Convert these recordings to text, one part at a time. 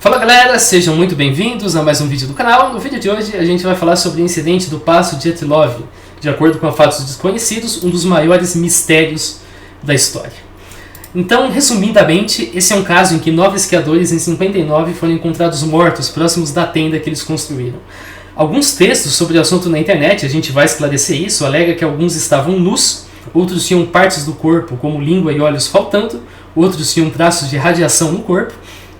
Fala galera, sejam muito bem-vindos a mais um vídeo do canal. No vídeo de hoje a gente vai falar sobre o incidente do Passo Dyatlov. De acordo com fatos desconhecidos, um dos maiores mistérios da história. Então, resumidamente, esse é um caso em que 9 esquiadores em 59 foram encontrados mortos próximos da tenda que eles construíram. Alguns textos sobre o assunto na internet, a gente vai esclarecer isso, alega que alguns estavam nus, outros tinham partes do corpo como língua e olhos faltando, outros tinham traços de radiação no corpo,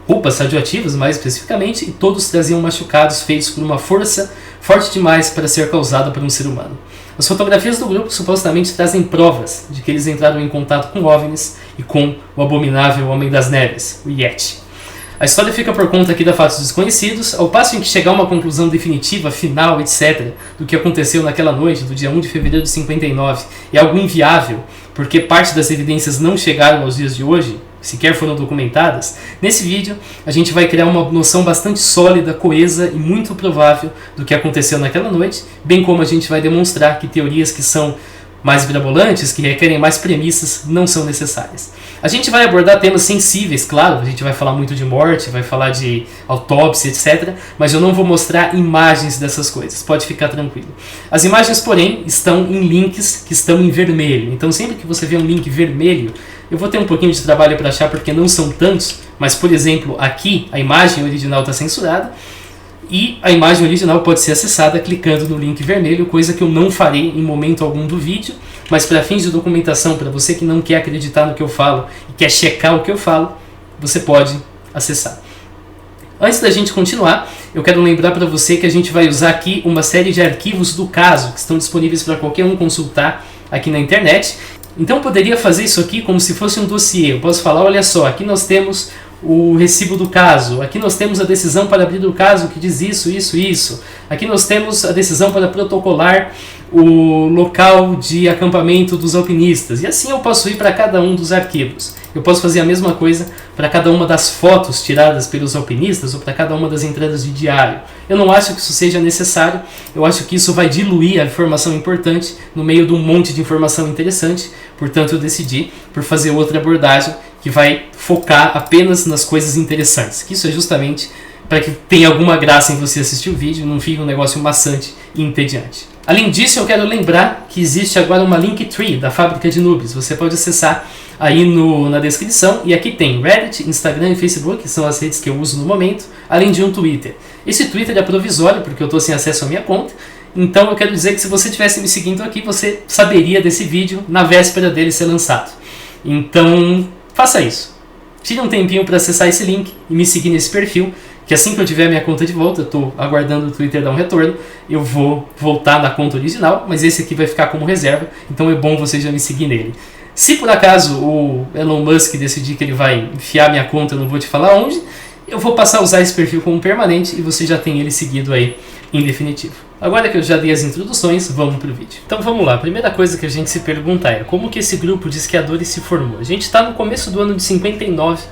roupas radioativas mais especificamente, e todos traziam machucados feitos por uma força forte demais para ser causada por um ser humano. As fotografias do grupo supostamente trazem provas de que eles entraram em contato com OVNIs e com o abominável Homem das Neves, o Yeti. A história fica por conta aqui da fatos desconhecidos, ao passo em que chegar a uma conclusão definitiva, final, etc., do que aconteceu naquela noite, do dia 1 de fevereiro de 59, é algo inviável, porque parte das evidências não chegaram aos dias de hoje, sequer foram documentadas. Nesse vídeo, a gente vai criar uma noção bastante sólida, coesa e muito provável do que aconteceu naquela noite, bem como a gente vai demonstrar que teorias que são mais mirabolantes, que requerem mais premissas, não são necessárias. A gente vai abordar temas sensíveis, claro, a gente vai falar muito de morte, vai falar de autópsia, etc., mas eu não vou mostrar imagens dessas coisas, pode ficar tranquilo. As imagens, porém, estão em links que estão em vermelho, então sempre que você vê um link vermelho, eu vou ter um pouquinho de trabalho para achar porque não são tantos, mas, por exemplo, aqui a imagem original está censurada, e a imagem original pode ser acessada clicando no link vermelho, coisa que eu não farei em momento algum do vídeo, mas para fins de documentação, para você que não quer acreditar no que eu falo e quer checar o que eu falo, você pode acessar. Antes da gente continuar, eu quero lembrar para você que a gente vai usar aqui uma série de arquivos do caso, que estão disponíveis para qualquer um consultar aqui na internet. Então eu poderia fazer isso aqui como se fosse um dossiê. Eu posso falar, olha só, aqui nós temos o recibo do caso, aqui nós temos a decisão para abrir o caso que diz isso, isso, isso. Aqui nós temos a decisão para protocolar o local de acampamento dos alpinistas. E assim eu posso ir para cada um dos arquivos. Eu posso fazer a mesma coisa para cada uma das fotos tiradas pelos alpinistas ou para cada uma das entradas de diário. Eu não acho que isso seja necessário, eu acho que isso vai diluir a informação importante no meio de um monte de informação interessante, portanto eu decidi por fazer outra abordagem que vai focar apenas nas coisas interessantes, que isso é justamente para que tenha alguma graça em você assistir o vídeo, não fique um negócio maçante e entediante. Além disso, eu quero lembrar que existe agora uma Linktree da Fábrica de Noobs. Você pode acessar aí na descrição, e aqui tem Reddit, Instagram e Facebook, que são as redes que eu uso no momento, além de um Twitter. Esse Twitter é provisório, porque eu estou sem acesso à minha conta, então eu quero dizer que se você estivesse me seguindo aqui, você saberia desse vídeo na véspera dele ser lançado. Então, faça isso. Tire um tempinho para acessar esse link e me seguir nesse perfil, que assim que eu tiver minha conta de volta, eu estou aguardando o Twitter dar um retorno, eu vou voltar na conta original, mas esse aqui vai ficar como reserva, então é bom você já me seguir nele. Se por acaso o Elon Musk decidir que ele vai enfiar minha conta, eu não vou te falar onde, eu vou passar a usar esse perfil como permanente e você já tem ele seguido aí em definitivo. Agora que eu já dei as introduções, vamos para o vídeo. Então vamos lá, a primeira coisa que a gente se pergunta é como que esse grupo de esquiadores se formou? A gente está no começo do ano de 59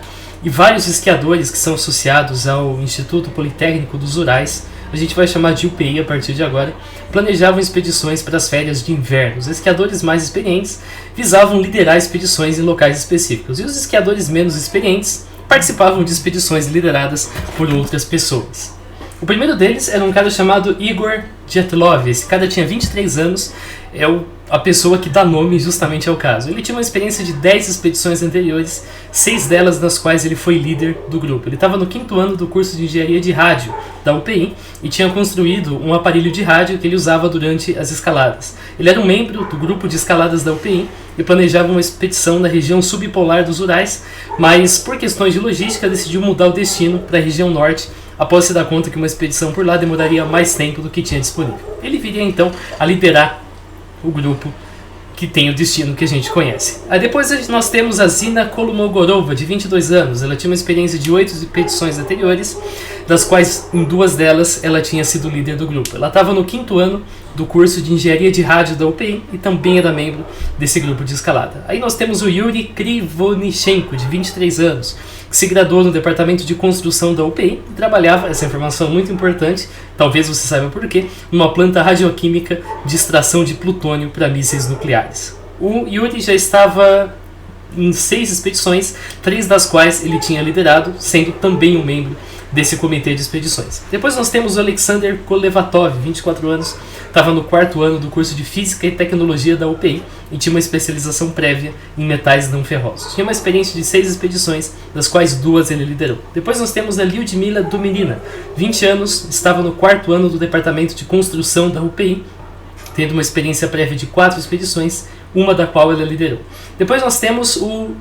e vários esquiadores que são associados ao Instituto Politécnico dos Urais, a gente vai chamar de UPI a partir de agora, planejavam expedições para as férias de inverno. Os esquiadores mais experientes visavam liderar expedições em locais específicos, e os esquiadores menos experientes participavam de expedições lideradas por outras pessoas. O primeiro deles era um cara chamado Igor Dyatlov. Esse cara tinha 23 anos, é a pessoa que dá nome justamente ao caso. Ele tinha uma experiência de 10 expedições anteriores, 6 delas nas quais ele foi líder do grupo. Ele estava no 5º ano do curso de engenharia de rádio da UPI e tinha construído um aparelho de rádio que ele usava durante as escaladas. Ele era um membro do grupo de escaladas da UPI e planejava uma expedição na região subpolar dos Urais, mas por questões de logística decidiu mudar o destino para a região norte, após se dar conta que uma expedição por lá demoraria mais tempo do que tinha disponível. Ele viria então a liderar o grupo que tem o destino que a gente conhece. Aí depois nós temos a Zina Kolmogorova, de 22 anos. Ela tinha uma experiência de 8 expedições anteriores, das quais em 2 delas ela tinha sido líder do grupo. Ela estava no 5º ano do curso de engenharia de rádio da UPI e também era membro desse grupo de escalada. Aí nós temos o Yuri Krivonichenko, de 23 anos, que se graduou no departamento de construção da UPI e trabalhava, essa informação é muito importante, talvez você saiba por quê, numa planta radioquímica de extração de plutônio para mísseis nucleares. O Yuri já estava em 6 expedições, 3 das quais ele tinha liderado, sendo também um membro desse comitê de expedições. Depois nós temos o Alexander Kolevatov, 24 anos, estava no 4º ano do curso de Física e Tecnologia da UPI e tinha uma especialização prévia em metais não ferrosos. Tinha uma experiência de 6 expedições, das quais 2 ele liderou. Depois nós temos a Lyudmila Duminina, 20 anos, estava no 4º ano do Departamento de Construção da UPI, tendo uma experiência prévia de 4 expedições, uma da qual ela liderou. Depois nós temos o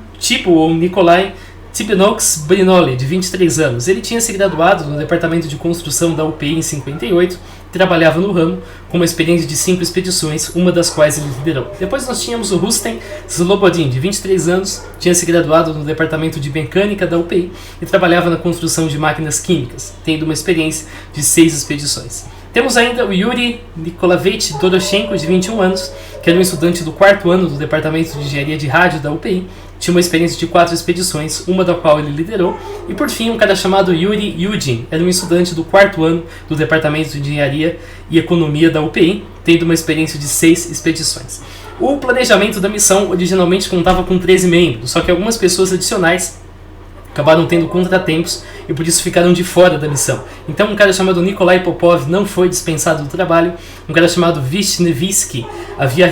Nikolai Tibinox Brinoli, de 23 anos. Ele tinha se graduado no Departamento de Construção da UPI em 58, trabalhava no ramo, com uma experiência de 5 expedições, uma das quais ele liderou. Depois nós tínhamos o Rustem Slobodin, de 23 anos, tinha se graduado no Departamento de Mecânica da UPI e trabalhava na construção de máquinas químicas, tendo uma experiência de 6 expedições. Temos ainda o Yuri Nikolaevich Doroshenko, de 21 anos, que era um estudante do 4º ano do Departamento de Engenharia de Rádio da UPI, tinha uma experiência de 4 expedições, uma da qual ele liderou, e por fim um cara chamado Yuri Yudin, era um estudante do 4º ano do Departamento de Engenharia e Economia da UPI, tendo uma experiência de 6 expedições. O planejamento da missão originalmente contava com 13 membros, só que algumas pessoas adicionais acabaram tendo contratempos e por isso ficaram de fora da missão. Então um cara chamado Nikolai Popov não foi dispensado do trabalho, um cara chamado Vishnevsky havia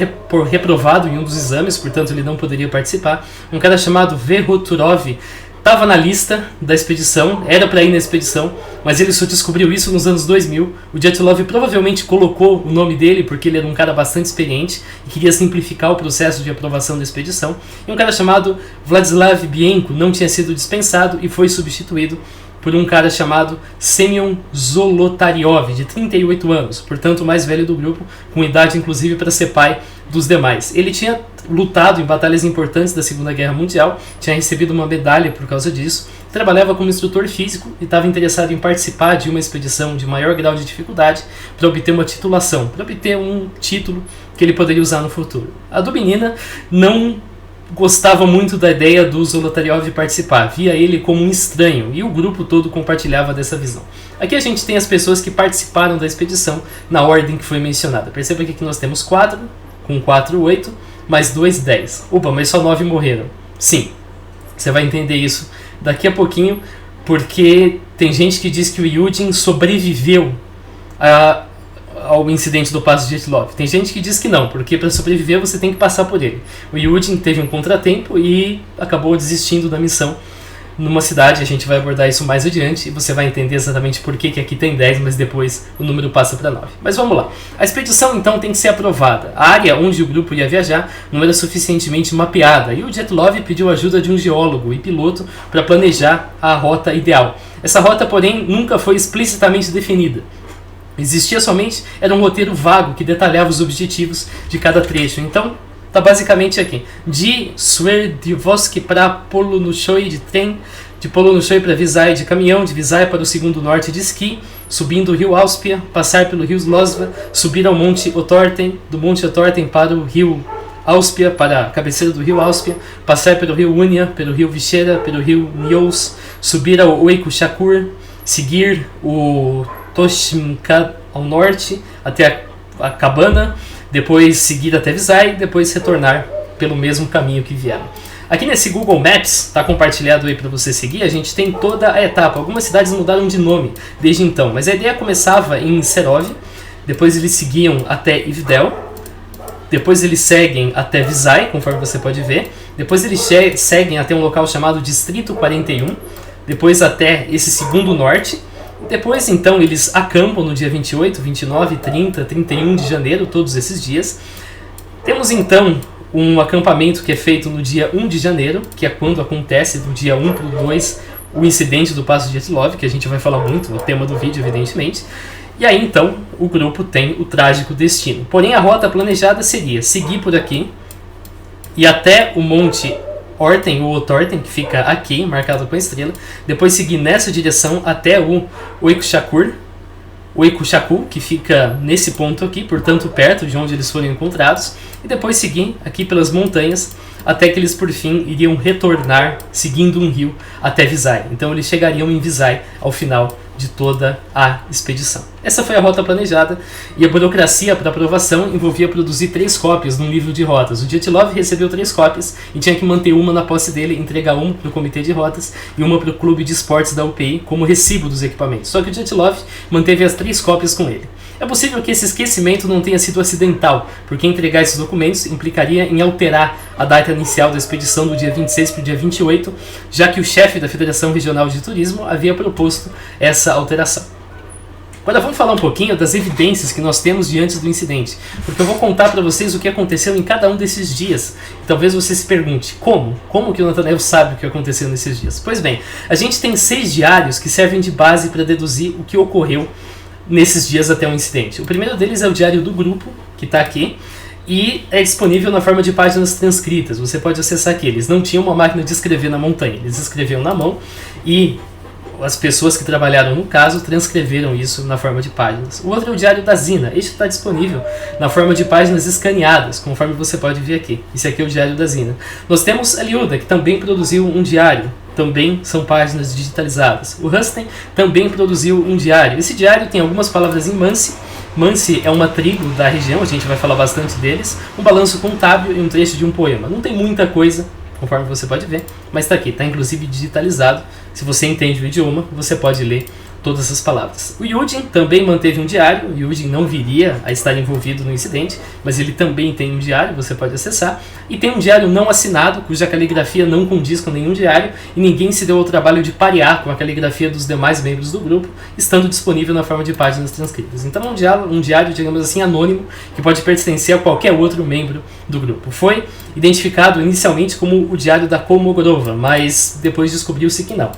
reprovado em um dos exames, portanto ele não poderia participar, um cara chamado Verhoturov estava na lista da expedição, era para ir na expedição, mas ele só descobriu isso nos anos 2000. O Dyatlov provavelmente colocou o nome dele porque ele era um cara bastante experiente e queria simplificar o processo de aprovação da expedição. E um cara chamado Vladislav Bienko não tinha sido dispensado e foi substituído por um cara chamado Semyon Zolotaryov, de 38 anos, portanto o mais velho do grupo, com idade inclusive para ser pai dos demais. Ele tinha lutado em batalhas importantes da Segunda Guerra Mundial, tinha recebido uma medalha por causa disso, trabalhava como instrutor físico e estava interessado em participar de uma expedição de maior grau de dificuldade para obter uma titulação, para obter um título que ele poderia usar no futuro. A Dubinina não gostava muito da ideia do Zolotaryov participar, via ele como um estranho, e o grupo todo compartilhava dessa visão. Aqui a gente tem as pessoas que participaram da expedição na ordem que foi mencionada. Perceba que aqui nós temos 4, com 4, 8, mais 2, 10. Opa, mas só 9 morreram. Sim, você vai entender isso daqui a pouquinho, porque tem gente que diz que o Yudin sobreviveu ao incidente do Passo de Dyatlov. Tem gente que diz que não, porque para sobreviver você tem que passar por ele. O Yudin teve um contratempo e acabou desistindo da missão numa cidade, a gente vai abordar isso mais adiante e você vai entender exatamente por que aqui tem 10, mas depois o número passa para 9. Mas vamos lá. A expedição então tem que ser aprovada. A área onde o grupo ia viajar não era suficientemente mapeada e o Dyatlov pediu ajuda de um geólogo e piloto para planejar a rota ideal. Essa rota, porém, nunca foi explicitamente definida. Existia somente, era um roteiro vago que detalhava os objetivos de cada trecho. Então, tá basicamente aqui. De Sverdlovsk para Polonushoi de trem, de Polonushoi para Visay de caminhão, de Visay para o segundo norte de esqui, subindo o rio Auspia, passar pelo rio Zlozva, subir ao Monte Otorten, do Monte Otorten para o rio Auspia, para a cabeceira do rio Auspia, passar pelo rio Unia, pelo rio Vishera, pelo rio Nious, subir ao Oiko Shakur, seguir o Toshimka ao norte até a cabana, depois seguir até Visay, depois retornar pelo mesmo caminho que vieram. Aqui nesse Google Maps, está compartilhado aí para você seguir, a gente tem toda a etapa. Algumas cidades mudaram de nome desde então, mas a ideia começava em Serov, depois eles seguiam até Ivdel, depois eles seguem até Visay, conforme você pode ver, depois eles seguem até um local chamado Distrito 41, depois até esse segundo norte. Depois, então, eles acampam no dia 28, 29, 30, 31 de janeiro, todos esses dias. Temos, então, um acampamento que é feito no dia 1 de janeiro, que é quando acontece, do dia 1 para o 2, o incidente do Passo de Dyatlov, que a gente vai falar muito no tema do vídeo, evidentemente. E aí, então, o grupo tem o trágico destino. Porém, a rota planejada seria seguir por aqui e até o Monte Orten, ou Otorten, que fica aqui, marcado com a estrela, depois seguir nessa direção até o Oikushakur, que fica nesse ponto aqui, portanto perto de onde eles foram encontrados, e depois seguir aqui pelas montanhas, até que eles por fim iriam retornar, seguindo um rio, até Visay. Então eles chegariam em Visay ao final de toda a expedição. Essa foi a rota planejada e a burocracia para aprovação envolvia produzir 3 cópias de um livro de rotas. O Dyatlov recebeu 3 cópias e tinha que manter uma na posse dele, entregar uma para o comitê de rotas e uma para o clube de esportes da UPI como recibo dos equipamentos. Só que o Dyatlov manteve as 3 cópias com ele. É possível que esse esquecimento não tenha sido acidental, porque entregar esses documentos implicaria em alterar a data inicial da expedição do dia 26 para o dia 28, já que o chefe da Federação Regional de Turismo havia proposto essa alteração. Agora vamos falar um pouquinho das evidências que nós temos diante do incidente, porque eu vou contar para vocês o que aconteceu em cada um desses dias. Talvez você se pergunte, como? Como que o Nathanael sabe o que aconteceu nesses dias? Pois bem, a gente tem 6 diários que servem de base para deduzir o que ocorreu nesses dias até o incidente. O primeiro deles é o diário do grupo, que está aqui, e é disponível na forma de páginas transcritas. Você pode acessar aqui. Eles não tinham uma máquina de escrever na montanha, eles escreviam na mão e as pessoas que trabalharam no caso transcreveram isso na forma de páginas. O outro é o diário da Zina. Este está disponível na forma de páginas escaneadas, conforme você pode ver aqui. Esse aqui é o diário da Zina. Nós temos a Liuda, que também produziu um diário. Também são páginas digitalizadas. O Rustem também produziu um diário. Esse diário tem algumas palavras em Mansi. Mansi é uma tribo da região, a gente vai falar bastante deles. Um balanço contábil e um trecho de um poema. Não tem muita coisa, conforme você pode ver, mas está aqui, está inclusive digitalizado. Se você entende o idioma, você pode ler todas as palavras. O Yudin também manteve um diário. O Yudin não viria a estar envolvido no incidente, mas ele também tem um diário, você pode acessar. E tem um diário não assinado, cuja caligrafia não condiz com nenhum diário, e ninguém se deu ao trabalho de parear com a caligrafia dos demais membros do grupo, estando disponível na forma de páginas transcritas. Então é um diário, digamos assim, anônimo, que pode pertencer a qualquer outro membro do grupo. Foi identificado inicialmente como o diário da Kolmogorova, mas depois descobriu-se que não.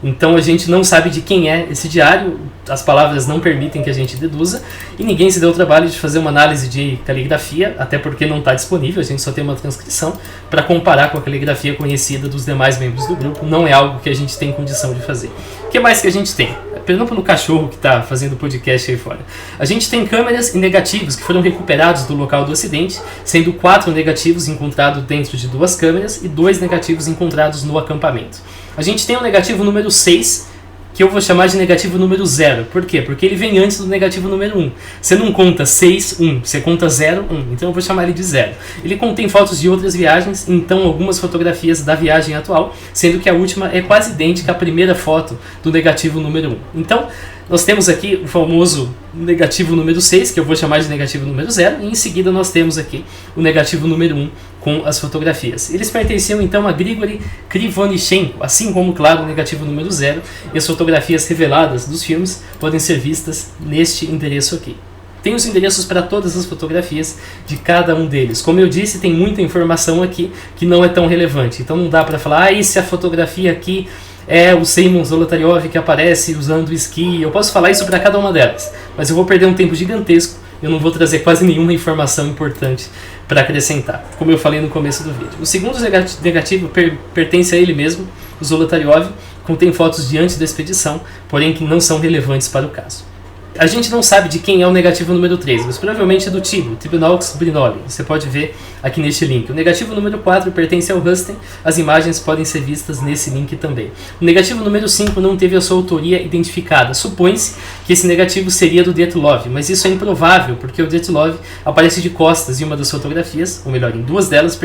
Então a gente não sabe de quem é esse diário, as palavras não permitem que a gente deduza, e ninguém se deu o trabalho de fazer uma análise de caligrafia, até porque não está disponível, a gente só tem uma transcrição, para comparar com a caligrafia conhecida dos demais membros do grupo. Não é algo que a gente tem condição de fazer. O que mais que a gente tem? Perdão pelo cachorro que está fazendo o podcast aí fora. A gente tem câmeras e negativos que foram recuperados do local do acidente, sendo 4 negativos encontrados dentro de 2 câmeras e 2 negativos encontrados no acampamento. A gente tem o negativo número 6, que eu vou chamar de negativo número 0. Por quê? Porque ele vem antes do negativo número 1. Você não conta 6, 1, você conta 0, 1. Então eu vou chamar ele de 0. Ele contém fotos de outras viagens, então algumas fotografias da viagem atual, sendo que a última é quase idêntica à primeira foto do negativo número 1. Então, nós temos aqui o famoso negativo número 6, que eu vou chamar de negativo número 0, e em seguida nós temos aqui o negativo número 1 com as fotografias. Eles pertenciam então a Grigory Krivonichenko, assim como, claro, o negativo número 0, e as fotografias reveladas dos filmes podem ser vistas neste endereço aqui. Tem os endereços para todas as fotografias de cada um deles. Como eu disse, tem muita informação aqui que não é tão relevante, então não dá para falar, e se a fotografia aqui é o Seimon Zolotaryov que aparece usando esqui. Eu posso falar isso para cada uma delas, mas eu vou perder um tempo gigantesco. Eu não vou trazer quase nenhuma informação importante para acrescentar, como eu falei no começo do vídeo. O segundo negativo pertence a ele mesmo, o Zolotaryov, contém fotos de antes da expedição, porém que não são relevantes para o caso. A gente não sabe de quem é o negativo número 3, mas provavelmente é do Tibnox Brinoli. Você pode ver aqui neste link. O negativo número 4 pertence ao Rustem. As imagens podem ser vistas nesse link também. O negativo número 5 não teve a sua autoria identificada. Supõe-se que esse negativo seria do Dyatlov, mas isso é improvável, porque o Dyatlov aparece de costas em uma das fotografias, ou melhor, em 2 delas,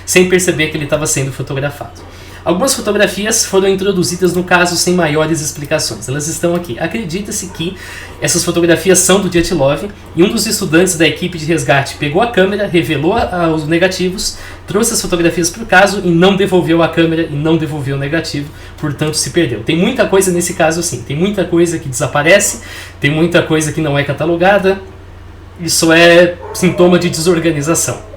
sem perceber que ele estava sendo fotografado. Algumas fotografias foram introduzidas no caso sem maiores explicações. Elas estão aqui. Acredita-se que essas fotografias são do Dyatlov, e um dos estudantes da equipe de resgate pegou a câmera, revelou os negativos, trouxe as fotografias para o caso e não devolveu a câmera e não devolveu o negativo, portanto se perdeu. Tem muita coisa nesse caso assim. Tem muita coisa que desaparece, tem muita coisa que não é catalogada. Isso é sintoma de desorganização.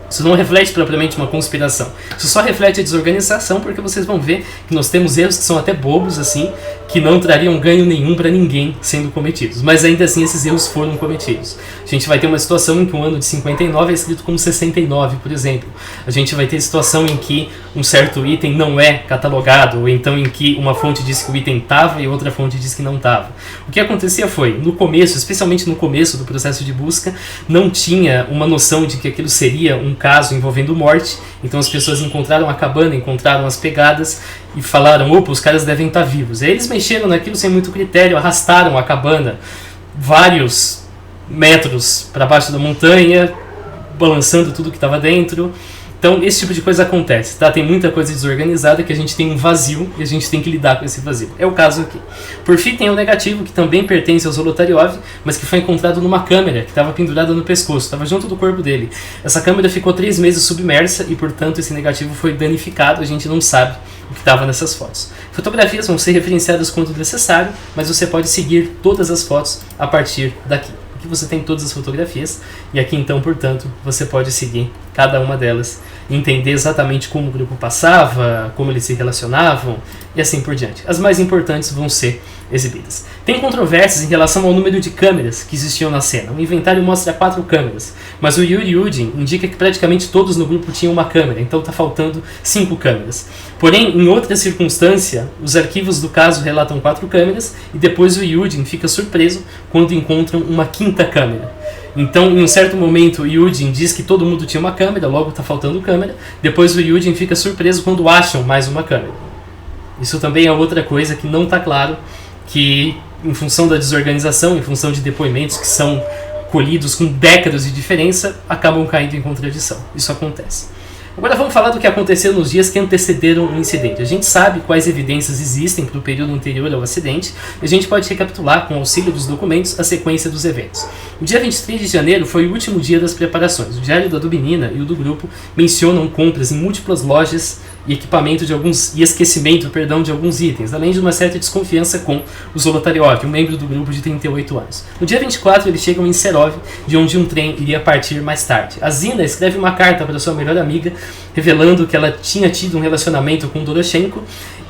Isso não reflete propriamente uma conspiração. Isso só reflete a desorganização, porque vocês vão ver que nós temos erros que são até bobos, assim, que não trariam ganho nenhum para ninguém sendo cometidos. Mas ainda assim esses erros foram cometidos. A gente vai ter uma situação em que o ano de 59 é escrito como 69, por exemplo. A gente vai ter situação em que um certo item não é catalogado, ou então em que uma fonte diz que o item estava e outra fonte diz que não estava. O que acontecia foi, no começo, especialmente no começo do processo de busca, não tinha uma noção de que aquilo seria um caso envolvendo morte. Então as pessoas encontraram a cabana, encontraram as pegadas, e falaram, opa, os caras devem estar vivos. Aí eles mexeram naquilo sem muito critério, arrastaram a cabana vários metros para baixo da montanha, balançando tudo que estava dentro. Então esse tipo de coisa acontece, tá? Tem muita coisa desorganizada que a gente tem um vazio e a gente tem que lidar com esse vazio. É o caso aqui. Por fim tem o negativo, que também pertence ao Zolotaryov, mas que foi encontrado numa câmera que estava pendurada no pescoço, estava junto do corpo dele. Essa câmera ficou 3 meses submersa e, portanto, esse negativo foi danificado, a gente não sabe o que estava nessas fotos. Fotografias vão ser referenciadas quando necessário, mas você pode seguir todas as fotos a partir daqui. Aqui você tem todas as fotografias e aqui então, portanto, você pode seguir cada uma delas e entender exatamente como o grupo passava, como eles se relacionavam e assim por diante. As mais importantes vão ser exibidas. Tem controvérsias em relação ao número de câmeras que existiam na cena. O inventário mostra 4 câmeras, mas o Yuri Yudin indica que praticamente todos no grupo tinham uma câmera, então está faltando 5 câmeras. Porém, em outra circunstância, os arquivos do caso relatam 4 câmeras e depois o Yudin fica surpreso quando encontram uma 5ª câmera. Então, em um certo momento, o Yudin diz que todo mundo tinha uma câmera, logo está faltando câmera. Depois o Yudin fica surpreso quando acham mais uma câmera. Isso também é outra coisa que não está claro, que em função da desorganização, em função de depoimentos que são colhidos com décadas de diferença, acabam caindo em contradição. Isso acontece. Agora vamos falar do que aconteceu nos dias que antecederam o incidente. A gente sabe quais evidências existem para o período anterior ao acidente e a gente pode recapitular, com o auxílio dos documentos, a sequência dos eventos. O dia 23 de janeiro foi o último dia das preparações. O diário da Dubinina e o do grupo mencionam compras em múltiplas lojas e esquecimento de alguns itens, além de uma certa desconfiança com o Zolotaryov, um membro do grupo de 38 anos. No dia 24, eles chegam em Serov, de onde um trem iria partir mais tarde. A Zina escreve uma carta para sua melhor amiga, revelando que ela tinha tido um relacionamento com Doroshenko,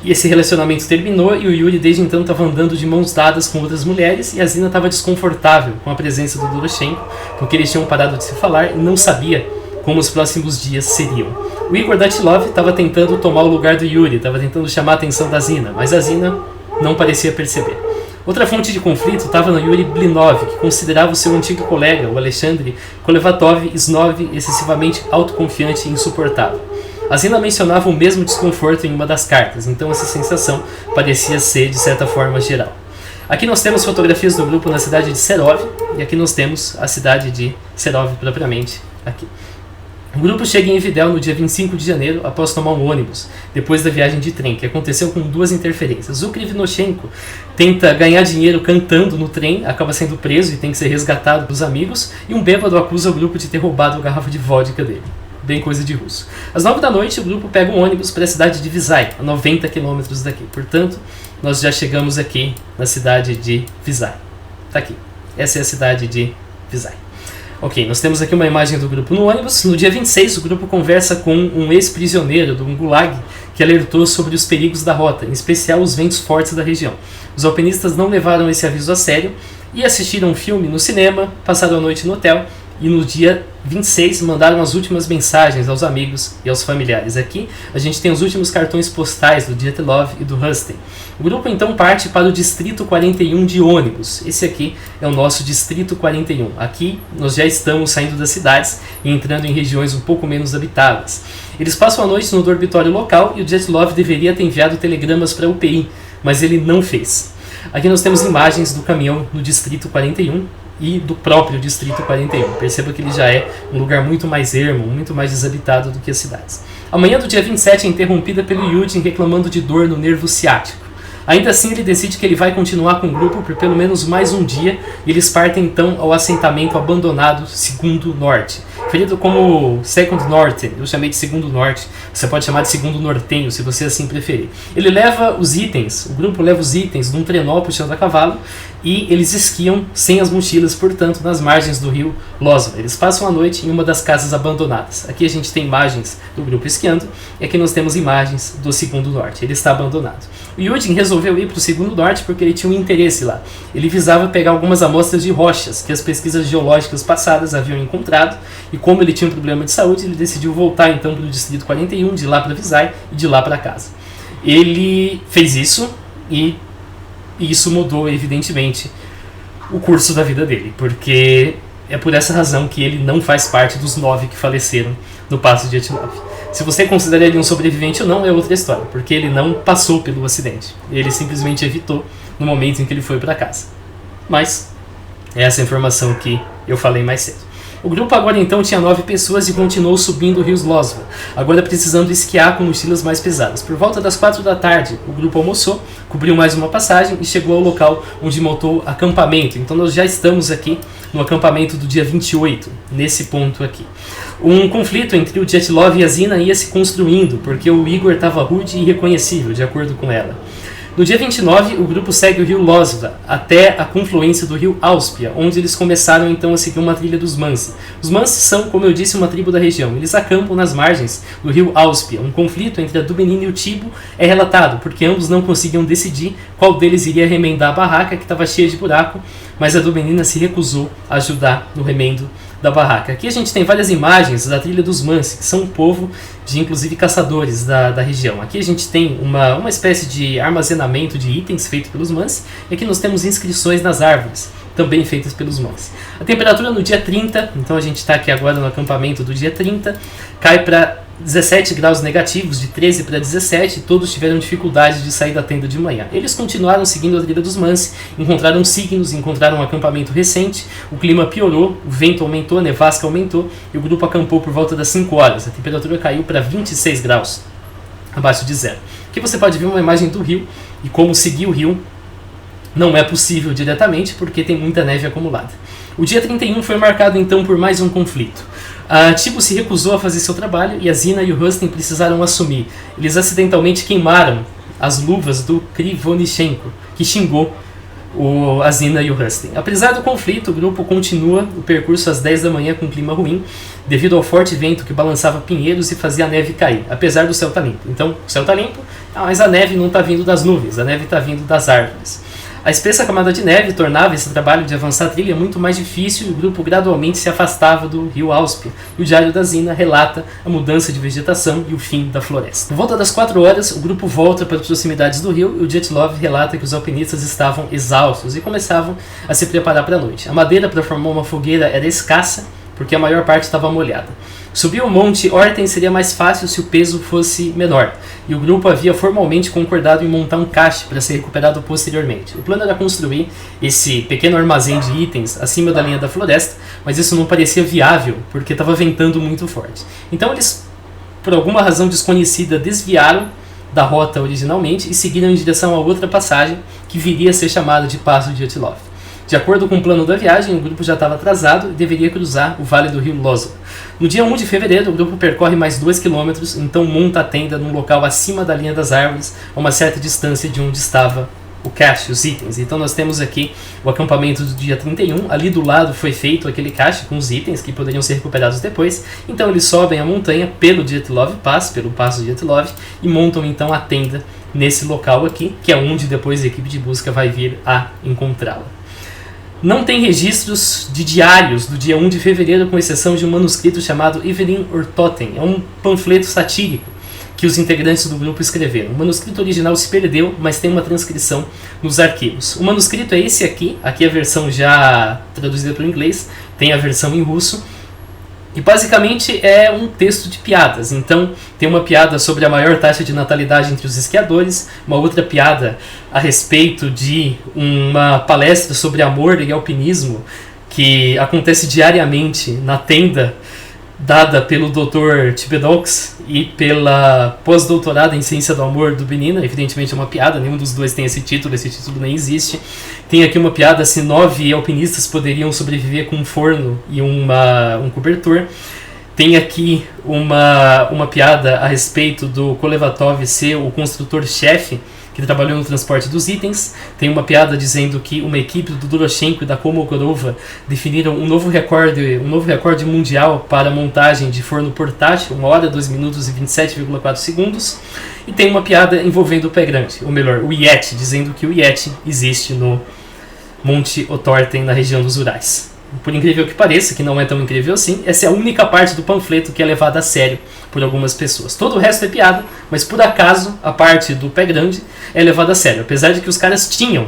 e esse relacionamento terminou, e o Yuri desde então estava andando de mãos dadas com outras mulheres, e a Zina estava desconfortável com a presença do Doroshenko, porque eles tinham parado de se falar e não sabia como os próximos dias seriam. O Igor Datilov estava tentando tomar o lugar do Yuri, estava tentando chamar a atenção da Zina, mas a Zina não parecia perceber. Outra fonte de conflito estava no Yuri Blinov, que considerava o seu antigo colega, o Alexandre Kolevatov, snob, excessivamente autoconfiante e insuportável. A Zina mencionava o mesmo desconforto em uma das cartas, então essa sensação parecia ser, de certa forma, geral. Aqui nós temos fotografias do grupo na cidade de Serov, e aqui nós temos a cidade de Serov propriamente aqui. O grupo chega em Videl no dia 25 de janeiro, após tomar um ônibus, depois da viagem de trem, que aconteceu com 2 interferências. O Krivonoshenko tenta ganhar dinheiro cantando no trem, acaba sendo preso e tem que ser resgatado dos amigos, e um bêbado acusa o grupo de ter roubado a garrafa de vodka dele. Bem coisa de russo. Às 9 da noite, o grupo pega um ônibus para a cidade de Vizay, a 90 km daqui. Portanto, nós já chegamos aqui na cidade de Vizay. Tá aqui. Essa é a cidade de Vizay. Ok, nós temos aqui uma imagem do grupo no ônibus. No dia 26, o grupo conversa com um ex-prisioneiro do Gulag que alertou sobre os perigos da rota, em especial os ventos fortes da região. Os alpinistas não levaram esse aviso a sério e assistiram um filme no cinema, passaram a noite no hotel e no dia 26 mandaram as últimas mensagens aos amigos e aos familiares. Aqui a gente tem os últimos cartões postais do Dyatlov e do Rustin. O grupo então parte para o Distrito 41 de ônibus. Esse aqui é o nosso Distrito 41. Aqui nós já estamos saindo das cidades e entrando em regiões um pouco menos habitadas. Eles passam a noite no dormitório local e o Dyatlov deveria ter enviado telegramas para a UPI, mas ele não fez. Aqui nós temos imagens do caminhão no Distrito 41 e do próprio Distrito 41. Perceba que ele já é um lugar muito mais ermo, muito mais desabitado do que as cidades. A manhã do dia 27 é interrompida pelo Yudin reclamando de dor no nervo ciático. Ainda assim, ele decide que ele vai continuar com o grupo por pelo menos mais um dia e eles partem então ao assentamento abandonado Segundo Norte, referido como Second Norte. Eu chamei de Segundo Norte, você pode chamar de Segundo Nortenho, se você assim preferir. Ele leva os itens, o grupo leva os itens num trenó puxando a cavalo e eles esquiam sem as mochilas, portanto, nas margens do rio Lozva. Eles passam a noite em uma das casas abandonadas. Aqui a gente tem imagens do grupo esquiando e aqui nós temos imagens do Segundo Norte. Ele está abandonado. O Yudin resolveu ir para o Segundo Norte porque ele tinha um interesse lá. Ele visava pegar algumas amostras de rochas que as pesquisas geológicas passadas haviam encontrado e como ele tinha um problema de saúde, ele decidiu voltar então para o Distrito 41, de lá para Vizay e de lá para casa. Ele fez isso e isso mudou, evidentemente, o curso da vida dele, porque é por essa razão que ele não faz parte dos 9 que faleceram no Passo de Dyatlov. Se você considera ele um sobrevivente ou não, é outra história, porque ele não passou pelo acidente. Ele simplesmente evitou no momento em que ele foi para casa. Mas é essa informação que eu falei mais cedo. O grupo agora então tinha 9 pessoas e continuou subindo o rio Zlozva, agora precisando esquiar com mochilas mais pesadas. Por volta das 4 da tarde, o grupo almoçou, cobriu mais uma passagem e chegou ao local onde montou acampamento. Então nós já estamos aqui no acampamento do dia 28, nesse ponto aqui. Um conflito entre o Dyatlov e a Zina ia se construindo, porque o Igor estava rude e irreconhecível, de acordo com ela. No dia 29, o grupo segue o rio Lozva até a confluência do rio Auspia, onde eles começaram então a seguir uma trilha dos Mansi. Os Mansi são, como eu disse, uma tribo da região. Eles acampam nas margens do rio Auspia. Um conflito entre a Dubinina e o Tibo é relatado, porque ambos não conseguiam decidir qual deles iria remendar a barraca, que estava cheia de buraco, mas a Dubinina se recusou a ajudar no remendo da barraca. Aqui a gente tem várias imagens da trilha dos Mansi, que são um povo de, inclusive, caçadores da região. Aqui a gente tem uma espécie de armazenamento de itens feito pelos Mansi, e aqui nós temos inscrições nas árvores, também feitas pelos Mansi. A temperatura no dia 30, então a gente está aqui agora no acampamento do dia 30, cai para 17 graus negativos, de 13 para 17, todos tiveram dificuldade de sair da tenda de manhã. Eles continuaram seguindo a trilha dos Mansi, encontraram signos, encontraram um acampamento recente, o clima piorou, o vento aumentou, a nevasca aumentou, e o grupo acampou por volta das 5 horas. A temperatura caiu para 26 graus, abaixo de zero. Aqui você pode ver uma imagem do rio, e como seguir o rio não é possível diretamente, porque tem muita neve acumulada. O dia 31 foi marcado então por mais um conflito. A Tibo se recusou a fazer seu trabalho e a Zina e o Rustin precisaram assumir. Eles acidentalmente queimaram as luvas do Krivonichenko, que xingou a Zina e o Rustin. Apesar do conflito, o grupo continua o percurso às 10 da manhã com clima ruim, devido ao forte vento que balançava pinheiros e fazia a neve cair, apesar do céu estar limpo. Então, o céu está limpo, mas a neve não está vindo das nuvens, a neve está vindo das árvores. A espessa camada de neve tornava esse trabalho de avançar a trilha muito mais difícil e o grupo gradualmente se afastava do rio Auspia. E o diário da Zina relata a mudança de vegetação e o fim da floresta. Por volta das 4 horas, o grupo volta para as proximidades do rio e o Dyatlov relata que os alpinistas estavam exaustos e começavam a se preparar para a noite. A madeira para formar uma fogueira era escassa, porque a maior parte estava molhada. Subir o Monte Orten seria mais fácil se o peso fosse menor, e o grupo havia formalmente concordado em montar um cache para ser recuperado posteriormente. O plano era construir esse pequeno armazém de itens acima da linha da floresta, mas isso não parecia viável, porque estava ventando muito forte. Então eles, por alguma razão desconhecida, desviaram da rota originalmente e seguiram em direção a outra passagem, que viria a ser chamada de Passo Dyatlov. De acordo com o plano da viagem, o grupo já estava atrasado e deveria cruzar o vale do rio Lozva. No dia 1 de fevereiro, o grupo percorre mais 2 km, então monta a tenda num local acima da linha das árvores, a uma certa distância de onde estava o cache, os itens. Então nós temos aqui o acampamento do dia 31, ali do lado foi feito aquele cache com os itens que poderiam ser recuperados depois. Então eles sobem a montanha pelo Dyatlov Pass, pelo passo Dyatlov, e montam então a tenda nesse local aqui, que é onde depois a equipe de busca vai vir a encontrá-la. Não tem registros de diários do dia 1 de fevereiro, com exceção de um manuscrito chamado Evelyn Urtoten. É um panfleto satírico que os integrantes do grupo escreveram. O manuscrito original se perdeu, mas tem uma transcrição nos arquivos. O manuscrito é esse aqui é a versão já traduzida para o inglês, tem a versão em russo, e basicamente é um texto de piadas. Então tem uma piada sobre a maior taxa de natalidade entre os esquiadores, uma outra piada a respeito de uma palestra sobre amor e alpinismo que acontece diariamente na tenda dada pelo Dr. Tibedox e pela pós-doutorada em Ciência do Amor do Benina. Evidentemente é uma piada, nenhum dos dois tem esse título nem existe. Tem aqui uma piada se 9 alpinistas poderiam sobreviver com um forno e um cobertor. Tem aqui uma piada a respeito do Kolevatov ser o construtor-chefe que trabalhou no transporte dos itens. Tem uma piada dizendo que uma equipe do Doroshenko e da Kolmogorova definiram um novo recorde mundial para a montagem de forno portátil, 1 hora, 2 minutos e 27,4 segundos. E tem uma piada envolvendo o Pé Grande, ou melhor, o Yeti, dizendo que o Yeti existe no Monte Otorten, na região dos Urais. Por incrível que pareça, que não é tão incrível assim, essa é a única parte do panfleto que é levada a sério por algumas pessoas. Todo o resto é piada, mas por acaso a parte do Pé Grande é levada a sério, apesar de que os caras tinham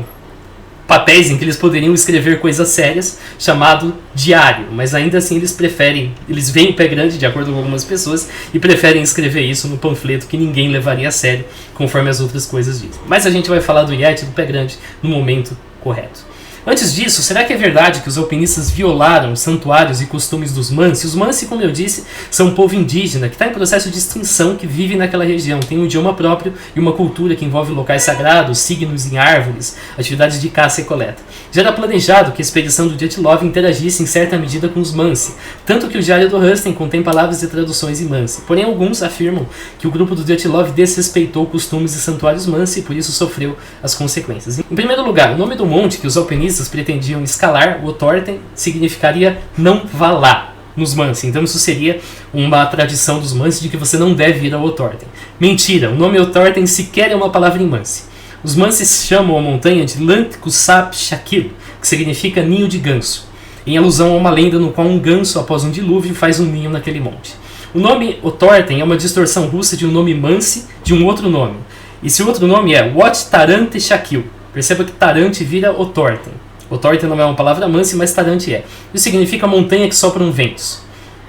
papéis em que eles poderiam escrever coisas sérias, chamado diário, mas ainda assim eles veem o pé grande, de acordo com algumas pessoas, e preferem escrever isso no panfleto que ninguém levaria a sério, conforme as outras coisas dizem. Mas a gente vai falar do Yeti do pé grande no momento correto. Antes disso, será que é verdade que os alpinistas violaram santuários e costumes dos Mansi? Os Mansi, como eu disse, são um povo indígena que está em processo de extinção, que vive naquela região. Tem um idioma próprio e uma cultura que envolve locais sagrados, signos em árvores, atividades de caça e coleta. Já era planejado que a expedição do Dyatlov interagisse em certa medida com os Mansi, tanto que o Diário do Huston contém palavras e traduções em Mansi. Porém, alguns afirmam que o grupo do Dyatlov desrespeitou costumes e santuários Mansi e por isso sofreu as consequências. Em primeiro lugar, o nome do monte que os alpinistas pretendiam escalar, o Otorten, significaria não vá lá nos Mansi. Então isso seria uma tradição dos Mansi de que você não deve ir ao Otorten. Mentira, o nome Otorten sequer é uma palavra em Mansi. Os Mansi chamam a montanha de Lantkusap Shakil, que significa ninho de ganso, em alusão a uma lenda no qual um ganso, após um dilúvio, faz um ninho naquele monte. O nome Otorten é uma distorção russa de um nome Mansi de um outro nome. Esse outro nome é Wat Tarante Shakil. Perceba que Tarante vira Otorten. Otorten não é uma palavra Mansi, mas Tarante é. Isso significa montanha que sopram ventos.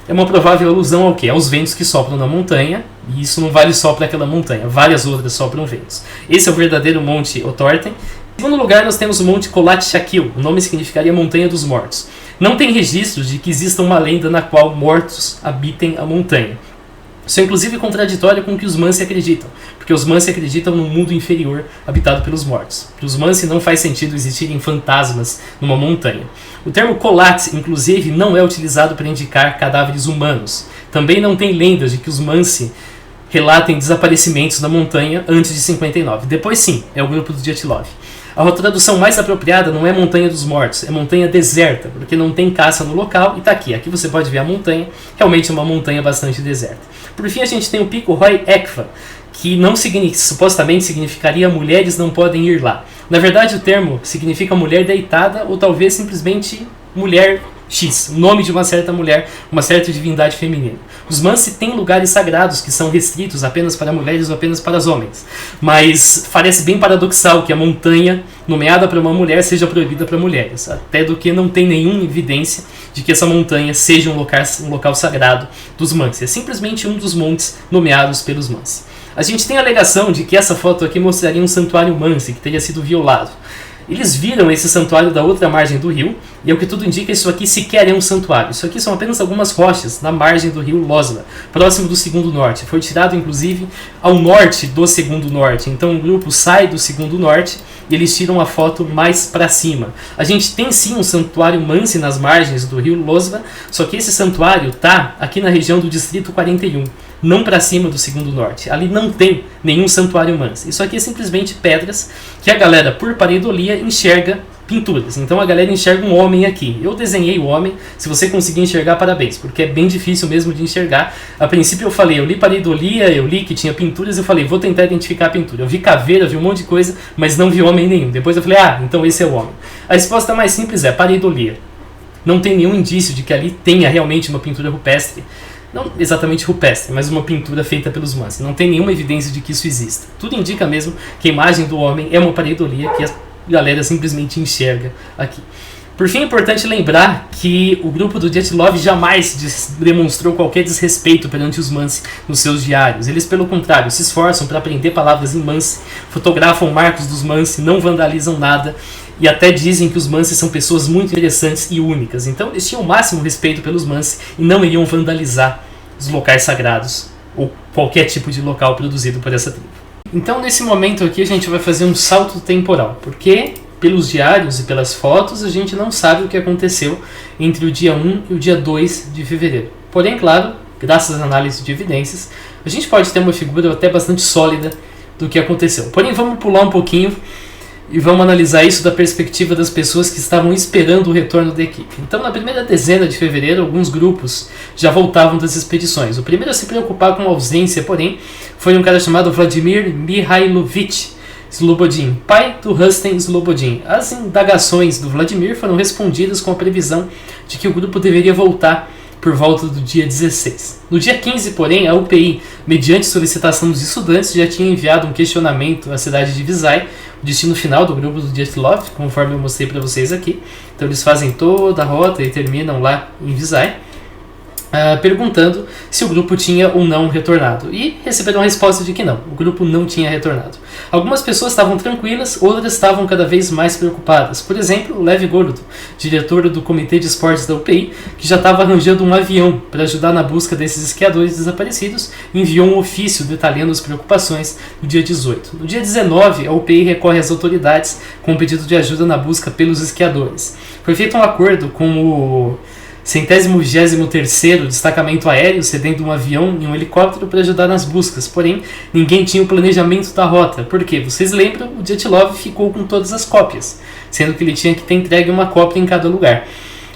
É uma provável alusão ao quê? Aos ventos que sopram na montanha, e isso não vale só para aquela montanha, várias outras sopram ventos. Esse é o verdadeiro monte Otorten. Em segundo lugar, nós temos o monte Kholat Shakil, o nome significaria Montanha dos Mortos. Não tem registros de que exista uma lenda na qual mortos habitem a montanha. Isso é inclusive contraditório com o que os Mansi acreditam, porque os Mansi acreditam num mundo inferior habitado pelos mortos. Para os Mansi não faz sentido existirem fantasmas numa montanha. O termo Kholat, inclusive, não é utilizado para indicar cadáveres humanos. Também não tem lendas de que os Mansi relatem desaparecimentos na montanha antes de 59. Depois sim, é o grupo do Dyatlov. A tradução mais apropriada não é Montanha dos Mortos, é montanha deserta, porque não tem caça no local, e está aqui. Aqui você pode ver a montanha, realmente é uma montanha bastante deserta. Por fim, a gente tem o Pico Roy Ekva, que supostamente significaria mulheres não podem ir lá. Na verdade, o termo significa mulher deitada, ou talvez simplesmente mulher X, o nome de uma certa mulher, uma certa divindade feminina. Os Mansi têm lugares sagrados que são restritos apenas para mulheres ou apenas para os homens. Mas parece bem paradoxal que a montanha nomeada para uma mulher seja proibida para mulheres, até do que não tem nenhuma evidência de que essa montanha seja um local sagrado dos Mansi. É simplesmente um dos montes nomeados pelos Mansi. A gente tem a alegação de que essa foto aqui mostraria um santuário Mansi que teria sido violado. Eles viram esse santuário da outra margem do rio, e ao que tudo indica, isso aqui sequer é um santuário. Isso aqui são apenas algumas rochas na margem do rio Losva, próximo do Segundo Norte. Foi tirado, inclusive, ao norte do Segundo Norte. Então o grupo sai do Segundo Norte e eles tiram a foto mais para cima. A gente tem sim um santuário Mansi nas margens do rio Losva, só que esse santuário está aqui na região do Distrito 41. Não para cima do Segundo Norte. Ali não tem nenhum santuário Mansi. Isso aqui é simplesmente pedras que a galera, por pareidolia, enxerga pinturas. Então a galera enxerga um homem aqui. Eu desenhei o homem. Se você conseguir enxergar, parabéns, porque é bem difícil mesmo de enxergar. A princípio eu falei, eu li pareidolia, eu li que tinha pinturas, eu falei, vou tentar identificar a pintura. Eu vi caveira, vi um monte de coisa, mas não vi homem nenhum. Depois eu falei, então esse é o homem. A resposta mais simples é pareidolia. Não tem nenhum indício de que ali tenha realmente uma pintura rupestre. Não exatamente rupestre, mas uma pintura feita pelos Mansi. Não tem nenhuma evidência de que isso exista. Tudo indica mesmo que a imagem do homem é uma pareidolia que a galera simplesmente enxerga aqui. Por fim, é importante lembrar que o grupo do Dyatlov jamais demonstrou qualquer desrespeito perante os Mansi nos seus diários. Eles, pelo contrário, se esforçam para aprender palavras em Mansi, fotografam marcos dos Mansi, não vandalizam nada e até dizem que os Mansi são pessoas muito interessantes e únicas. Então eles tinham o máximo respeito pelos Mansi e não iriam vandalizar os locais sagrados ou qualquer tipo de local produzido por essa tribo. Então nesse momento aqui a gente vai fazer um salto temporal, porque pelos diários e pelas fotos a gente não sabe o que aconteceu entre o dia 1 e o dia 2 de fevereiro. Porém, claro, graças à análise de evidências, a gente pode ter uma figura até bastante sólida do que aconteceu. Porém, vamos pular um pouquinho e vamos analisar isso da perspectiva das pessoas que estavam esperando o retorno da equipe. Então, na primeira dezena de fevereiro, alguns grupos já voltavam das expedições. O primeiro a se preocupar com a ausência, porém, foi um cara chamado Vladimir Mihailovich Slobodin, pai do Rustem Slobodin. As indagações do Vladimir foram respondidas com a previsão de que o grupo deveria voltar por volta do dia 16. No dia 15, porém, a UPI, mediante solicitação dos estudantes, já tinha enviado um questionamento à cidade de Visay, o destino final do grupo do Dyatlov, conforme eu mostrei para vocês aqui. Então eles fazem toda a rota e terminam lá em Visay, perguntando se o grupo tinha ou não retornado. E receberam a resposta de que não, o grupo não tinha retornado. Algumas pessoas estavam tranquilas, outras estavam cada vez mais preocupadas. Por exemplo, o Lev Gorodo, diretor do Comitê de Esportes da UPI, que já estava arranjando um avião para ajudar na busca desses esquiadores desaparecidos, enviou um ofício detalhando as preocupações no dia 18. No dia 19, a UPI recorre às autoridades com um pedido de ajuda na busca pelos esquiadores. Foi feito um acordo com o 123º Destacamento Aéreo, cedendo um avião e um helicóptero para ajudar nas buscas, porém ninguém tinha o planejamento da rota, porque, vocês lembram, o Dyatlov ficou com todas as cópias, sendo que ele tinha que ter entregue uma cópia em cada lugar.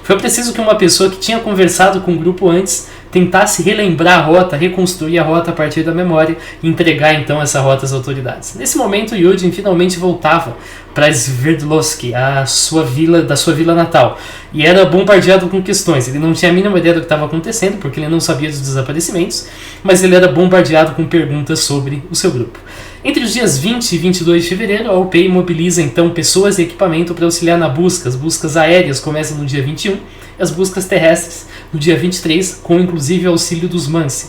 Foi preciso que uma pessoa que tinha conversado com o grupo antes tentasse relembrar a rota, reconstruir a rota a partir da memória e entregar então essa rota às autoridades. Nesse momento, Yudin finalmente voltava para Sverdlovsk, da sua vila natal, e era bombardeado com questões. Ele não tinha a mínima ideia do que estava acontecendo, porque ele não sabia dos desaparecimentos, mas ele era bombardeado com perguntas sobre o seu grupo. Entre os dias 20 e 22 de fevereiro, a UPI mobiliza então pessoas e equipamento para auxiliar na busca. As buscas aéreas começam no dia 21 e as buscas terrestres no dia 23, com inclusive o auxílio dos Mansi.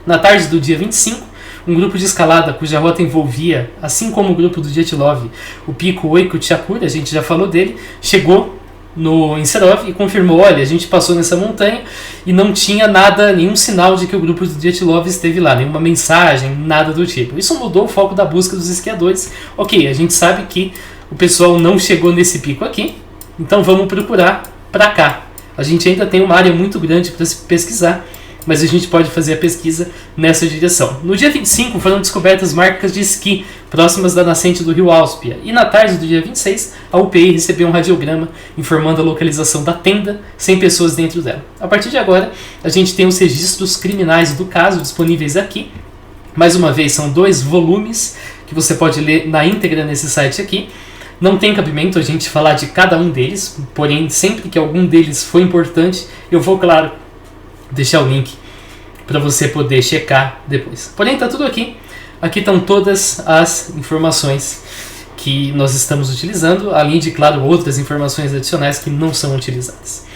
Na tarde do dia 25, um grupo de escalada cuja rota envolvia, assim como o grupo do Dyatlov, o pico Oykut-Chakur, a gente já falou dele, chegou em Serov e confirmou: olha, a gente passou nessa montanha e não tinha nada, nenhum sinal de que o grupo do Dyatlov esteve lá, nenhuma mensagem, nada do tipo. Isso mudou o foco da busca dos esquiadores. Ok, a gente sabe que o pessoal não chegou nesse pico aqui, então vamos procurar para cá. A gente ainda tem uma área muito grande para se pesquisar, mas a gente pode fazer a pesquisa nessa direção. No dia 25 foram descobertas marcas de esqui próximas da nascente do rio Auspia, e na tarde do dia 26 a UPI recebeu um radiograma informando a localização da tenda sem pessoas dentro dela. A partir de agora, a gente tem os registros criminais do caso disponíveis aqui. Mais uma vez, são 2 volumes que você pode ler na íntegra nesse site aqui. Não tem cabimento a gente falar de cada um deles, porém, sempre que algum deles for importante, eu vou, claro, deixar o link para você poder checar depois. Porém, está tudo aqui. Aqui estão todas as informações que nós estamos utilizando, além de, claro, outras informações adicionais que não são utilizadas.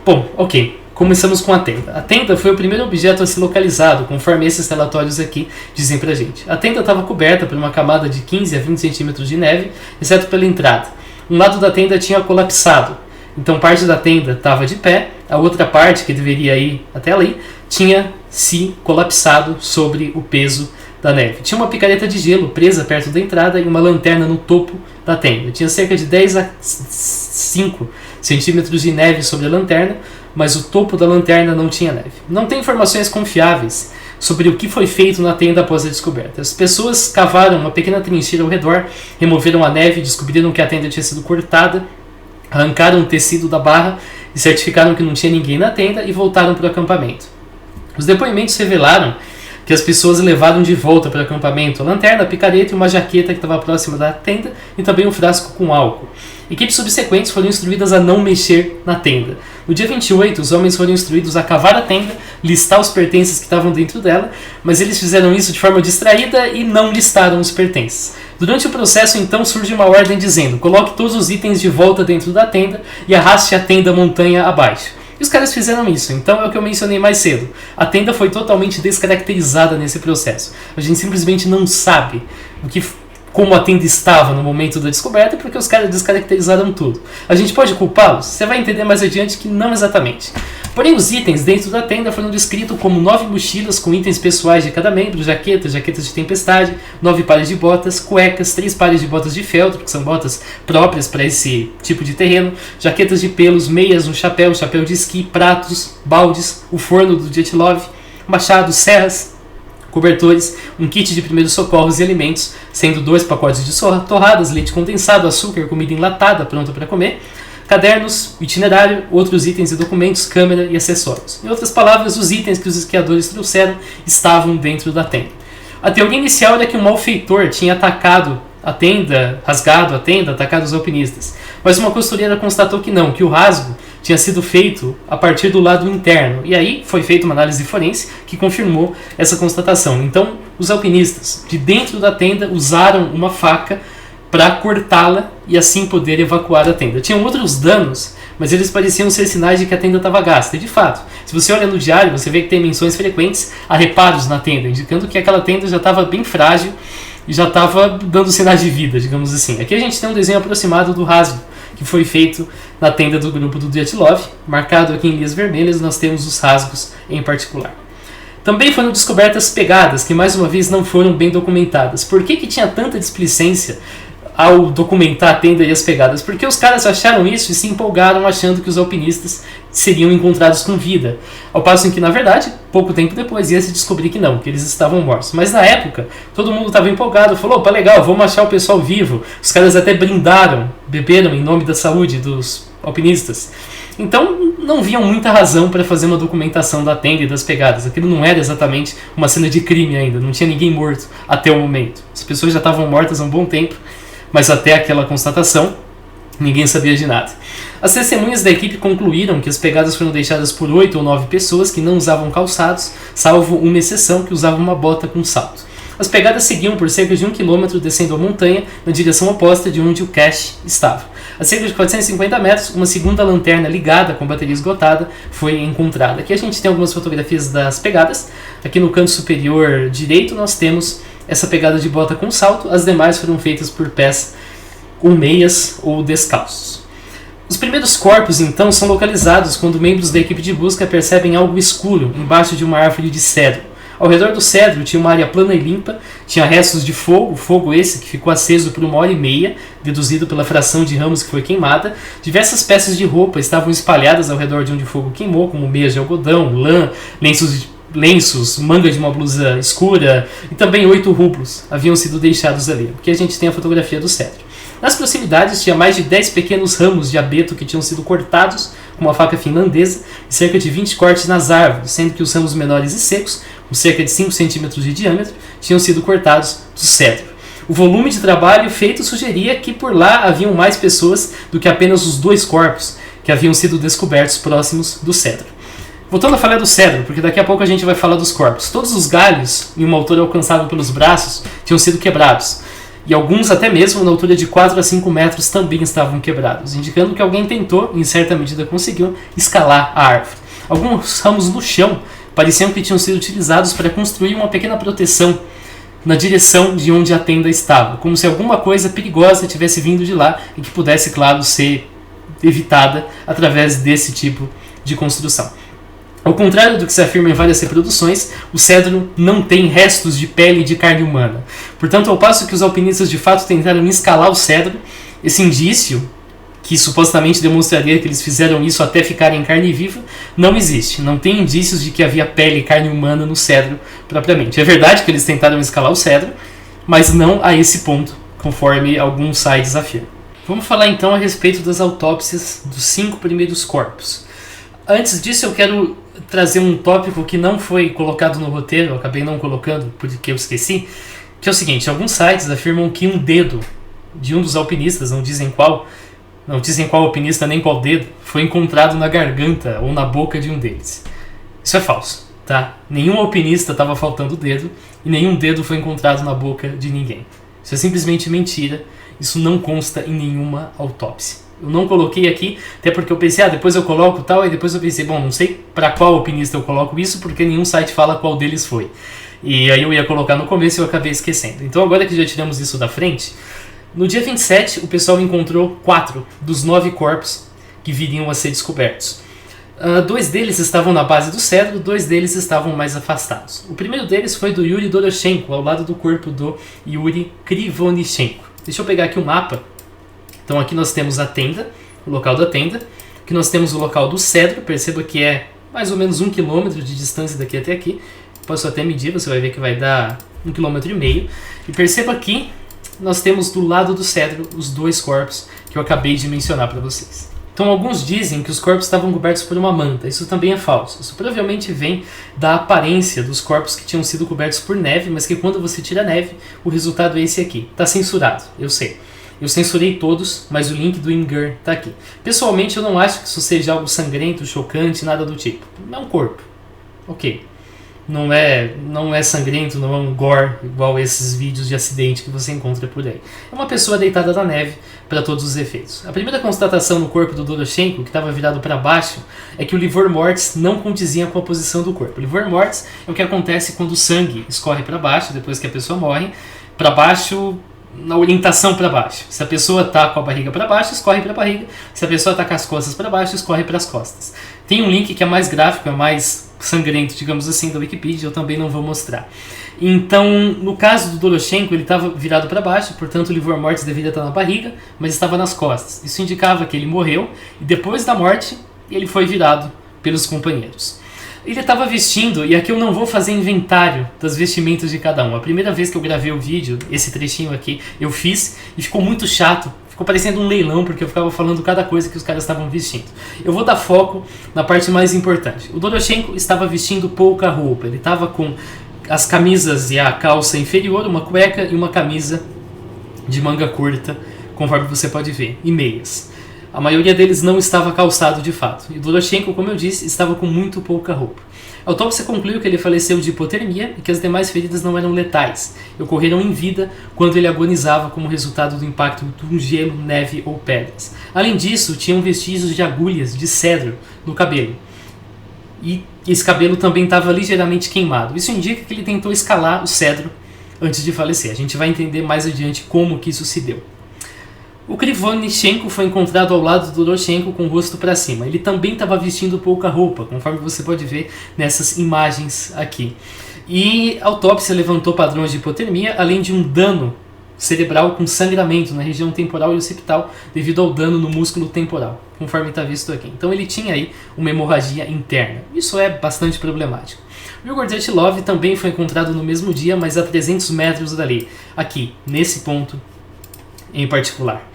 Bom, ok. Começamos com a tenda. A tenda foi o primeiro objeto a ser localizado, conforme esses relatórios aqui dizem pra gente. A tenda estava coberta por uma camada de 15 a 20 centímetros de neve, exceto pela entrada. Um lado da tenda tinha colapsado, então parte da tenda estava de pé, a outra parte, que deveria ir até ali, tinha se colapsado sobre o peso da neve. Tinha uma picareta de gelo presa perto da entrada e uma lanterna no topo da tenda. Tinha cerca de 10 a 5 centímetros de neve sobre a lanterna, mas o topo da lanterna não tinha neve. Não tem informações confiáveis sobre o que foi feito na tenda após a descoberta. As pessoas cavaram uma pequena trincheira ao redor, removeram a neve, descobriram que a tenda tinha sido cortada, arrancaram o tecido da barra e certificaram que não tinha ninguém na tenda e voltaram para o acampamento. Os depoimentos revelaram que as pessoas levaram de volta para o acampamento a lanterna, a picareta e uma jaqueta que estava próxima da tenda e também um frasco com álcool. Equipes subsequentes foram instruídas a não mexer na tenda. No dia 28, os homens foram instruídos a cavar a tenda, listar os pertences que estavam dentro dela, mas eles fizeram isso de forma distraída e não listaram os pertences. Durante o processo, então, surge uma ordem dizendo: coloque todos os itens de volta dentro da tenda e arraste a tenda montanha abaixo. E os caras fizeram isso, então é o que eu mencionei mais cedo. A tenda foi totalmente descaracterizada nesse processo. A gente simplesmente não sabe como a tenda estava no momento da descoberta, porque os caras descaracterizaram tudo. A gente pode culpá-los? Você vai entender mais adiante que não exatamente. Porém, os itens dentro da tenda foram descritos como 9 mochilas com itens pessoais de cada membro, jaquetas de tempestade, 9 pares de botas, cuecas, 3 pares de botas de feltro, que são botas próprias para esse tipo de terreno, jaquetas de pelos, meias, um chapéu de esqui, pratos, baldes, o forno do Dyatlov, machados, serras, cobertores, um kit de primeiros socorros e alimentos, sendo 2 pacotes de torradas, leite condensado, açúcar, comida enlatada pronta para comer, cadernos, itinerário, outros itens e documentos, câmera e acessórios. Em outras palavras, os itens que os esquiadores trouxeram estavam dentro da tenda. A teoria inicial era que um malfeitor tinha atacado a tenda, rasgado a tenda, atacado os alpinistas. Mas uma costureira constatou que não, que o rasgo tinha sido feito a partir do lado interno. E aí foi feita uma análise forense que confirmou essa constatação. Então, os alpinistas de dentro da tenda usaram uma faca para cortá-la e assim poder evacuar a tenda. Tinham outros danos, mas eles pareciam ser sinais de que a tenda estava gasta. E de fato, se você olha no diário, você vê que tem menções frequentes a reparos na tenda, indicando que aquela tenda já estava bem frágil e já estava dando sinais de vida, digamos assim. Aqui a gente tem um desenho aproximado do rasgo que foi feito na tenda do grupo do Dyatlov, marcado aqui em linhas vermelhas, nós temos os rasgos em particular. Também foram descobertas pegadas, que mais uma vez não foram bem documentadas. Por que tinha tanta displicência ao documentar a tenda e as pegadas? Porque os caras acharam isso e se empolgaram achando que os alpinistas seriam encontrados com vida. Ao passo em que, na verdade, pouco tempo depois ia se descobrir que não, que eles estavam mortos. Mas na época, todo mundo estava empolgado, falou, opa, legal, vamos achar o pessoal vivo. Os caras até brindaram, beberam em nome da saúde dos alpinistas. Então, não viam muita razão para fazer uma documentação da tenda e das pegadas. Aquilo não era exatamente uma cena de crime ainda, não tinha ninguém morto até o momento. As pessoas já estavam mortas há um bom tempo, mas até aquela constatação, ninguém sabia de nada. As testemunhas da equipe concluíram que as pegadas foram deixadas por 8 ou 9 pessoas que não usavam calçados, salvo uma exceção que usava uma bota com salto. As pegadas seguiam por cerca de 1 km descendo a montanha na direção oposta de onde o cache estava. A cerca de 450 metros, uma segunda lanterna ligada com bateria esgotada foi encontrada. Aqui a gente tem algumas fotografias das pegadas. Aqui no canto superior direito nós temos essa pegada de bota com salto, as demais foram feitas por pés com meias ou descalços. Os primeiros corpos, então, são localizados quando membros da equipe de busca percebem algo escuro embaixo de uma árvore de cedro. Ao redor do cedro tinha uma área plana e limpa, tinha restos de fogo esse que ficou aceso por 1h30, deduzido pela fração de ramos que foi queimada. Diversas peças de roupa estavam espalhadas ao redor de onde o fogo queimou, como meias de algodão, lã, lenços, manga de uma blusa escura e também 8 rublos haviam sido deixados ali. Aqui a gente tem a fotografia do cedro. Nas proximidades tinha mais de 10 pequenos ramos de abeto que tinham sido cortados com uma faca finlandesa e cerca de 20 cortes nas árvores, sendo que os ramos menores e secos, com cerca de 5 centímetros de diâmetro, tinham sido cortados do cedro. O volume de trabalho feito sugeria que por lá haviam mais pessoas do que apenas os 2 corpos que haviam sido descobertos próximos do cedro. Voltando a falar do cedro, porque daqui a pouco a gente vai falar dos corpos. Todos os galhos, em uma altura alcançável pelos braços, tinham sido quebrados. E alguns até mesmo na altura de 4 a 5 metros também estavam quebrados, indicando que alguém tentou, em certa medida conseguiu, escalar a árvore. Alguns ramos no chão pareciam que tinham sido utilizados para construir uma pequena proteção na direção de onde a tenda estava, como se alguma coisa perigosa tivesse vindo de lá e que pudesse, claro, ser evitada através desse tipo de construção. Ao contrário do que se afirma em várias reproduções, o cedro não tem restos de pele e de carne humana. Portanto, ao passo que os alpinistas de fato tentaram escalar o cedro, esse indício, que supostamente demonstraria que eles fizeram isso até ficarem em carne viva, não existe. Não tem indícios de que havia pele e carne humana no cedro propriamente. É verdade que eles tentaram escalar o cedro, mas não a esse ponto, conforme alguns sites afirmam. Vamos falar então a respeito das autópsias dos 5 primeiros corpos. Antes disso, eu quero trazer um tópico que não foi colocado no roteiro, eu acabei não colocando porque eu esqueci, que é o seguinte: alguns sites afirmam que um dedo de um dos alpinistas, não dizem qual alpinista nem qual dedo, foi encontrado na garganta ou na boca de um deles. Isso é falso, tá? Nenhum alpinista estava faltando dedo e nenhum dedo foi encontrado na boca de ninguém. Isso é simplesmente mentira, isso não consta em nenhuma autópsia. Eu não coloquei aqui, até porque eu pensei, depois eu coloco tal, e depois eu pensei, não sei para qual alpinista eu coloco isso, porque nenhum site fala qual deles foi. E aí eu ia colocar no começo e eu acabei esquecendo. Então agora que já tiramos isso da frente, no dia 27 o pessoal encontrou 4 dos 9 corpos que viriam a ser descobertos. 2 deles estavam na base do cedro, 2 deles estavam mais afastados. O primeiro deles foi do Yuri Doroshenko, ao lado do corpo do Yuri Krivonichenko. Deixa eu pegar aqui o mapa. Então aqui nós temos a tenda, o local da tenda. Aqui nós temos o local do cedro, perceba que é mais ou menos 1 km de distância daqui até aqui. Posso até medir, você vai ver que vai dar 1,5 km. E perceba aqui, nós temos do lado do cedro os 2 corpos que eu acabei de mencionar para vocês. Então alguns dizem que os corpos estavam cobertos por uma manta. Isso também é falso. Isso provavelmente vem da aparência dos corpos que tinham sido cobertos por neve, mas que quando você tira a neve, o resultado é esse aqui. Está censurado, eu sei. Eu censurei todos, mas o link do Imgur tá aqui. Pessoalmente, eu não acho que isso seja algo sangrento, chocante, nada do tipo. É um corpo. Ok. Não é sangrento, não é um gore igual esses vídeos de acidente que você encontra por aí. É uma pessoa deitada na neve para todos os efeitos. A primeira constatação no corpo do Doroshenko, que estava virado para baixo, é que o livor mortis não condizia com a posição do corpo. O livor mortis é o que acontece quando o sangue escorre para baixo, depois que a pessoa morre, para baixo, na orientação para baixo. Se a pessoa está com a barriga para baixo, escorre para a barriga. Se a pessoa está com as costas para baixo, escorre para as costas. Tem um link que é mais gráfico, é mais sangrento, digamos assim, da Wikipedia, eu também não vou mostrar. Então, no caso do Doroshenko, ele estava virado para baixo, portanto o livor mortis deveria estar na barriga, mas estava nas costas. Isso indicava que ele morreu e depois da morte ele foi virado pelos companheiros. Ele estava vestindo, e aqui eu não vou fazer inventário das vestimentas de cada um. A primeira vez que eu gravei o vídeo, esse trechinho aqui, eu fiz e ficou muito chato. Ficou parecendo um leilão, porque eu ficava falando cada coisa que os caras estavam vestindo. Eu vou dar foco na parte mais importante. O Doroshenko estava vestindo pouca roupa. Ele estava com as camisas e a calça inferior, uma cueca e uma camisa de manga curta, conforme você pode ver, e meias. A maioria deles não estava calçado de fato. E o Doroshenko, como eu disse, estava com muito pouca roupa. A autópsia concluiu que ele faleceu de hipotermia e que as demais feridas não eram letais e ocorreram em vida quando ele agonizava como resultado do impacto de um gelo, neve ou pedras. Além disso, tinham vestígios de agulhas de cedro no cabelo. E esse cabelo também estava ligeiramente queimado. Isso indica que ele tentou escalar o cedro antes de falecer. A gente vai entender mais adiante como que isso se deu. O Krivonichenko foi encontrado ao lado do Doroshenko com o rosto para cima. Ele também estava vestindo pouca roupa, conforme você pode ver nessas imagens aqui. E a autópsia levantou padrões de hipotermia, além de um dano cerebral com sangramento na região temporal e occipital devido ao dano no músculo temporal, conforme está visto aqui. Então ele tinha aí uma hemorragia interna. Isso é bastante problemático. O Igor Dyatlov também foi encontrado no mesmo dia, mas a 300 metros dali, aqui, nesse ponto em particular.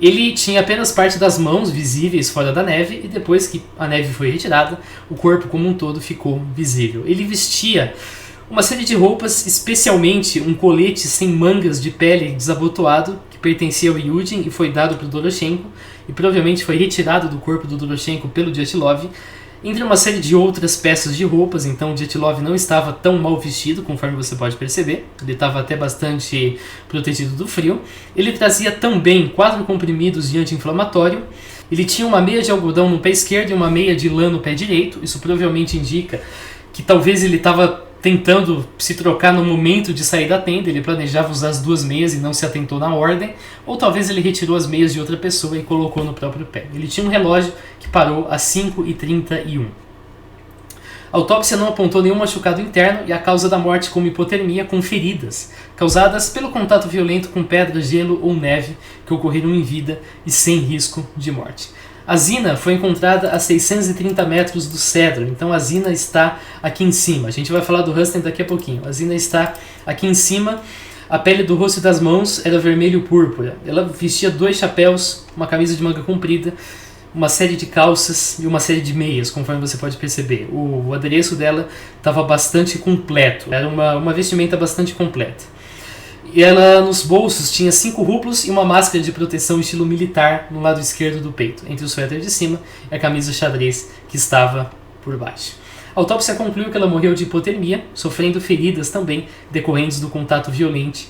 Ele tinha apenas parte das mãos visíveis fora da neve e depois que a neve foi retirada, o corpo como um todo ficou visível. Ele vestia uma série de roupas, especialmente um colete sem mangas de pele desabotoado que pertencia ao Yudin e foi dado para o Doroshenko e provavelmente foi retirado do corpo do Doroshenko pelo Dyatlov, entre uma série de outras peças de roupas. Então o Dyatlov não estava tão mal vestido, conforme você pode perceber. Ele estava até bastante protegido do frio. Ele trazia também 4 comprimidos de anti-inflamatório. Ele tinha uma meia de algodão no pé esquerdo e uma meia de lã no pé direito. Isso provavelmente indica que talvez ele estava tentando se trocar no momento de sair da tenda. Ele planejava usar as 2 meias e não se atentou na ordem, ou talvez ele retirou as meias de outra pessoa e colocou no próprio pé. Ele tinha um relógio que parou às 5h31. A autópsia não apontou nenhum machucado interno e a causa da morte como hipotermia com feridas causadas pelo contato violento com pedra, gelo ou neve que ocorreram em vida e sem risco de morte. A Zina foi encontrada a 630 metros do cedro, então a Zina está aqui em cima. A gente vai falar do Rustem daqui a pouquinho. A Zina está aqui em cima. A pele do rosto e das mãos era vermelho púrpura. Ela vestia 2 chapéus, uma camisa de manga comprida, uma série de calças e uma série de meias, conforme você pode perceber. O adereço dela estava bastante completo. Era uma vestimenta bastante completa. E ela, nos bolsos, tinha 5 rublos e uma máscara de proteção estilo militar no lado esquerdo do peito, entre o suéter de cima e a camisa xadrez que estava por baixo. A autópsia concluiu que ela morreu de hipotermia, sofrendo feridas também decorrentes do contato violento,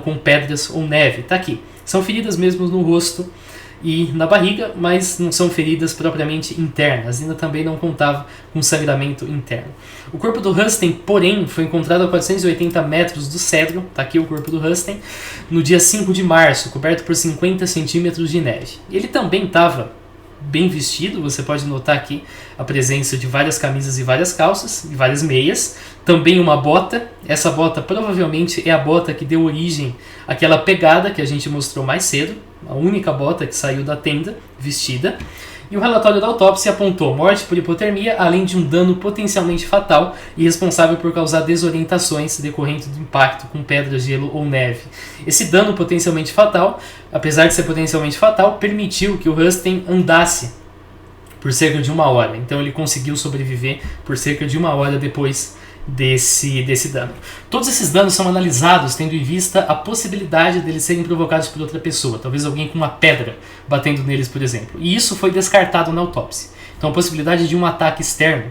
com pedras ou neve. Está aqui. São feridas mesmo no rosto e na barriga, mas não são feridas propriamente internas. Ainda também não contava com sangramento interno. O corpo do Rustem, porém, foi encontrado a 480 metros do cedro, está aqui o corpo do Rustem, no dia 5 de março, coberto por 50 centímetros de neve. Ele também estava bem vestido, você pode notar aqui a presença de várias camisas e várias calças, e várias meias, também uma bota. Essa bota provavelmente é a bota que deu origem àquela pegada que a gente mostrou mais cedo, a única bota que saiu da tenda vestida. E o relatório da autópsia apontou morte por hipotermia, além de um dano potencialmente fatal e responsável por causar desorientações decorrentes do impacto com pedra, gelo ou neve. Esse dano potencialmente fatal, apesar de ser potencialmente fatal, permitiu que o Rustem andasse por cerca de 1 hora. Então ele conseguiu sobreviver por cerca de 1 hora depois desse dano. Todos esses danos são analisados tendo em vista a possibilidade deles serem provocados por outra pessoa, talvez alguém com uma pedra batendo neles, por exemplo. E isso foi descartado na autópsia. Então a possibilidade de um ataque externo,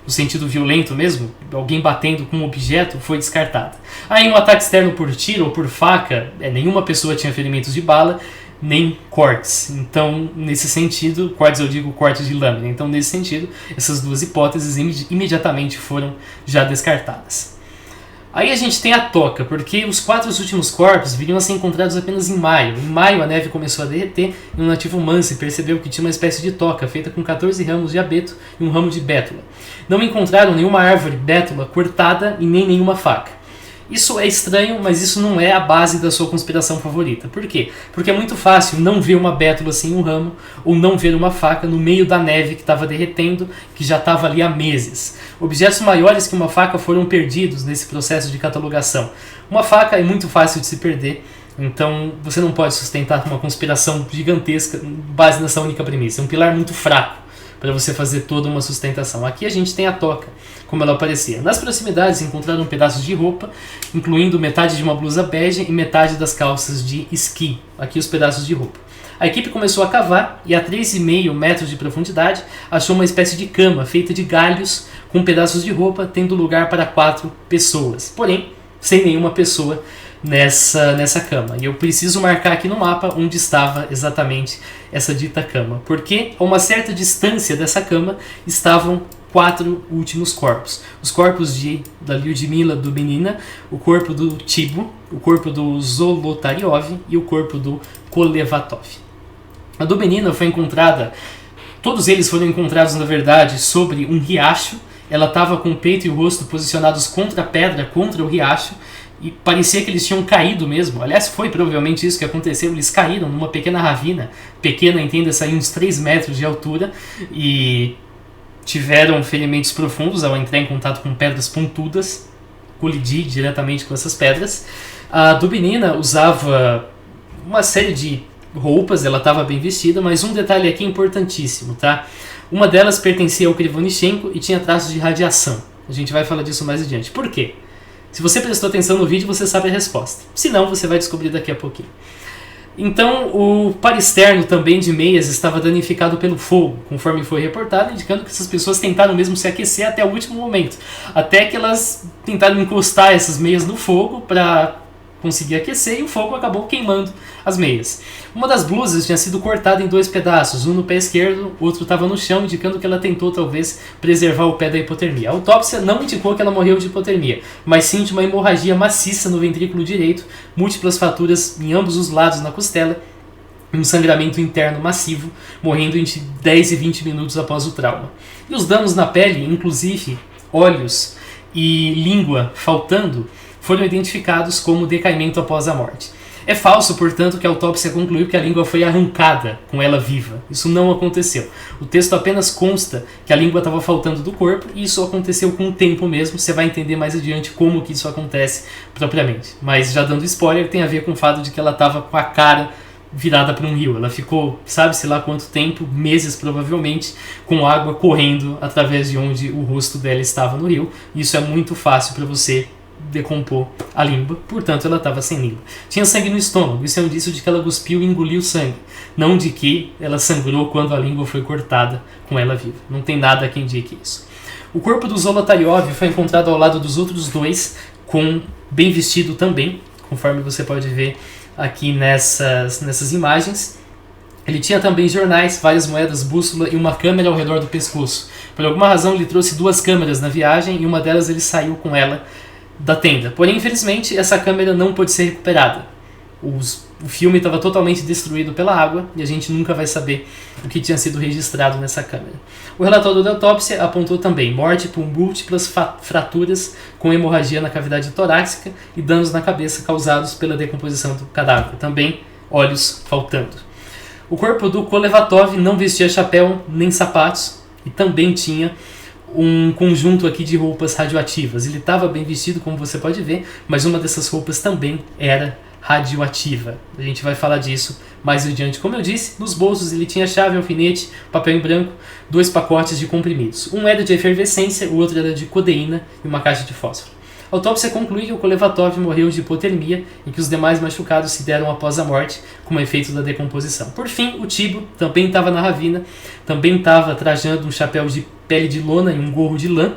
no sentido violento mesmo, alguém batendo com um objeto, foi descartada. Aí um ataque externo por tiro ou por faca, nenhuma pessoa tinha ferimentos de bala, nem cortes. Então, nesse sentido, cortes eu digo cortes de lâmina. Então, nesse sentido, essas duas hipóteses imediatamente foram já descartadas. Aí a gente tem a toca, porque os 4 últimos corpos viriam a ser encontrados apenas em maio. Em maio a neve começou a derreter e um nativo Mansi percebeu que tinha uma espécie de toca feita com 14 ramos de abeto e um ramo de bétula. Não encontraram nenhuma árvore bétula cortada e nem nenhuma faca. Isso é estranho, mas isso não é a base da sua conspiração favorita. Por quê? Porque é muito fácil não ver uma bétula sem um ramo ou não ver uma faca no meio da neve que estava derretendo, que já estava ali há meses. Objetos maiores que uma faca foram perdidos nesse processo de catalogação. Uma faca é muito fácil de se perder, então você não pode sustentar uma conspiração gigantesca base nessa única premissa. É um pilar muito fraco para você fazer toda uma sustentação. Aqui a gente tem a toca, como ela aparecia. Nas proximidades encontraram pedaços de roupa, incluindo metade de uma blusa bege e metade das calças de esqui. Aqui os pedaços de roupa. A equipe começou a cavar e a 3,5 metros de profundidade achou uma espécie de cama feita de galhos com pedaços de roupa, tendo lugar para 4 pessoas. Porém, sem nenhuma pessoa nessa cama. E eu preciso marcar aqui no mapa onde estava exatamente essa dita cama, porque a uma certa distância dessa cama estavam 4 últimos corpos. Os corpos da Lyudmila Dubinina, o corpo do Tibo, o corpo do Zolotaryov e o corpo do Kolevatov. A Dubinina foi encontrada, todos eles foram encontrados na verdade sobre um riacho. Ela estava com o peito e o rosto posicionados contra a pedra, contra o riacho, e parecia que eles tinham caído mesmo. Aliás, foi provavelmente isso que aconteceu. Eles caíram numa pequena ravina, pequena, entenda-se, aí uns 3 metros de altura, e tiveram ferimentos profundos ao entrar em contato com pedras pontudas, colidir diretamente com essas pedras. A Dubinina usava uma série de roupas, ela estava bem vestida, mas um detalhe aqui importantíssimo, tá? Uma delas pertencia ao Krivonichenko e tinha traços de radiação. A gente vai falar disso mais adiante. Por quê? Se você prestou atenção no vídeo, você sabe a resposta. Se não, você vai descobrir daqui a pouquinho. Então, o par externo também de meias estava danificado pelo fogo, conforme foi reportado, indicando que essas pessoas tentaram mesmo se aquecer até o último momento. Até que elas tentaram encostar essas meias no fogo para conseguir aquecer e o fogo acabou queimando as meias. Uma das blusas tinha sido cortada em 2 pedaços, um no pé esquerdo, outro estava no chão, indicando que ela tentou talvez preservar o pé da hipotermia. A autópsia não indicou que ela morreu de hipotermia, mas sim de uma hemorragia maciça no ventrículo direito, múltiplas fraturas em ambos os lados na costela e um sangramento interno massivo, morrendo entre 10 e 20 minutos após o trauma. E os danos na pele, inclusive olhos e língua faltando, foram identificados como decaimento após a morte. É falso, portanto, que a autópsia concluiu que a língua foi arrancada com ela viva. Isso não aconteceu. O texto apenas consta que a língua estava faltando do corpo e isso aconteceu com o tempo mesmo. Você vai entender mais adiante como que isso acontece propriamente. Mas já dando spoiler, tem a ver com o fato de que ela estava com a cara virada para um rio. Ela ficou, sabe-se lá quanto tempo, meses provavelmente, com água correndo através de onde o rosto dela estava no rio. Isso é muito fácil para você decompor a língua, portanto ela estava sem língua. Tinha sangue no estômago, isso é um indício de que ela cuspiu e engoliu sangue, não de que ela sangrou quando a língua foi cortada com ela viva. Não tem nada que indique isso. O corpo do Zolotaryov foi encontrado ao lado dos outros 2, bem vestido também, conforme você pode ver aqui nessas imagens. Ele tinha também jornais, várias moedas, bússola e uma câmera ao redor do pescoço. Por alguma razão ele trouxe 2 câmeras na viagem e uma delas ele saiu com ela da tenda. Porém, infelizmente, essa câmera não pôde ser recuperada. O filme estava totalmente destruído pela água e a gente nunca vai saber o que tinha sido registrado nessa câmera. O relatório da autópsia apontou também morte por múltiplas fraturas com hemorragia na cavidade torácica e danos na cabeça causados pela decomposição do cadáver. Também olhos faltando. O corpo do Kolevatov não vestia chapéu nem sapatos e também tinha um conjunto aqui de roupas radioativas. Ele estava bem vestido, como você pode ver, mas uma dessas roupas também era radioativa. A gente vai falar disso mais adiante. Como eu disse, nos bolsos ele tinha chave, alfinete, papel em branco, 2 pacotes de comprimidos. Um era de efervescência, o outro era de codeína e uma caixa de fósforo. A autópsia conclui que o Kolevatov morreu de hipotermia e que os demais machucados se deram após a morte, como efeito da decomposição. Por fim, o Tibo também estava na ravina, também estava trajando um chapéu de pele de lona e um gorro de lã.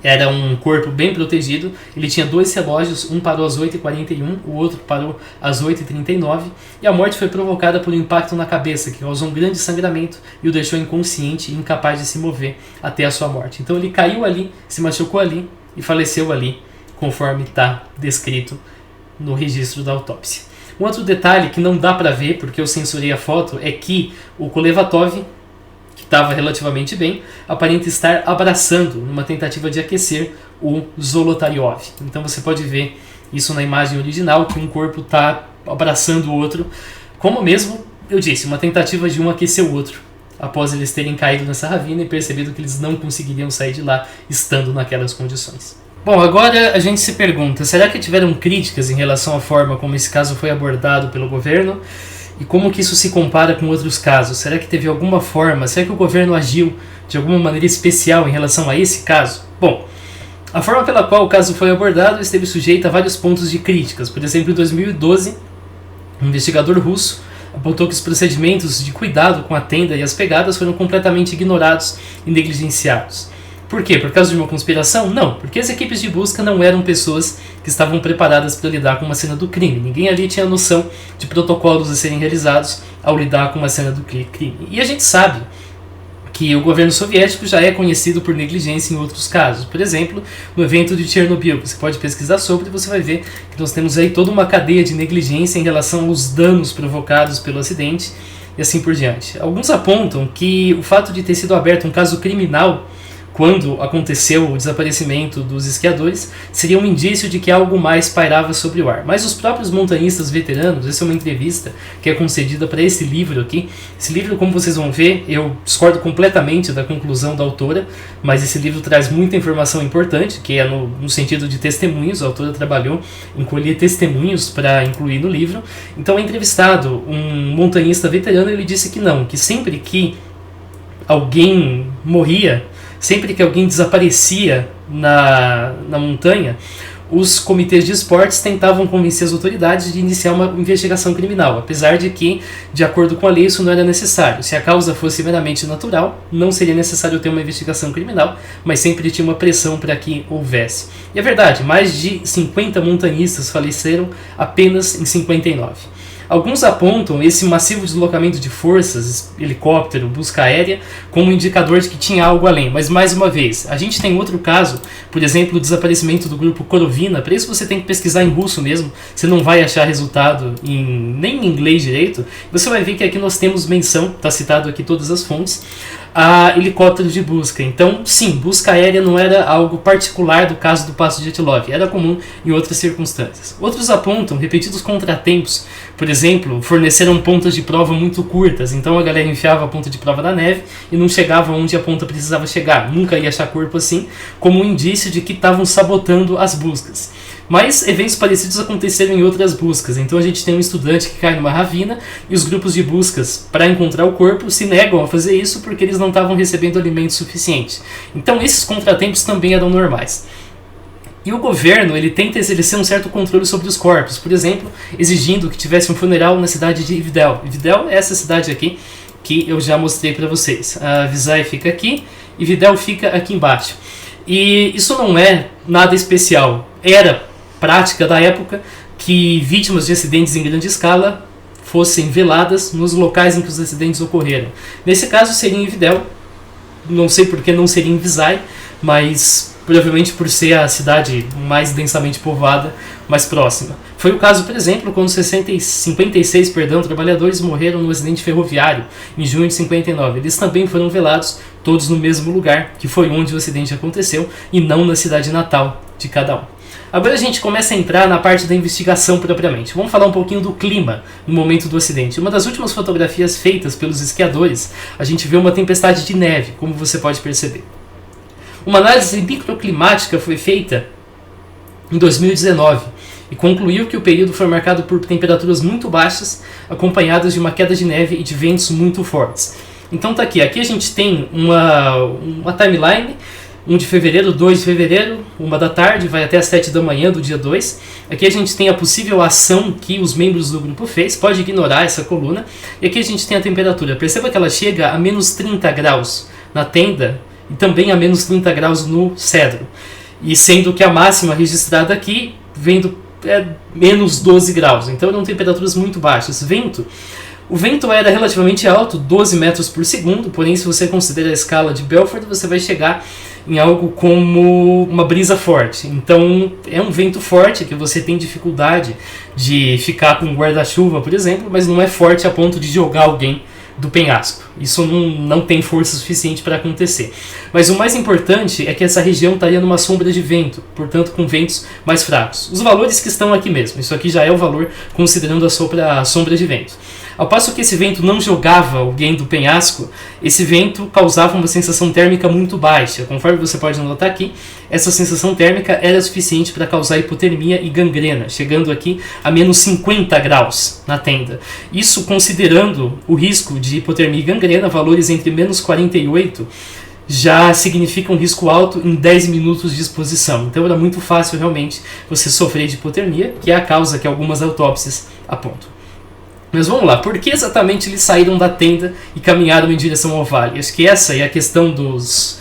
Era um corpo bem protegido. Ele tinha 2 relógios, um parou às 8h41, o outro parou às 8h39, e a morte foi provocada por um impacto na cabeça, que causou um grande sangramento e o deixou inconsciente e incapaz de se mover até a sua morte. Então ele caiu ali, se machucou ali e faleceu ali, conforme está descrito no registro da autópsia. Um outro detalhe que não dá para ver, porque eu censurei a foto, é que o Kolevatov, que estava relativamente bem, aparenta estar abraçando, numa tentativa de aquecer, o Zolotaryov. Então você pode ver isso na imagem original, que um corpo está abraçando o outro, como mesmo eu disse, uma tentativa de um aquecer o outro, após eles terem caído nessa ravina e percebido que eles não conseguiriam sair de lá estando naquelas condições. Bom, agora a gente se pergunta, será que tiveram críticas em relação à forma como esse caso foi abordado pelo governo? E como que isso se compara com outros casos? Será que teve alguma forma? Será que o governo agiu de alguma maneira especial em relação a esse caso? Bom, a forma pela qual o caso foi abordado esteve sujeita a vários pontos de críticas. Por exemplo, em 2012, um investigador russo apontou que os procedimentos de cuidado com a tenda e as pegadas foram completamente ignorados e negligenciados. Por quê? Por causa de uma conspiração? Não, porque as equipes de busca não eram pessoas que estavam preparadas para lidar com uma cena do crime. Ninguém ali tinha noção de protocolos a serem realizados ao lidar com uma cena do crime. E a gente sabe que o governo soviético já é conhecido por negligência em outros casos. Por exemplo, no evento de Chernobyl, você pode pesquisar sobre e você vai ver que nós temos aí toda uma cadeia de negligência em relação aos danos provocados pelo acidente e assim por diante. Alguns apontam que o fato de ter sido aberto um caso criminal quando aconteceu o desaparecimento dos esquiadores, seria um indício de que algo mais pairava sobre o ar. Mas os próprios montanhistas veteranos, essa é uma entrevista que é concedida para esse livro aqui. Esse livro, como vocês vão ver, eu discordo completamente da conclusão da autora, mas esse livro traz muita informação importante, que é no sentido de testemunhos. A autora trabalhou em colher testemunhos para incluir no livro. Então, é entrevistado um montanhista veterano, ele disse que não, que sempre que alguém morria, sempre que alguém desaparecia na montanha, os comitês de esportes tentavam convencer as autoridades de iniciar uma investigação criminal, apesar de que, de acordo com a lei, isso não era necessário. Se a causa fosse meramente natural, não seria necessário ter uma investigação criminal, mas sempre tinha uma pressão para que houvesse. E é verdade, mais de 50 montanhistas faleceram apenas em 59. Alguns apontam esse massivo deslocamento de forças, helicóptero, busca aérea, como indicador de que tinha algo além. Mas, mais uma vez, a gente tem outro caso, por exemplo, o desaparecimento do grupo Korovina. Para isso você tem que pesquisar em russo mesmo, você não vai achar resultado nem em inglês direito. Você vai ver que aqui nós temos menção, está citado aqui todas as fontes, a helicópteros de busca. Então, sim, busca aérea não era algo particular do caso do Passo de Dyatlov, era comum em outras circunstâncias. Outros apontam repetidos contratempos. Por exemplo, forneceram pontas de prova muito curtas, então a galera enfiava a ponta de prova na neve e não chegava onde a ponta precisava chegar. Nunca ia achar corpo assim, como um indício de que estavam sabotando as buscas. Mas eventos parecidos aconteceram em outras buscas. Então a gente tem um estudante que cai numa ravina e os grupos de buscas para encontrar o corpo se negam a fazer isso porque eles não estavam recebendo alimento suficiente. Então esses contratempos também eram normais. E o governo ele tenta exercer um certo controle sobre os corpos, por exemplo, exigindo que tivesse um funeral na cidade de Ividel. Ividel é essa cidade aqui que eu já mostrei para vocês. A Visay fica aqui e Ividel fica aqui embaixo. E isso não é nada especial. Era prática da época que vítimas de acidentes em grande escala fossem veladas nos locais em que os acidentes ocorreram. Nesse caso seria em Ividel, não sei por que não seria em Visay, mas provavelmente por ser a cidade mais densamente povoada, mais próxima. Foi o caso, por exemplo, quando 56 trabalhadores morreram no acidente ferroviário em junho de 59. Eles também foram velados, todos no mesmo lugar, que foi onde o acidente aconteceu, e não na cidade natal de cada um. Agora a gente começa a entrar na parte da investigação propriamente. Vamos falar um pouquinho do clima no momento do acidente. Uma das últimas fotografias feitas pelos esquiadores, a gente vê uma tempestade de neve, como você pode perceber. Uma análise microclimática foi feita em 2019 e concluiu que o período foi marcado por temperaturas muito baixas, acompanhadas de uma queda de neve e de ventos muito fortes. Então tá aqui a gente tem uma timeline, 1 de fevereiro, 2 de fevereiro, 1 da tarde, vai até as 7 da manhã do dia 2. Aqui a gente tem a possível ação que os membros do grupo fez, pode ignorar essa coluna. E aqui a gente tem a temperatura. Perceba que ela chega a menos 30 graus na tenda e também a menos 30 graus no cedro. E sendo que a máxima registrada aqui vem menos 12 graus, então eram temperaturas muito baixas. O vento era relativamente alto, 12 metros por segundo, porém se você considera a escala de Belford, você vai chegar em algo como uma brisa forte. Então é um vento forte que você tem dificuldade de ficar com um guarda-chuva, por exemplo, mas não é forte a ponto de jogar alguém do penhasco. Isso não tem força suficiente para acontecer. Mas o mais importante é que essa região estaria numa sombra de vento, portanto com ventos mais fracos. Os valores que estão aqui mesmo, isso aqui já é o valor considerando a sombra de vento. Ao passo que esse vento não jogava alguém do penhasco, esse vento causava uma sensação térmica muito baixa. Conforme você pode notar aqui, essa sensação térmica era suficiente para causar hipotermia e gangrena, chegando aqui a menos 50 graus na tenda. Isso considerando o risco de hipotermia e gangrena, valores entre menos 48 já significa um risco alto em 10 minutos de exposição. Então era muito fácil realmente você sofrer de hipotermia, que é a causa que algumas autópsias apontam. Mas vamos lá, por que exatamente eles saíram da tenda e caminharam em direção ao vale? Acho que essa e a questão dos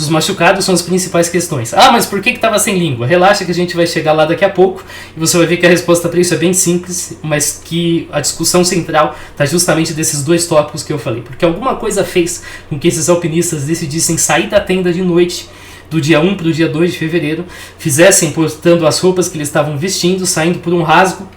machucados são as principais questões. Mas por que estava sem língua? Relaxa que a gente vai chegar lá daqui a pouco e você vai ver que a resposta para isso é bem simples, mas que a discussão central está justamente desses dois tópicos que eu falei. Porque alguma coisa fez com que esses alpinistas decidissem sair da tenda de noite, do dia 1 para o dia 2 de fevereiro, fizessem portando as roupas que eles estavam vestindo, saindo por um rasgo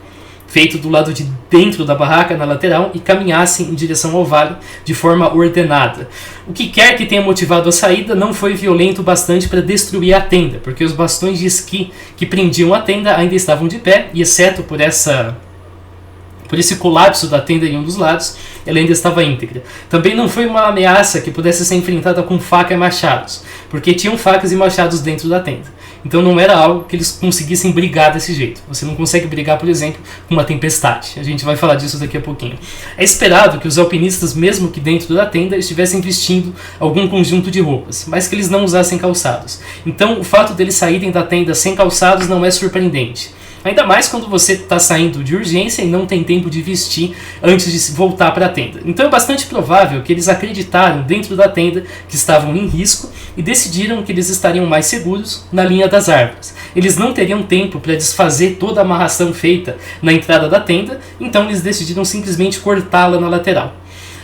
feito do lado de dentro da barraca, na lateral, e caminhassem em direção ao vale de forma ordenada. O que quer que tenha motivado a saída não foi violento o bastante para destruir a tenda, porque os bastões de esqui que prendiam a tenda ainda estavam de pé, e exceto por esse colapso da tenda em um dos lados, ela ainda estava íntegra. Também não foi uma ameaça que pudesse ser enfrentada com faca e machados, porque tinham facas e machados dentro da tenda. Então não era algo que eles conseguissem brigar desse jeito. Você não consegue brigar, por exemplo, com uma tempestade. A gente vai falar disso daqui a pouquinho. É esperado que os alpinistas, mesmo que dentro da tenda, estivessem vestindo algum conjunto de roupas, mas que eles não usassem calçados. Então o fato deles saírem da tenda sem calçados não é surpreendente. Ainda mais quando você está saindo de urgência e não tem tempo de vestir antes de voltar para a tenda. Então é bastante provável que eles acreditaram dentro da tenda que estavam em risco e decidiram que eles estariam mais seguros na linha das árvores. Eles não teriam tempo para desfazer toda a amarração feita na entrada da tenda, então eles decidiram simplesmente cortá-la na lateral.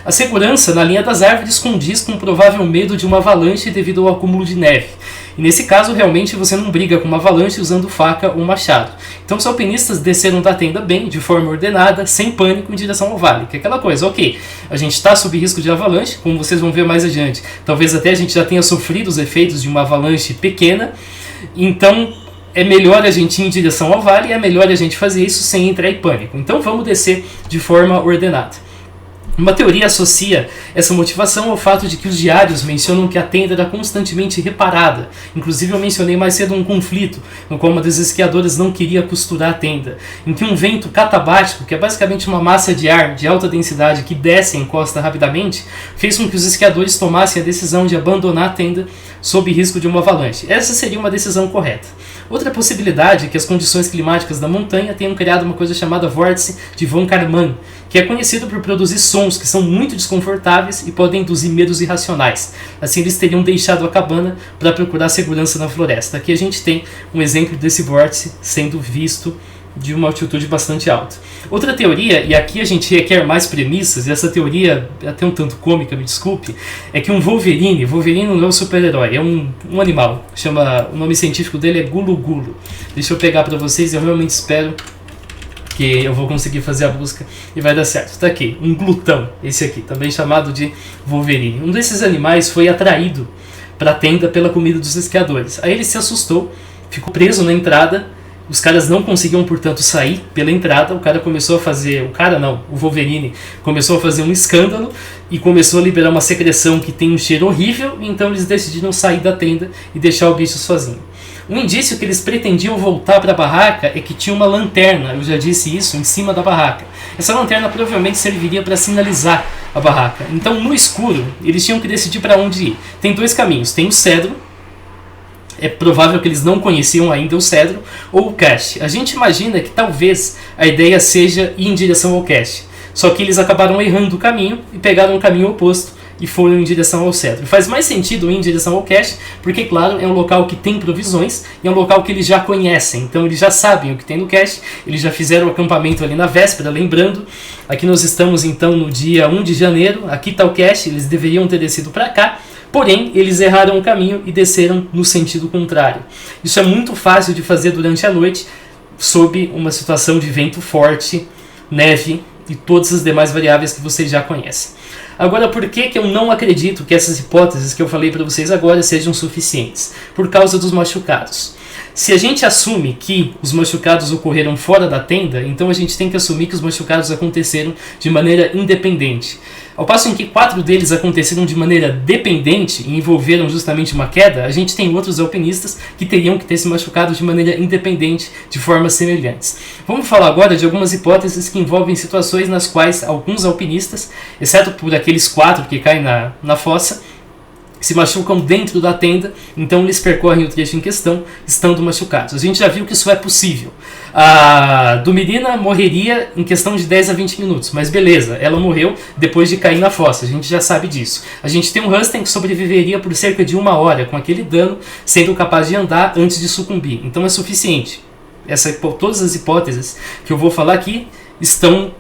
A segurança na linha das árvores condiz com o provável medo de uma avalanche devido ao acúmulo de neve. E nesse caso, realmente, você não briga com uma avalanche usando faca ou machado. Então os alpinistas desceram da tenda bem, de forma ordenada, sem pânico, em direção ao vale. Que é aquela coisa, ok, a gente está sob risco de avalanche, como vocês vão ver mais adiante. Talvez até a gente já tenha sofrido os efeitos de uma avalanche pequena. Então é melhor a gente ir em direção ao vale e é melhor a gente fazer isso sem entrar em pânico. Então vamos descer de forma ordenada. Uma teoria associa essa motivação ao fato de que os diários mencionam que a tenda era constantemente reparada. Inclusive eu mencionei mais cedo um conflito, no qual uma das esquiadoras não queria costurar a tenda, em que um vento catabático, que é basicamente uma massa de ar de alta densidade que desce e encosta rapidamente, fez com que os esquiadores tomassem a decisão de abandonar a tenda sob risco de uma avalanche. Essa seria uma decisão correta. Outra possibilidade é que as condições climáticas da montanha tenham criado uma coisa chamada vórtice de von Karman, que é conhecido por produzir sons que são muito desconfortáveis e podem induzir medos irracionais. Assim eles teriam deixado a cabana para procurar segurança na floresta. Aqui a gente tem um exemplo desse vórtice sendo visto de uma altitude bastante alta. Outra teoria, e aqui a gente requer mais premissas, e essa teoria é até um tanto cômica, me desculpe, é que um Wolverine não é um super-herói, é um animal. O nome científico dele é Gulu-Gulu. Deixa eu pegar para vocês, eu realmente espero que eu vou conseguir fazer a busca e vai dar certo. Está aqui, um glutão, esse aqui, também chamado de Wolverine. Um desses animais foi atraído para a tenda pela comida dos esquiadores. Aí ele se assustou, ficou preso na entrada. Os caras não conseguiam, portanto, sair pela entrada. O Wolverine começou a fazer um escândalo e começou a liberar uma secreção que tem um cheiro horrível. Então eles decidiram sair da tenda e deixar o bicho sozinho. Um indício que eles pretendiam voltar para a barraca é que tinha uma lanterna, eu já disse isso, em cima da barraca. Essa lanterna provavelmente serviria para sinalizar a barraca. Então, no escuro, eles tinham que decidir para onde ir. Tem dois caminhos, tem o cedro, é provável que eles não conheciam ainda o cedro, ou o cache. A gente imagina que talvez a ideia seja ir em direção ao cache, só que eles acabaram errando o caminho e pegaram o caminho oposto e foram em direção ao cedro. Faz mais sentido ir em direção ao cache, porque, claro, é um local que tem provisões e é um local que eles já conhecem. Então eles já sabem o que tem no cache, eles já fizeram o acampamento ali na véspera, lembrando. Aqui nós estamos então no dia 1 de janeiro, aqui está o cache, eles deveriam ter descido para cá, porém eles erraram o caminho e desceram no sentido contrário. Isso é muito fácil de fazer durante a noite, sob uma situação de vento forte, neve e todas as demais variáveis que vocês já conhecem. Agora, por que eu não acredito que essas hipóteses que eu falei para vocês agora sejam suficientes? Por causa dos machucados. Se a gente assume que os machucados ocorreram fora da tenda, então a gente tem que assumir que os machucados aconteceram de maneira independente. Ao passo em que 4 deles aconteceram de maneira dependente e envolveram justamente uma queda, a gente tem outros alpinistas que teriam que ter se machucado de maneira independente, de formas semelhantes. Vamos falar agora de algumas hipóteses que envolvem situações nas quais alguns alpinistas, exceto por aqueles 4 que caem na fossa, se machucam dentro da tenda, então eles percorrem o trecho em questão, estando machucados. A gente já viu que isso é possível. A Dumirina morreria em questão de 10 a 20 minutos, mas beleza, ela morreu depois de cair na fossa, a gente já sabe disso. A gente tem um Rustem que sobreviveria por cerca de 1 hora com aquele dano, sendo capaz de andar antes de sucumbir. Então é suficiente. Todas as hipóteses que eu vou falar aqui estão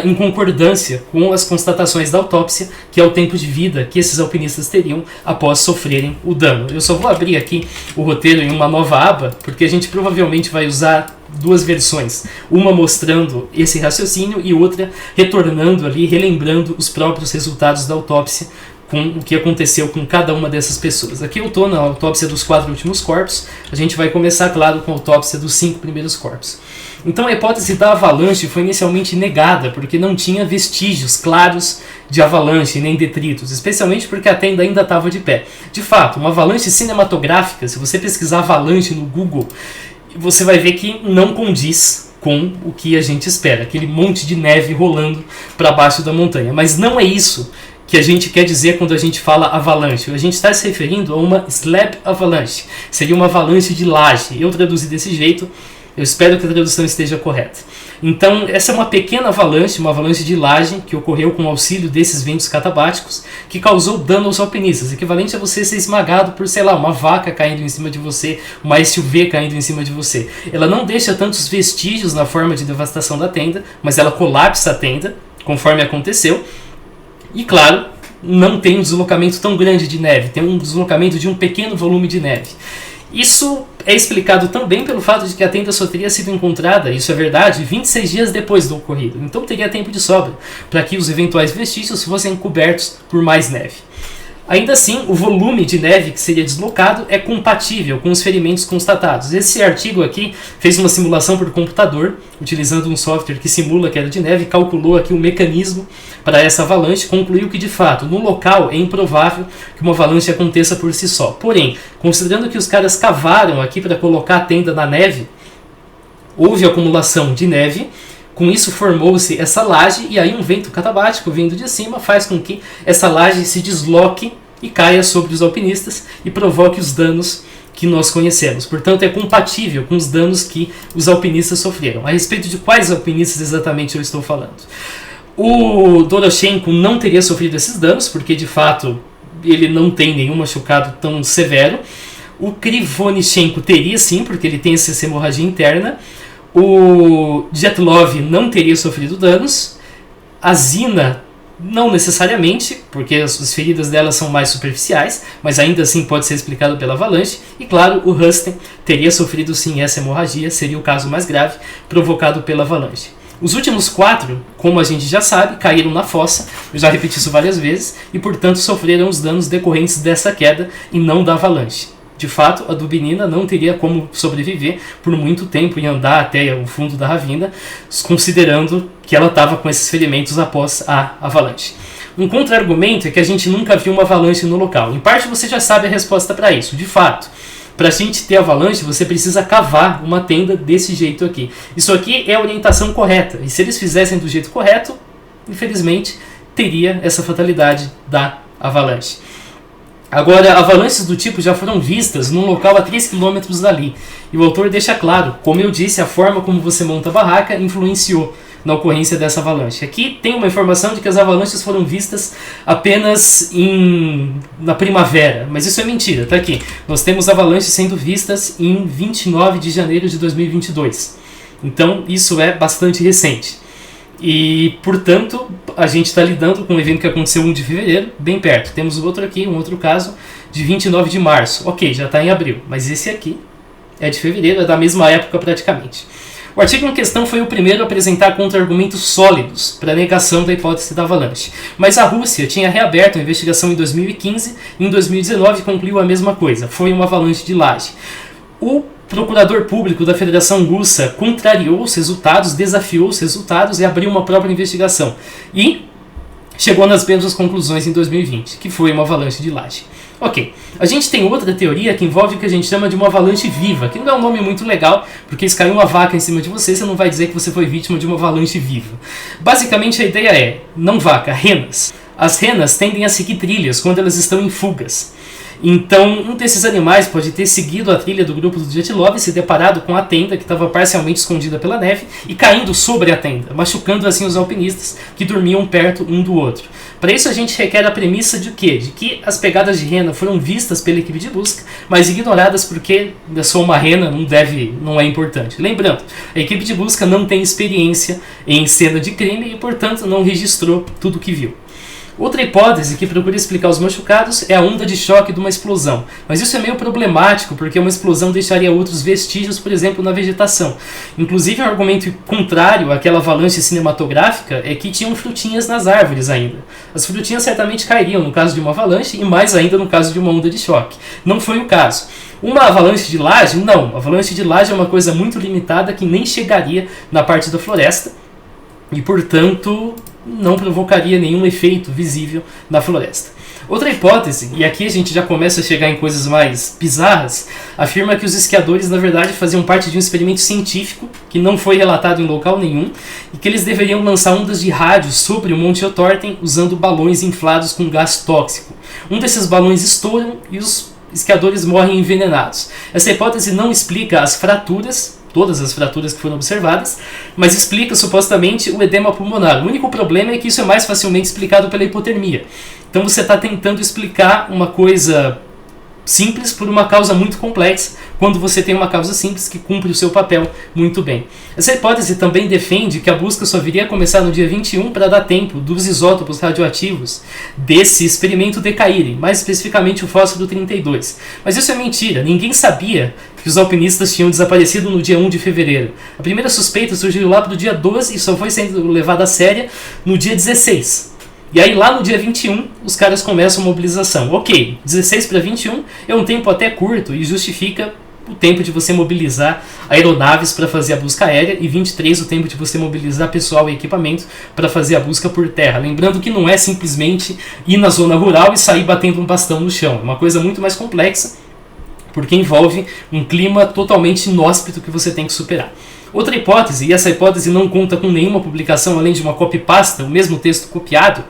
em concordância com as constatações da autópsia, que é o tempo de vida que esses alpinistas teriam após sofrerem o dano. Eu só vou abrir aqui o roteiro em uma nova aba, porque a gente provavelmente vai usar 2 versões, uma mostrando esse raciocínio e outra retornando ali, relembrando os próprios resultados da autópsia, com o que aconteceu com cada uma dessas pessoas. Aqui eu estou na autópsia dos 4 últimos corpos, a gente vai começar, claro, com a autópsia dos 5 primeiros corpos. Então a hipótese da avalanche foi inicialmente negada, porque não tinha vestígios claros de avalanche nem detritos, especialmente porque a tenda ainda estava de pé. De fato, uma avalanche cinematográfica, se você pesquisar avalanche no Google, você vai ver que não condiz com o que a gente espera, aquele monte de neve rolando para baixo da montanha. Mas não é isso que a gente quer dizer quando a gente fala avalanche. A gente está se referindo a uma slab avalanche, seria uma avalanche de laje. Eu traduzi desse jeito, eu espero que a tradução esteja correta. Então, essa é uma pequena avalanche, uma avalanche de laje, que ocorreu com o auxílio desses ventos catabáticos, que causou dano aos alpinistas, equivalente a você ser esmagado por, sei lá, uma vaca caindo em cima de você, uma SUV caindo em cima de você. Ela não deixa tantos vestígios na forma de devastação da tenda, mas ela colapsa a tenda, conforme aconteceu. E, claro, não tem um deslocamento tão grande de neve, tem um deslocamento de um pequeno volume de neve. Isso é explicado também pelo fato de que a tenda só teria sido encontrada, isso é verdade, 26 dias depois do ocorrido. Então teria tempo de sobra para que os eventuais vestígios fossem cobertos por mais neve. Ainda assim, o volume de neve que seria deslocado é compatível com os ferimentos constatados. Esse artigo aqui fez uma simulação por computador, utilizando um software que simula a queda de neve, calculou aqui o mecanismo para essa avalanche, concluiu que, de fato, no local é improvável que uma avalanche aconteça por si só. Porém, considerando que os caras cavaram aqui para colocar a tenda na neve, houve acumulação de neve. Com isso formou-se essa laje, e aí um vento catabático vindo de cima faz com que essa laje se desloque e caia sobre os alpinistas e provoque os danos que nós conhecemos. Portanto, é compatível com os danos que os alpinistas sofreram. A respeito de quais alpinistas exatamente eu estou falando? O Doroshenko não teria sofrido esses danos, porque de fato ele não tem nenhum machucado tão severo. O Krivonichenko teria sim, porque ele tem essa hemorragia interna. O Dyatlov não teria sofrido danos. A Zina não necessariamente, porque as feridas dela são mais superficiais, mas ainda assim pode ser explicado pela avalanche. E claro, o Rustem teria sofrido sim essa hemorragia, seria o caso mais grave, provocado pela avalanche. Os últimos 4, como a gente já sabe, caíram na fossa, eu já repeti isso várias vezes, e portanto sofreram os danos decorrentes dessa queda e não da avalanche. De fato, a Dubinina não teria como sobreviver por muito tempo e andar até o fundo da ravina, considerando que ela estava com esses ferimentos após a avalanche. Um contra-argumento é que a gente nunca viu uma avalanche no local. Em parte você já sabe a resposta para isso. De fato, Para a gente ter avalanche, você precisa cavar uma tenda desse jeito aqui. Isso aqui é a orientação correta. E se eles fizessem do jeito correto, infelizmente, teria essa fatalidade da avalanche. Agora, avalanches do tipo já foram vistas num local a 3 km dali. E o autor deixa claro, como eu disse, a forma como você monta a barraca influenciou na ocorrência dessa avalanche. Aqui tem uma informação de que as avalanches foram vistas apenas na primavera, mas isso é mentira, tá aqui. Nós temos avalanches sendo vistas em 29 de janeiro de 2022. Então, isso é bastante recente. E, portanto, a gente está lidando com um evento que aconteceu 1 de fevereiro, bem perto. Temos outro aqui, um outro caso, de 29 de março. Ok, já está em abril, mas esse aqui é de fevereiro, é da mesma época praticamente. O artigo em questão foi o primeiro a apresentar contra-argumentos sólidos para a negação da hipótese da avalanche. Mas a Rússia tinha reaberto a investigação em 2015 e em 2019 concluiu a mesma coisa. Foi uma avalanche de laje. O procurador público da Federação Russa contrariou os resultados, desafiou os resultados e abriu uma própria investigação. E chegou nas mesmas conclusões em 2020, que foi uma avalanche de laje. Ok, a gente tem outra teoria que envolve o que a gente chama de uma avalanche viva, que não é um nome muito legal, porque se cair uma vaca em cima de você, você não vai dizer que você foi vítima de uma avalanche viva. Basicamente a ideia é, não vaca, renas. As renas tendem a seguir trilhas quando elas estão em fugas. Então, um desses animais pode ter seguido a trilha do grupo do Dyatlov e se deparado com a tenda que estava parcialmente escondida pela neve e caindo sobre a tenda, machucando assim os alpinistas que dormiam perto um do outro. Para isso a gente requer a premissa de quê? De que as pegadas de rena foram vistas pela equipe de busca, mas ignoradas porque só uma rena não é importante. Lembrando, a equipe de busca não tem experiência em cena de crime e, portanto, não registrou tudo o que viu. Outra hipótese que procura explicar os machucados é a onda de choque de uma explosão. Mas isso é meio problemático, porque uma explosão deixaria outros vestígios, por exemplo, na vegetação. Inclusive, um argumento contrário àquela avalanche cinematográfica é que tinham frutinhas nas árvores ainda. As frutinhas certamente cairiam no caso de uma avalanche e mais ainda no caso de uma onda de choque. Não foi o caso. Uma avalanche de laje? Não. A avalanche de laje é uma coisa muito limitada que nem chegaria na parte da floresta e, portanto, não provocaria nenhum efeito visível na floresta. Outra hipótese, e aqui a gente já começa a chegar em coisas mais bizarras, afirma que os esquiadores na verdade faziam parte de um experimento científico que não foi relatado em local nenhum e que eles deveriam lançar ondas de rádio sobre o Monte Otorten usando balões inflados com gás tóxico. Um desses balões estouram e os esquiadores morrem envenenados. Essa hipótese não explica as fraturas, todas as fraturas que foram observadas, mas explica supostamente o edema pulmonar. O único problema é que isso é mais facilmente explicado pela hipotermia. Então você está tentando explicar uma coisa simples por uma causa muito complexa, quando você tem uma causa simples que cumpre o seu papel muito bem. Essa hipótese também defende que a busca só viria a começar no dia 21 para dar tempo dos isótopos radioativos desse experimento decaírem, mais especificamente o fósforo 32. Mas isso é mentira, ninguém sabia que os alpinistas tinham desaparecido no dia 1 de fevereiro. A primeira suspeita surgiu lá para o dia 12 e só foi sendo levada a séria no dia 16. E aí lá no dia 21 os caras começam a mobilização. Ok, 16 para 21 é um tempo até curto e justifica o tempo de você mobilizar aeronaves para fazer a busca aérea e 23 o tempo de você mobilizar pessoal e equipamento para fazer a busca por terra. Lembrando que não é simplesmente ir na zona rural e sair batendo um bastão no chão. É uma coisa muito mais complexa, porque envolve um clima totalmente inóspito que você tem que superar. Outra hipótese, e essa hipótese não conta com nenhuma publicação além de uma copy-pasta, o mesmo texto copiado,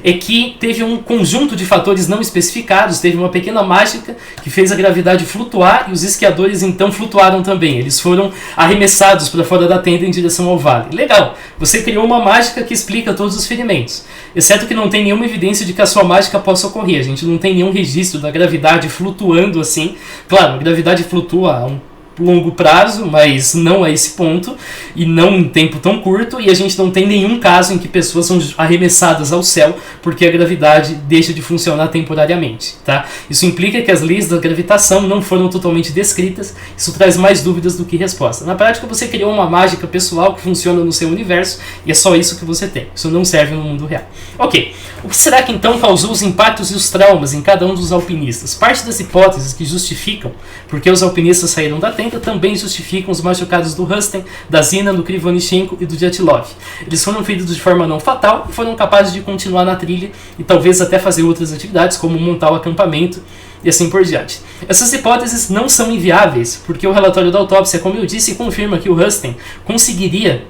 é que teve um conjunto de fatores não especificados, teve uma pequena mágica que fez a gravidade flutuar e os esquiadores então flutuaram também. Eles foram arremessados para fora da tenda em direção ao vale. Legal, você criou uma mágica que explica todos os ferimentos, exceto que não tem nenhuma evidência de que a sua mágica possa ocorrer. A gente não tem nenhum registro da gravidade flutuando assim. Claro, a gravidade flutua a um longo prazo, mas não a esse ponto e não em tempo tão curto, e a gente não tem nenhum caso em que pessoas são arremessadas ao céu porque a gravidade deixa de funcionar temporariamente, tá? Isso implica que as leis da gravitação não foram totalmente descritas, isso traz mais dúvidas do que resposta. Na prática você criou uma mágica pessoal que funciona no seu universo e é só isso que você tem, isso não serve no mundo real. Ok, o que será que então causou os impactos e os traumas em cada um dos alpinistas? Parte das hipóteses que justificam porque os alpinistas saíram da tenda tenda também justificam os machucados do Rustem, da Zina, do Krivonichenko e do Dyatlov. Eles foram feridos de forma não fatal e foram capazes de continuar na trilha e talvez até fazer outras atividades, como montar o acampamento e assim por diante. Essas hipóteses não são inviáveis, porque o relatório da autópsia, como eu disse, confirma que o Rustem conseguiria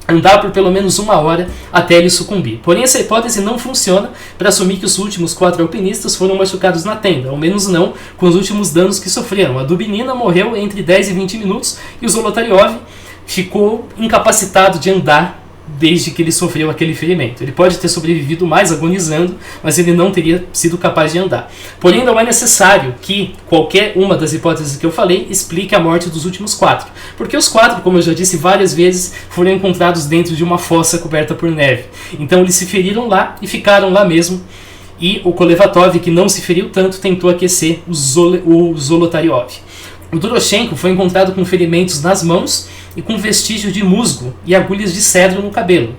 andar por pelo menos 1 hora até ele sucumbir. Porém, essa hipótese não funciona para assumir que os últimos 4 alpinistas foram machucados na tenda, ao menos não com os últimos danos que sofreram. A Dubinina morreu entre 10 e 20 minutos e o Zolotaryov ficou incapacitado de andar desde que ele sofreu aquele ferimento. Ele pode ter sobrevivido mais agonizando, mas ele não teria sido capaz de andar. Porém, não é necessário que qualquer uma das hipóteses que eu falei explique a morte dos últimos 4, porque os 4, como eu já disse várias vezes, foram encontrados dentro de uma fossa coberta por neve. Então eles se feriram lá e ficaram lá mesmo, e o Kolevatov, que não se feriu tanto, tentou aquecer o Zolotaryov. O Doroshenko foi encontrado com ferimentos nas mãos e com vestígios de musgo e agulhas de cedro no cabelo,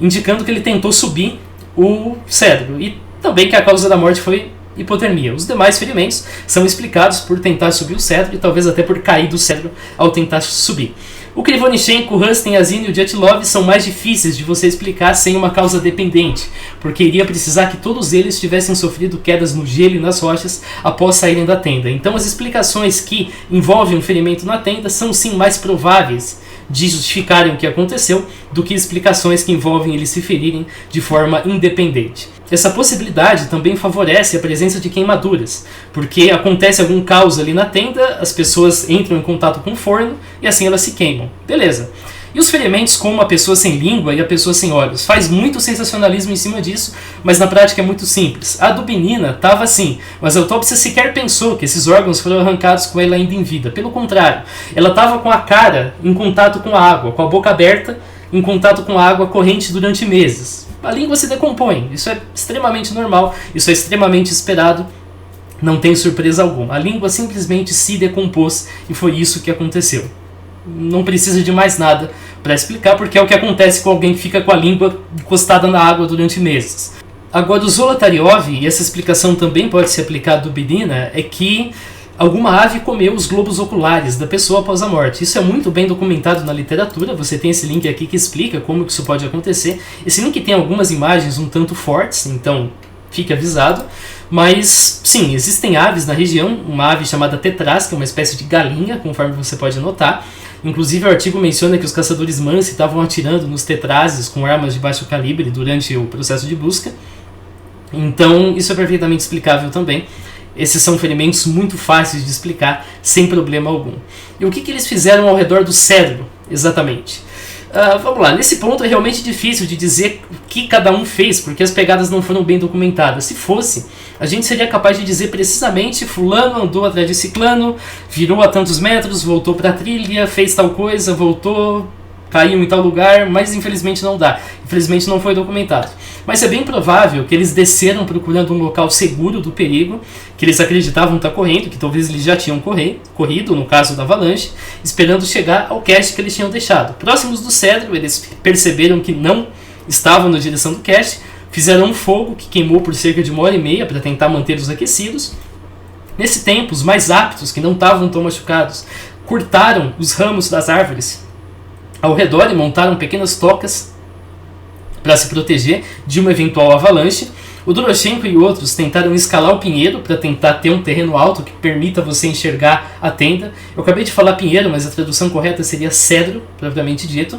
indicando que ele tentou subir o cedro, e também que a causa da morte foi hipotermia. Os demais ferimentos são explicados por tentar subir o cedro e talvez até por cair do cedro ao tentar subir. O Krivonichenko, o Rustem, a Zina e o Dyatlov são mais difíceis de você explicar sem uma causa dependente, porque iria precisar que todos eles tivessem sofrido quedas no gelo e nas rochas após saírem da tenda. Então as explicações que envolvem um ferimento na tenda são sim mais prováveis de justificarem o que aconteceu do que explicações que envolvem eles se ferirem de forma independente. Essa possibilidade também favorece a presença de queimaduras, porque acontece algum caos ali na tenda, as pessoas entram em contato com o forno e assim elas se queimam. Beleza. E os ferimentos como a pessoa sem língua e a pessoa sem olhos? Faz muito sensacionalismo em cima disso, mas na prática é muito simples. A Dubinina estava assim, mas a autópsia sequer pensou que esses órgãos foram arrancados com ela ainda em vida. Pelo contrário, ela estava com a cara em contato com a água, com a boca aberta, em contato com a água corrente durante meses. A língua se decompõe, isso é extremamente normal, isso é extremamente esperado, não tem surpresa alguma. A língua simplesmente se decompôs e foi isso que aconteceu. Não precisa de mais nada para explicar, porque é o que acontece com alguém que fica com a língua encostada na água durante meses. Agora, o Zolotaryov, e essa explicação também pode se aplicar à Dubinina, é que alguma ave comeu os globos oculares da pessoa após a morte. Isso é muito bem documentado na literatura, você tem esse link aqui que explica como que isso pode acontecer. Esse link tem algumas imagens um tanto fortes, então fique avisado. Mas, sim, existem aves na região, uma ave chamada tetraz, que é uma espécie de galinha, conforme você pode notar. Inclusive, o artigo menciona que os caçadores Mansi estavam atirando nos tetrazes com armas de baixo calibre durante o processo de busca. Então, isso é perfeitamente explicável também. Esses são ferimentos muito fáceis de explicar, sem problema algum. E o que eles fizeram ao redor do cedro, exatamente? Vamos lá, nesse ponto é realmente difícil de dizer o que cada um fez, porque as pegadas não foram bem documentadas. Se fosse, a gente seria capaz de dizer precisamente: fulano andou atrás de ciclano, virou a tantos metros, voltou para a trilha, fez tal coisa, voltou, caiu em tal lugar, mas infelizmente não dá. Infelizmente não foi documentado. Mas é bem provável que eles desceram procurando um local seguro do perigo, que eles acreditavam estar correndo, que talvez eles já tinham corrido, no caso da avalanche, esperando chegar ao cache que eles tinham deixado. Próximos do cedro, eles perceberam que não estavam na direção do cache, fizeram um fogo que queimou por cerca de 1h30 para tentar mantê-los aquecidos. Nesse tempo, os mais aptos, que não estavam tão machucados, cortaram os ramos das árvores ao redor e montaram pequenas tocas para se proteger de uma eventual avalanche. O Doroshenko e outros tentaram escalar o pinheiro para tentar ter um terreno alto que permita você enxergar a tenda. Eu acabei de falar pinheiro, mas a tradução correta seria cedro, propriamente dito.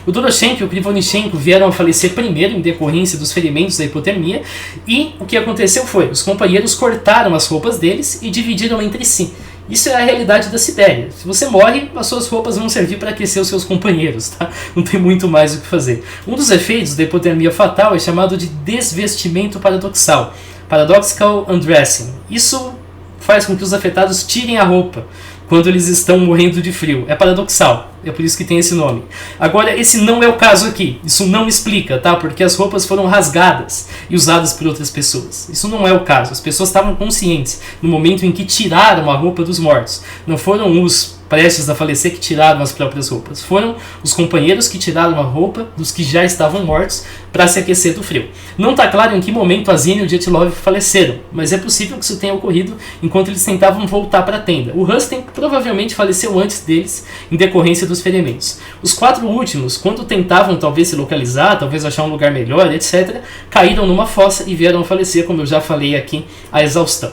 O Doroshenko e o Krivonichenko vieram a falecer primeiro em decorrência dos ferimentos da hipotermia, e o que aconteceu foi: os companheiros cortaram as roupas deles e dividiram entre si. Isso é a realidade da Sibéria. Se você morre, as suas roupas vão servir para aquecer os seus companheiros, tá? Não tem muito mais o que fazer. Um dos efeitos da hipotermia fatal é chamado de desvestimento paradoxal, paradoxical undressing. Isso faz com que os afetados tirem a roupa quando eles estão morrendo de frio. É paradoxal, é por isso que tem esse nome. Agora, esse não é o caso aqui. Isso não explica, tá? Porque as roupas foram rasgadas e usadas por outras pessoas. Isso não é o caso. As pessoas estavam conscientes no momento em que tiraram a roupa dos mortos. Não foram os prestes a falecer que tiraram as próprias roupas. Foram os companheiros que tiraram a roupa dos que já estavam mortos para se aquecer do frio. Não está claro em que momento Azine e o Dyatlov faleceram, mas é possível que isso tenha ocorrido enquanto eles tentavam voltar para a tenda. O Rustem provavelmente faleceu antes deles, em decorrência dos ferimentos. Os 4 últimos, quando tentavam talvez se localizar, talvez achar um lugar melhor, etc., caíram numa fossa e vieram a falecer, como eu já falei aqui, a exaustão.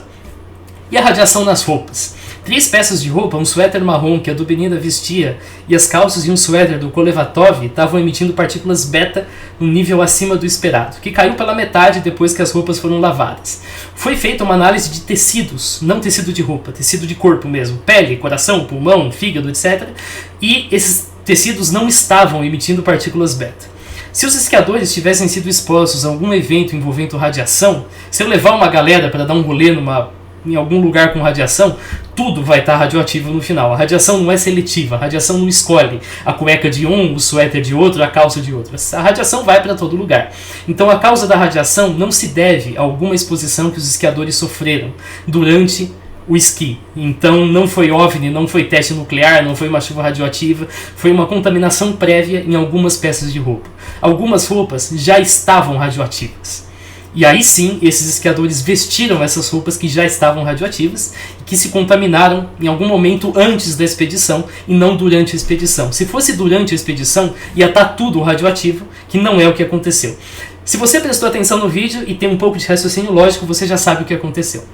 E a radiação nas roupas? 3 peças de roupa, um suéter marrom que a Dubinina vestia e as calças e um suéter do Kolevatov estavam emitindo partículas beta num nível acima do esperado, que caiu pela metade depois que as roupas foram lavadas. Foi feita uma análise de tecidos, não tecido de roupa, tecido de corpo mesmo, pele, coração, pulmão, fígado, etc. E esses tecidos não estavam emitindo partículas beta. Se os esquiadores tivessem sido expostos a algum evento envolvendo radiação, se eu levar uma galera para dar um rolê em algum lugar com radiação, tudo vai estar radioativo no final. A radiação não é seletiva, a radiação não escolhe a cueca de um, o suéter de outro, a calça de outro. A radiação vai para todo lugar. Então a causa da radiação não se deve a alguma exposição que os esquiadores sofreram durante o esqui. Então não foi OVNI, não foi teste nuclear, não foi uma chuva radioativa, foi uma contaminação prévia em algumas peças de roupa. Algumas roupas já estavam radioativas. E aí sim, esses esquiadores vestiram essas roupas que já estavam radioativas e que se contaminaram em algum momento antes da expedição e não durante a expedição. Se fosse durante a expedição, ia estar tudo radioativo, que não é o que aconteceu. Se você prestou atenção no vídeo e tem um pouco de raciocínio lógico, você já sabe o que aconteceu.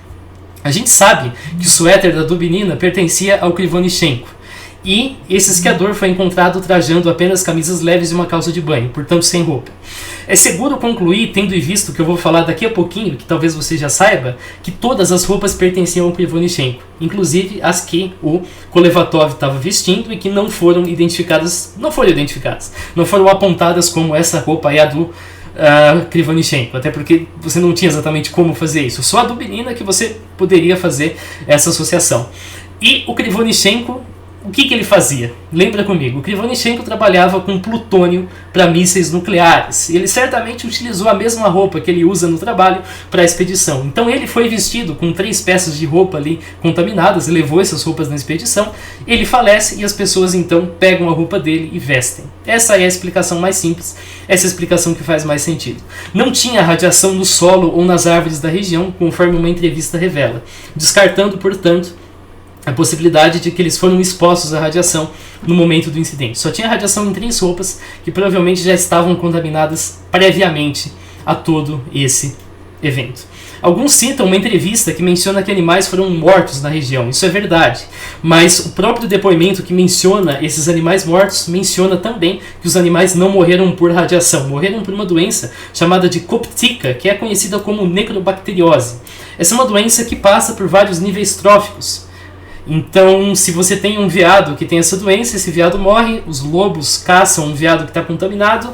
A gente sabe que o suéter da Dubinina pertencia ao Krivonichenko. E esse esquiador foi encontrado trajando apenas camisas leves e uma calça de banho, portanto sem roupa. É seguro concluir, tendo em vista o que eu vou falar daqui a pouquinho, que talvez você já saiba, que todas as roupas pertenciam ao Krivonichenko, inclusive as que o Kolevatov estava vestindo e que não foram identificadas, não foram apontadas como essa roupa é a do Krivonichenko, até porque você não tinha exatamente como fazer isso, só a Dubinina que você poderia fazer essa associação. E o Krivonichenko, o que ele fazia? Lembra comigo, o Krivonichenko trabalhava com plutônio para mísseis nucleares. Ele certamente utilizou a mesma roupa que ele usa no trabalho para a expedição. Então ele foi vestido com 3 peças de roupa ali contaminadas, levou essas roupas na expedição, ele falece e as pessoas então pegam a roupa dele e vestem. Essa é a explicação mais simples, essa é a explicação que faz mais sentido. Não tinha radiação no solo ou nas árvores da região, conforme uma entrevista revela, descartando, portanto, a possibilidade de que eles foram expostos à radiação no momento do incidente. Só tinha radiação em 3 roupas que provavelmente já estavam contaminadas previamente a todo esse evento. Alguns citam uma entrevista que menciona que animais foram mortos na região. Isso é verdade, mas o próprio depoimento que menciona esses animais mortos menciona também que os animais não morreram por radiação, morreram por uma doença chamada de coptica, que é conhecida como necrobacteriose. Essa é uma doença que passa por vários níveis tróficos. Então, se você tem um veado que tem essa doença, esse veado morre, os lobos caçam um veado que está contaminado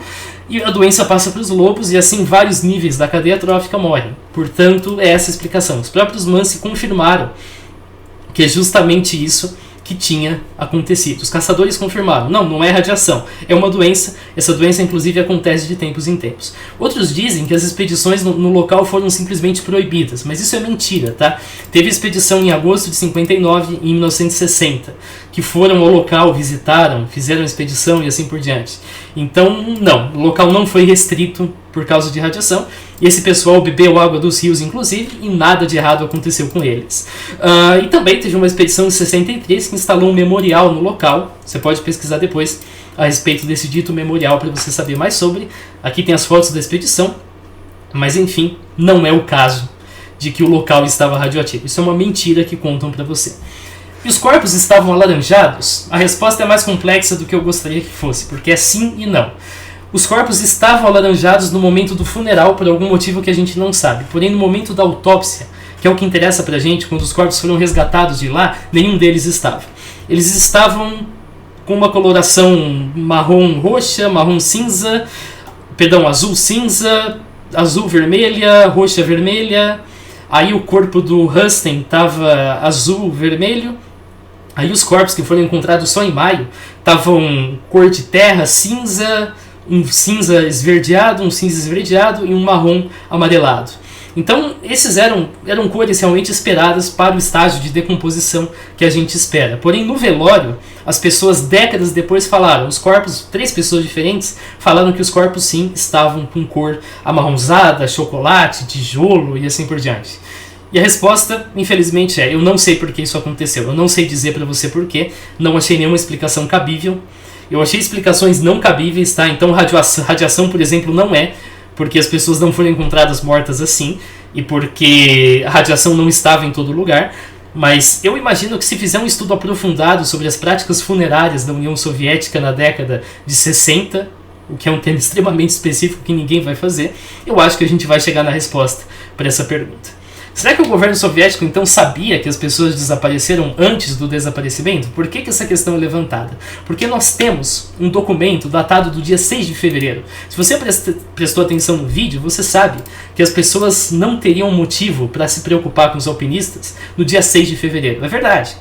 e a doença passa para os lobos e assim vários níveis da cadeia trófica morrem. Portanto, é essa a explicação. Os próprios Mansi confirmaram que é justamente isso que tinha acontecido. Os caçadores confirmaram, não é radiação, é uma doença, essa doença inclusive acontece de tempos em tempos. Outros dizem que as expedições no local foram simplesmente proibidas, mas isso é mentira, tá? Teve expedição em agosto de 59 e em 1960, que foram ao local, visitaram, fizeram a expedição e assim por diante. Então, não, o local não foi restrito por causa de radiação, e esse pessoal bebeu água dos rios, inclusive, e nada de errado aconteceu com eles. E também teve uma expedição em 63 que instalou um memorial no local, você pode pesquisar depois a respeito desse dito memorial para você saber mais sobre. Aqui tem as fotos da expedição, mas enfim, não é o caso de que o local estava radioativo. Isso é uma mentira que contam para você. E os corpos estavam alaranjados? A resposta é mais complexa do que eu gostaria que fosse, porque é sim e não. Os corpos estavam alaranjados no momento do funeral por algum motivo que a gente não sabe. Porém, no momento da autópsia, que é o que interessa pra gente, quando os corpos foram resgatados de lá, nenhum deles estava. Eles estavam com uma coloração marrom roxa, marrom cinza, azul cinza, azul vermelha, roxa vermelha. Aí o corpo do Rustem estava azul vermelho. Aí os corpos que foram encontrados só em maio estavam cor de terra, cinza, um cinza esverdeado e um marrom amarelado. Então, esses eram cores realmente esperadas para o estágio de decomposição que a gente espera. Porém, no velório, as pessoas décadas depois falaram, os corpos, 3 pessoas diferentes, falaram que os corpos sim estavam com cor amarronzada, chocolate, tijolo e assim por diante. E a resposta, infelizmente, eu não sei por que isso aconteceu. Eu não sei dizer para você por quê, não achei nenhuma explicação cabível. Eu achei explicações não cabíveis, tá? Então, radiação, por exemplo, não é, porque as pessoas não foram encontradas mortas assim, e porque a radiação não estava em todo lugar. Mas eu imagino que se fizer um estudo aprofundado sobre as práticas funerárias da União Soviética na década de 60, o que é um tema extremamente específico que ninguém vai fazer, eu acho que a gente vai chegar na resposta para essa pergunta. Será que o governo soviético então sabia que as pessoas desapareceram antes do desaparecimento? Por que essa questão é levantada? Porque nós temos um documento datado do dia 6 de fevereiro. Se você prestou atenção no vídeo, você sabe que as pessoas não teriam motivo para se preocupar com os alpinistas no dia 6 de fevereiro. É verdade.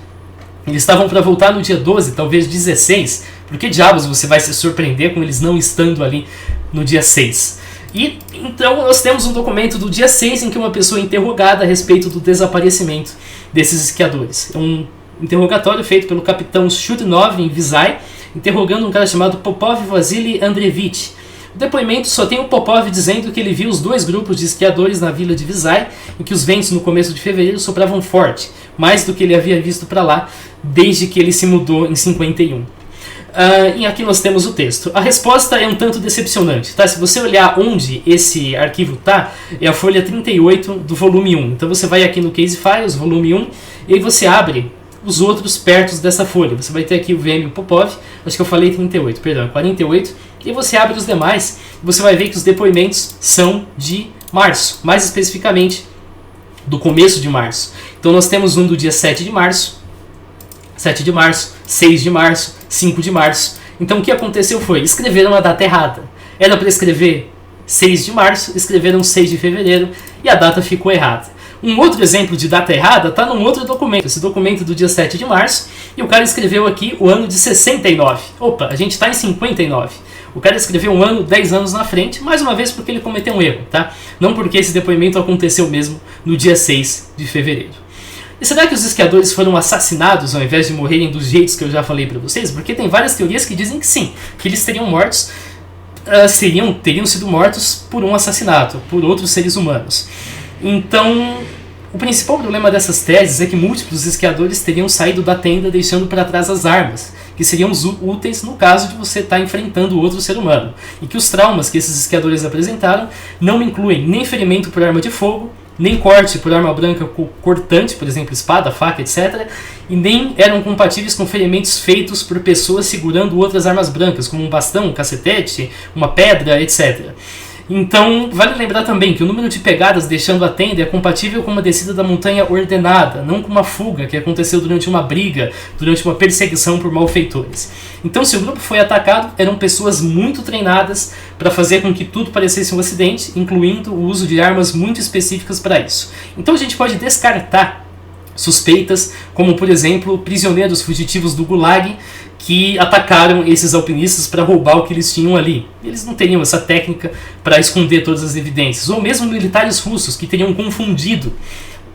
Eles estavam para voltar no dia 12, talvez 16. Por que diabos você vai se surpreender com eles não estando ali no dia 6? E então nós temos um documento do dia 6 em que uma pessoa é interrogada a respeito do desaparecimento desses esquiadores. É um interrogatório feito pelo capitão Shudnov em Visay, interrogando um cara chamado Popov Vasily Andreevich. O depoimento só tem o Popov dizendo que ele viu os 2 grupos de esquiadores na vila de Visay, em que os ventos no começo de fevereiro sopravam forte, mais do que ele havia visto para lá desde que ele se mudou em 51. E aqui nós temos o texto. A resposta é um tanto decepcionante, tá? Se você olhar onde esse arquivo está, é a folha 38 do volume 1. Então você vai aqui no Case Files, volume 1, e aí você abre os outros perto dessa folha. Você vai ter aqui o VM e o Popov, acho que eu falei 38, perdão, 48, e você abre os demais, e você vai ver que os depoimentos são de março, mais especificamente do começo de março. Então nós temos um do dia 7 de março, 6 de março, 5 de março. Então o que aconteceu foi, escreveram a data errada. Era para escrever 6 de março, escreveram 6 de fevereiro e a data ficou errada. Um outro exemplo de data errada está num outro documento, esse documento do dia 7 de março, e o cara escreveu aqui o ano de 69. Opa, a gente está em 59. O cara escreveu um ano, 10 anos na frente, mais uma vez porque ele cometeu um erro, tá? Não porque esse depoimento aconteceu mesmo no dia 6 de fevereiro. E será que os esquiadores foram assassinados ao invés de morrerem dos jeitos que eu já falei para vocês? Porque tem várias teorias que dizem que sim, que eles teriam mortos, teriam sido mortos por um assassinato, por outros seres humanos. Então, o principal problema dessas teses é que múltiplos esquiadores teriam saído da tenda deixando para trás as armas, que seriam úteis no caso de você estar enfrentando outro ser humano, e que os traumas que esses esquiadores apresentaram não incluem nem ferimento por arma de fogo, nem corte por arma branca cortante, por exemplo, espada, faca, etc. E nem eram compatíveis com ferimentos feitos por pessoas segurando outras armas brancas, como um bastão, um cacetete, uma pedra, etc. Então, vale lembrar também que o número de pegadas deixando a tenda é compatível com uma descida da montanha ordenada, não com uma fuga que aconteceu durante uma briga, durante uma perseguição por malfeitores. Então, se o grupo foi atacado, eram pessoas muito treinadas para fazer com que tudo parecesse um acidente, incluindo o uso de armas muito específicas para isso. Então, a gente pode descartar suspeitas, como, por exemplo, prisioneiros fugitivos do Gulag, que atacaram esses alpinistas para roubar o que eles tinham ali. Eles não teriam essa técnica para esconder todas as evidências. Ou mesmo militares russos que teriam confundido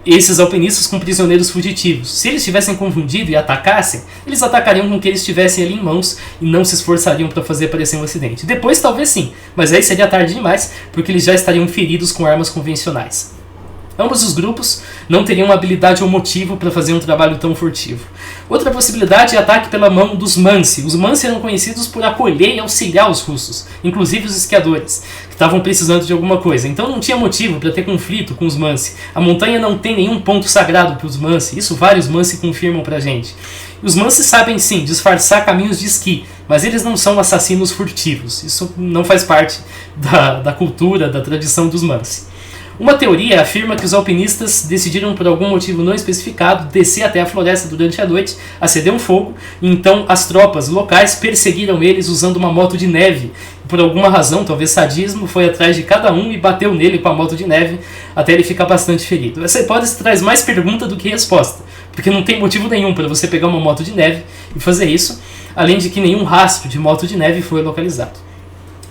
esses alpinistas com prisioneiros fugitivos. Se eles tivessem confundido e atacassem, eles atacariam com o que eles tivessem ali em mãos e não se esforçariam para fazer parecer um acidente. Depois talvez sim, mas aí seria tarde demais, porque eles já estariam feridos com armas convencionais. Ambos os grupos não teriam uma habilidade ou motivo para fazer um trabalho tão furtivo. Outra possibilidade é ataque pela mão dos Mansi. Os Mansi eram conhecidos por acolher e auxiliar os russos, inclusive os esquiadores, que estavam precisando de alguma coisa. Então não tinha motivo para ter conflito com os Mansi. A montanha não tem nenhum ponto sagrado para os Mansi. Isso vários Mansi confirmam para a gente. Os Mansi sabem sim disfarçar caminhos de esqui, mas eles não são assassinos furtivos. Isso não faz parte da cultura, da tradição dos Mansi. Uma teoria afirma que os alpinistas decidiram, por algum motivo não especificado, descer até a floresta durante a noite, acender um fogo, e então as tropas locais perseguiram eles usando uma moto de neve. Por alguma razão, talvez sadismo, foi atrás de cada um e bateu nele com a moto de neve até ele ficar bastante ferido. Essa hipótese traz mais pergunta do que resposta, porque não tem motivo nenhum para você pegar uma moto de neve e fazer isso, além de que nenhum rastro de moto de neve foi localizado.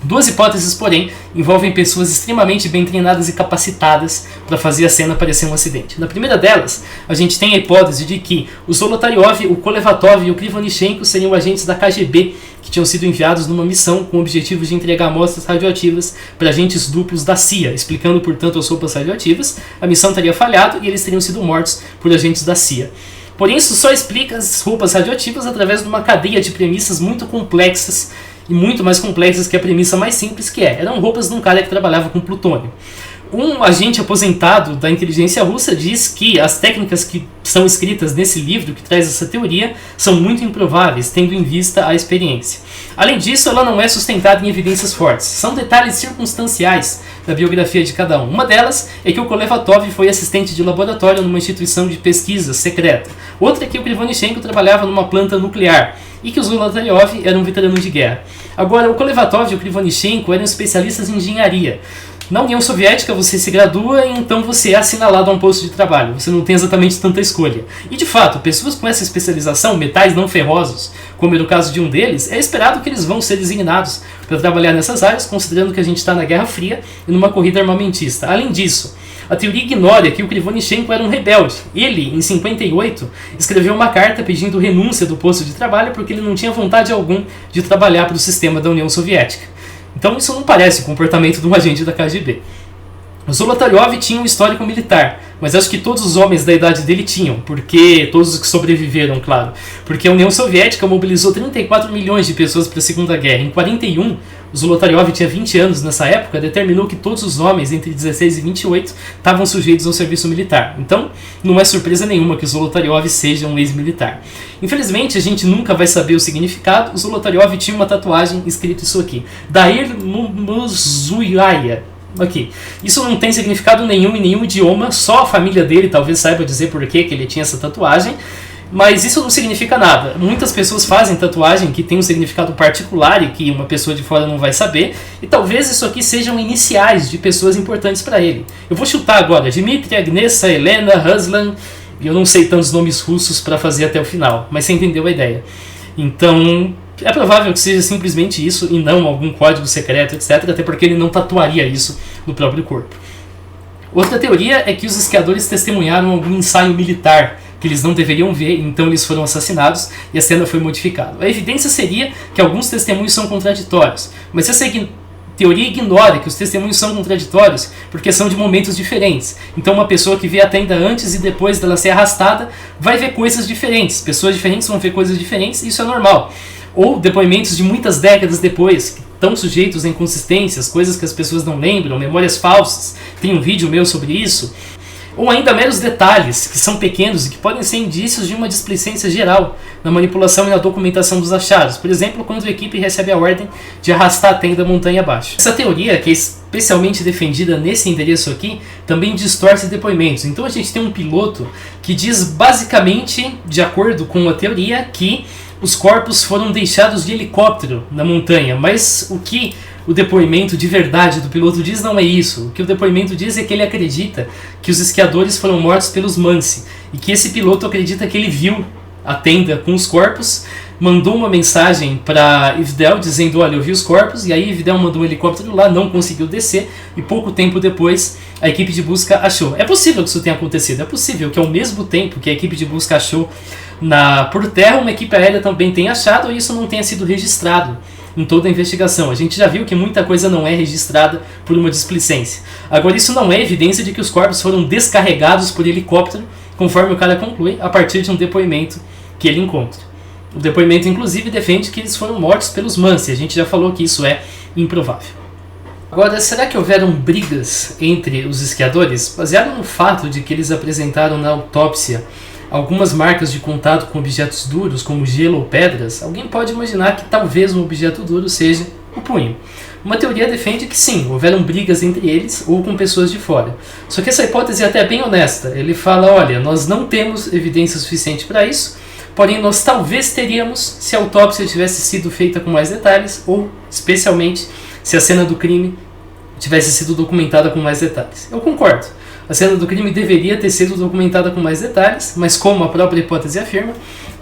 Duas hipóteses, porém, envolvem pessoas extremamente bem treinadas e capacitadas para fazer a cena parecer um acidente. Na primeira delas, a gente tem a hipótese de que o Zolotaryov, o Kolevatov e o Krivonichenko seriam agentes da KGB que tinham sido enviados numa missão com o objetivo de entregar amostras radioativas para agentes duplos da CIA, explicando, portanto, as roupas radioativas. A missão teria falhado e eles teriam sido mortos por agentes da CIA. Porém, isso só explica as roupas radioativas através de uma cadeia de premissas muito complexas e muito mais complexas que a premissa mais simples, que eram roupas de um cara que trabalhava com plutônio. Um agente aposentado da inteligência russa diz que as técnicas que são escritas nesse livro que traz essa teoria são muito improváveis, tendo em vista a experiência. Além disso, ela não é sustentada em evidências fortes. São detalhes circunstanciais da biografia de cada um. Uma delas é que o Kolevatov foi assistente de laboratório numa instituição de pesquisa secreta. Outra é que o Krivonichenko trabalhava numa planta nuclear e que o Zolotaryov era um veterano de guerra. Agora, o Kolevatov e o Krivonichenko eram especialistas em engenharia. Na União Soviética você se gradua e então você é assinalado a um posto de trabalho. Você não tem exatamente tanta escolha. E de fato, pessoas com essa especialização, metais não ferrosos, como é o caso de um deles, é esperado que eles vão ser designados para trabalhar nessas áreas, considerando que a gente está na Guerra Fria e numa corrida armamentista. Além disso, a teoria ignora que o Krivonichenko era um rebelde. Ele, em 58, escreveu uma carta pedindo renúncia do posto de trabalho porque ele não tinha vontade alguma de trabalhar para o sistema da União Soviética. Então isso não parece o comportamento de um agente da KGB. O Zolotaryov tinha um histórico militar, mas acho que todos os homens da idade dele tinham, porque todos os que sobreviveram, claro, porque a União Soviética mobilizou 34 milhões de pessoas para a Segunda Guerra. Em 41, o Zolotaryov tinha 20 anos nessa época, determinou que todos os homens entre 16 e 28 estavam sujeitos ao serviço militar. Então, não é surpresa nenhuma que o Zolotaryov seja um ex-militar. Infelizmente, a gente nunca vai saber o significado. O Zolotaryov tinha uma tatuagem escrito isso aqui: Dair Muzuyaya. Aqui. Isso não tem significado nenhum em nenhum idioma, só a família dele talvez saiba dizer por que ele tinha essa tatuagem, mas isso não significa nada. Muitas pessoas fazem tatuagem que tem um significado particular e que uma pessoa de fora não vai saber, e talvez isso aqui sejam iniciais de pessoas importantes para ele. Eu vou chutar agora: Dmitry, Agnesa, Helena, Ruslan, e eu não sei tantos nomes russos para fazer até o final, mas você entendeu a ideia. Então, é provável que seja simplesmente isso e não algum código secreto, etc., até porque ele não tatuaria isso no próprio corpo. Outra teoria é que os esquiadores testemunharam algum ensaio militar que eles não deveriam ver, então eles foram assassinados e a cena foi modificada. A evidência seria que alguns testemunhos são contraditórios, mas essa teoria ignora que os testemunhos são contraditórios porque são de momentos diferentes. Então uma pessoa que vê a tenda antes e depois dela ser arrastada vai ver coisas diferentes. Pessoas diferentes vão ver coisas diferentes e isso é normal. Ou depoimentos de muitas décadas depois, que estão sujeitos a inconsistências, coisas que as pessoas não lembram, memórias falsas. Tem um vídeo meu sobre isso. Ou ainda meros detalhes, que são pequenos e que podem ser indícios de uma displicência geral na manipulação e na documentação dos achados. Por exemplo, quando a equipe recebe a ordem de arrastar a tenda montanha abaixo. Essa teoria, que é especialmente defendida nesse endereço aqui, também distorce depoimentos. Então a gente tem um piloto que diz basicamente, de acordo com a teoria, que os corpos foram deixados de helicóptero na montanha, mas o que o depoimento de verdade do piloto diz não é isso. O que o depoimento diz é que ele acredita que os esquiadores foram mortos pelos Mansi e que esse piloto acredita que ele viu a tenda com os corpos, mandou uma mensagem para Ivdel dizendo: olha, eu vi os corpos, e aí Ivdel mandou um helicóptero lá, não conseguiu descer e pouco tempo depois a equipe de busca achou. É possível que isso tenha acontecido, é possível que ao mesmo tempo que a equipe de busca achou por terra, uma equipe aérea também tenha achado e isso não tenha sido registrado em toda a investigação. A gente já viu que muita coisa não é registrada por uma displicência. Agora, isso não é evidência de que os corpos foram descarregados por helicóptero, conforme o cara conclui, a partir de um depoimento que ele encontra. O depoimento, inclusive, defende que eles foram mortos pelos Mansi. A gente já falou que isso é improvável. Agora, será que houveram brigas entre os esquiadores? Baseado no fato de que eles apresentaram na autópsia algumas marcas de contato com objetos duros, como gelo ou pedras, alguém pode imaginar que talvez um objeto duro seja o punho. Uma teoria defende que sim, houveram brigas entre eles ou com pessoas de fora. Só que essa hipótese é até bem honesta. Ele fala: olha, nós não temos evidência suficiente para isso, porém nós talvez teríamos se a autópsia tivesse sido feita com mais detalhes ou, especialmente, se a cena do crime tivesse sido documentada com mais detalhes. Eu concordo. A cena do crime deveria ter sido documentada com mais detalhes, mas como a própria hipótese afirma,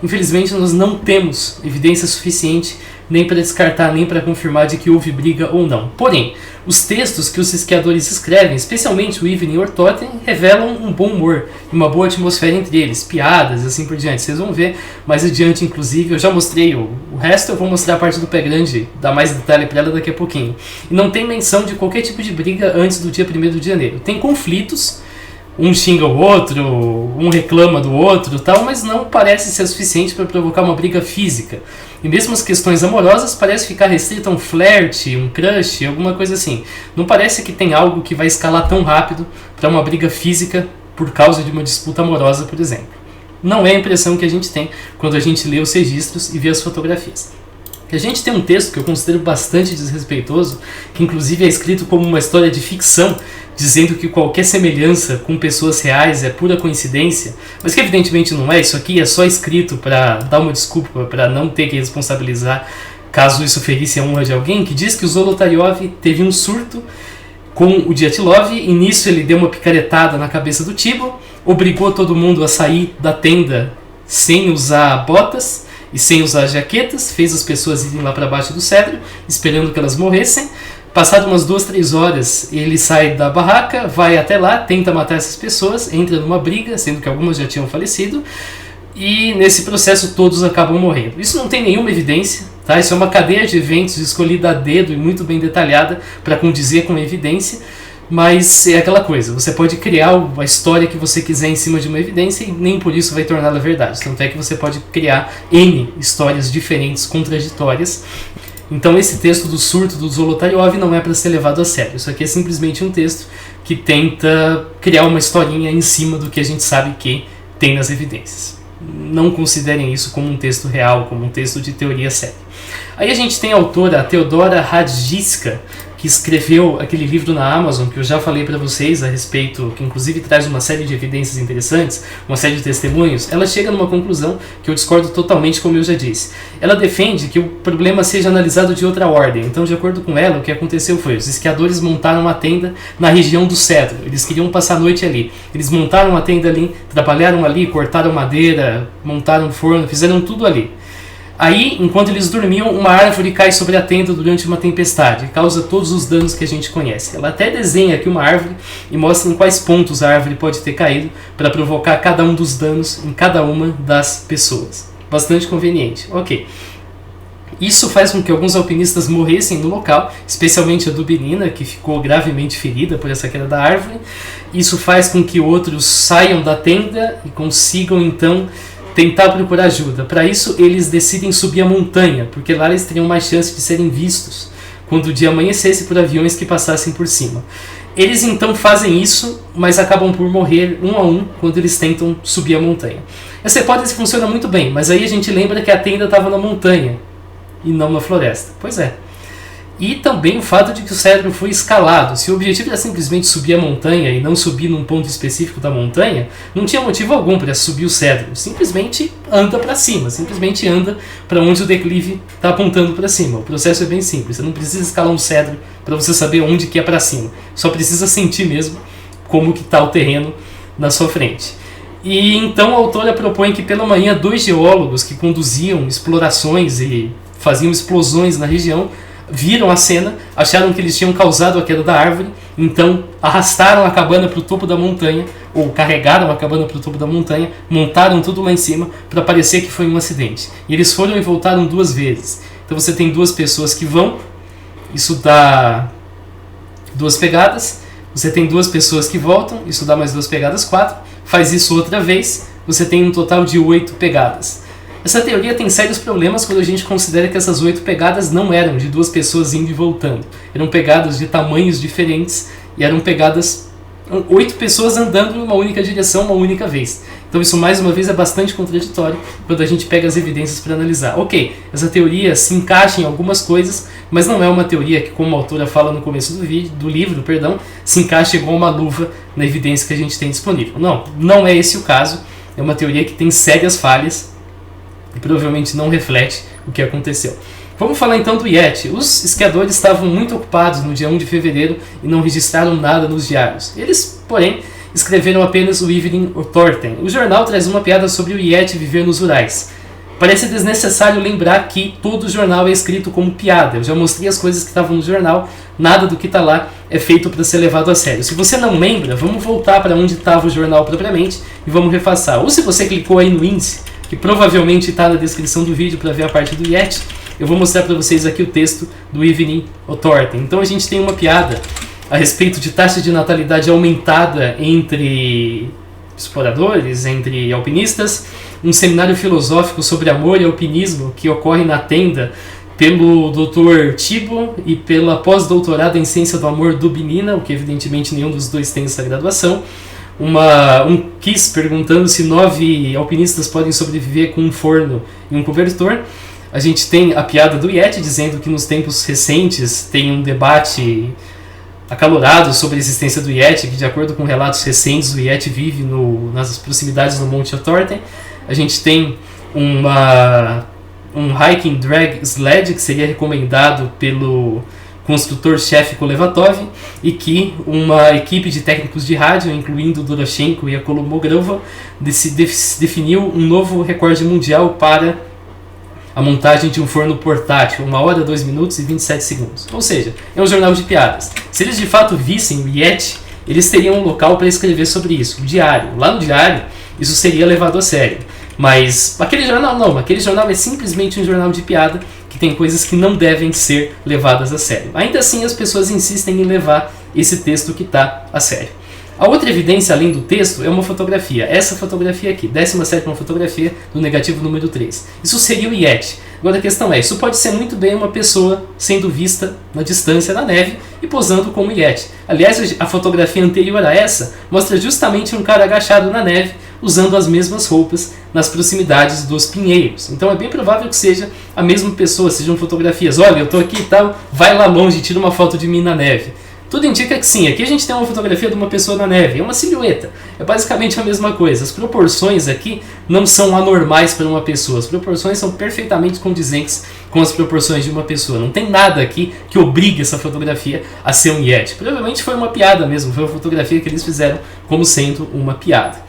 infelizmente nós não temos evidência suficiente nem para descartar, nem para confirmar de que houve briga ou não. Porém, os textos que os esquiadores escrevem, especialmente o Evening Ortoten, revelam um bom humor e uma boa atmosfera entre eles, piadas e assim por diante. Vocês vão ver mais adiante, inclusive, eu já mostrei o resto, eu vou mostrar a parte do Pé Grande, dar mais detalhe para ela daqui a pouquinho. E não tem menção de qualquer tipo de briga antes do dia 1º de janeiro. Tem conflitos, um xinga o outro, um reclama do outro, tal, mas não parece ser suficiente para provocar uma briga física. E mesmo as questões amorosas parecem ficar restrito a um flerte, um crush, alguma coisa assim. Não parece que tem algo que vai escalar tão rápido para uma briga física por causa de uma disputa amorosa, por exemplo. Não é a impressão que a gente tem quando a gente lê os registros e vê as fotografias. A gente tem um texto que eu considero bastante desrespeitoso, que inclusive é escrito como uma história de ficção, dizendo que qualquer semelhança com pessoas reais é pura coincidência, mas que evidentemente não é. Isso aqui é só escrito para dar uma desculpa, para não ter que responsabilizar caso isso ferisse a honra de alguém, que diz que o Zolotaryov teve um surto com o Dyatlov, e nisso ele deu uma picaretada na cabeça do Tibo, obrigou todo mundo a sair da tenda sem usar botas e sem usar jaquetas, fez as pessoas irem lá para baixo do cedro, esperando que elas morressem. Passado umas 2-3 horas, ele sai da barraca, vai até lá, tenta matar essas pessoas, entra numa briga, sendo que algumas já tinham falecido, e nesse processo todos acabam morrendo. Isso não tem nenhuma evidência, tá? Isso é uma cadeia de eventos escolhida a dedo e muito bem detalhada para condizer com a evidência, mas é aquela coisa, você pode criar a história que você quiser em cima de uma evidência e nem por isso vai torná-la verdade. Tanto é que você pode criar N histórias diferentes, contraditórias. Então esse texto do surto do Zolotaryov não é para ser levado a sério. Isso aqui é simplesmente um texto que tenta criar uma historinha em cima do que a gente sabe que tem nas evidências. Não considerem isso como um texto real, como um texto de teoria séria. Aí a gente tem a autora Theodora Radzicka, que escreveu aquele livro na Amazon, que eu já falei para vocês a respeito, que inclusive traz uma série de evidências interessantes, uma série de testemunhos. Ela chega numa conclusão que eu discordo totalmente, como eu já disse. Ela defende que o problema seja analisado de outra ordem. Então, de acordo com ela, o que aconteceu foi, os esquiadores montaram uma tenda na região do cedro. Eles queriam passar a noite ali. Eles montaram uma tenda ali, trabalharam ali, cortaram madeira, montaram um forno, fizeram tudo ali. Aí, enquanto eles dormiam, uma árvore cai sobre a tenda durante uma tempestade e causa todos os danos que a gente conhece. Ela até desenha aqui uma árvore e mostra em quais pontos a árvore pode ter caído para provocar cada um dos danos em cada uma das pessoas. Bastante conveniente. Ok. Isso faz com que alguns alpinistas morressem no local, especialmente a Dubinina, que ficou gravemente ferida por essa queda da árvore. Isso faz com que outros saiam da tenda e consigam, então, tentar procurar ajuda. Para isso, eles decidem subir a montanha, porque lá eles teriam mais chance de serem vistos quando o dia amanhecesse por aviões que passassem por cima. Eles então fazem isso, mas acabam por morrer um a um quando eles tentam subir a montanha. Essa hipótese funciona muito bem, mas aí a gente lembra que a tenda estava na montanha e não na floresta. Pois é. E também o fato de que o cedro foi escalado. Se o objetivo era simplesmente subir a montanha e não subir num ponto específico da montanha, não tinha motivo algum para subir o cedro. Simplesmente anda para cima, simplesmente anda para onde o declive está apontando para cima. O processo é bem simples. Você não precisa escalar um cedro para você saber onde que é para cima. Só precisa sentir mesmo como que está o terreno na sua frente. E então a autora propõe que pela manhã 2 geólogos que conduziam explorações e faziam explosões na região viram a cena, acharam que eles tinham causado a queda da árvore, então arrastaram a cabana para o topo da montanha, ou carregaram a cabana para o topo da montanha, montaram tudo lá em cima para parecer que foi um acidente. E eles foram e voltaram 2 vezes. Então você tem 2 pessoas que vão, isso dá 2 pegadas, você tem 2 pessoas que voltam, isso dá mais 2 pegadas, 4, faz isso outra vez, você tem um total de 8 pegadas. Essa teoria tem sérios problemas quando a gente considera que essas 8 pegadas não eram de 2 pessoas indo e voltando. Eram pegadas de tamanhos diferentes e eram pegadas 8 pessoas andando em uma única direção, uma única vez. Então isso mais uma vez é bastante contraditório quando a gente pega as evidências para analisar. Ok, essa teoria se encaixa em algumas coisas, mas não é uma teoria que, como a autora fala no começo do livro, se encaixa igual uma luva na evidência que a gente tem disponível. Não é esse o caso. É uma teoria que tem sérias falhas e provavelmente não reflete o que aconteceu. Vamos falar então do Yeti. Os esquiadores estavam muito ocupados no dia 1 de fevereiro e não registraram nada nos diários. Eles, porém, escreveram apenas o Evening Ortoten. O jornal traz uma piada sobre o Yeti viver nos Urais. Parece desnecessário lembrar que todo jornal é escrito como piada. Eu já mostrei as coisas que estavam no jornal, nada do que está lá é feito para ser levado a sério. Se você não lembra, vamos voltar para onde estava o jornal propriamente e vamos repassar. Ou se você clicou aí no índice, que provavelmente está na descrição do vídeo para ver a parte do Yeti, eu vou mostrar para vocês aqui o texto do Evening Thornton. Então a gente tem uma piada a respeito de taxa de natalidade aumentada entre exploradores, entre alpinistas, um seminário filosófico sobre amor e alpinismo que ocorre na tenda pelo Dr. Thibault e pela pós-doutorada em ciência do amor Dubinina, o que evidentemente nenhum dos dois tem essa graduação. Um quiz perguntando se 9 alpinistas podem sobreviver com um forno e um cobertor. A gente tem a piada do Yeti dizendo que nos tempos recentes tem um debate acalorado sobre a existência do Yeti, que de acordo com relatos recentes o Yeti vive nas proximidades do Monte Thornton. A gente tem um hiking drag sled que seria recomendado pelo construtor-chefe Kolevatov e que uma equipe de técnicos de rádio, incluindo Doroshenko e a Kolmogorova, definiu um novo recorde mundial para a montagem de um forno portátil, 1 hora, 2 minutos e 27 segundos. Ou seja, é um jornal de piadas. Se eles de fato vissem o Yeti, eles teriam um local para escrever sobre isso, o diário. Lá no diário, isso seria levado a sério. Mas aquele jornal não, aquele jornal é simplesmente um jornal de piada que tem coisas que não devem ser levadas a sério. Ainda assim, as pessoas insistem em levar esse texto que está a sério. A outra evidência, além do texto, é uma fotografia. Essa fotografia aqui, 17ª fotografia do negativo número 3. Isso seria o Yeti. Agora a questão é, isso pode ser muito bem uma pessoa sendo vista na distância na neve e posando como Yeti. Aliás, a fotografia anterior a essa mostra justamente um cara agachado na neve, usando as mesmas roupas nas proximidades dos pinheiros. Então é bem provável que seja a mesma pessoa, sejam fotografias. Olha, eu estou aqui e tal, vai lá longe e tira uma foto de mim na neve. Tudo indica que sim, aqui a gente tem uma fotografia de uma pessoa na neve, é uma silhueta, é basicamente a mesma coisa. As proporções aqui não são anormais para uma pessoa, as proporções são perfeitamente condizentes com as proporções de uma pessoa. Não tem nada aqui que obrigue essa fotografia a ser um Yeti. Provavelmente foi uma piada mesmo, foi uma fotografia que eles fizeram como sendo uma piada.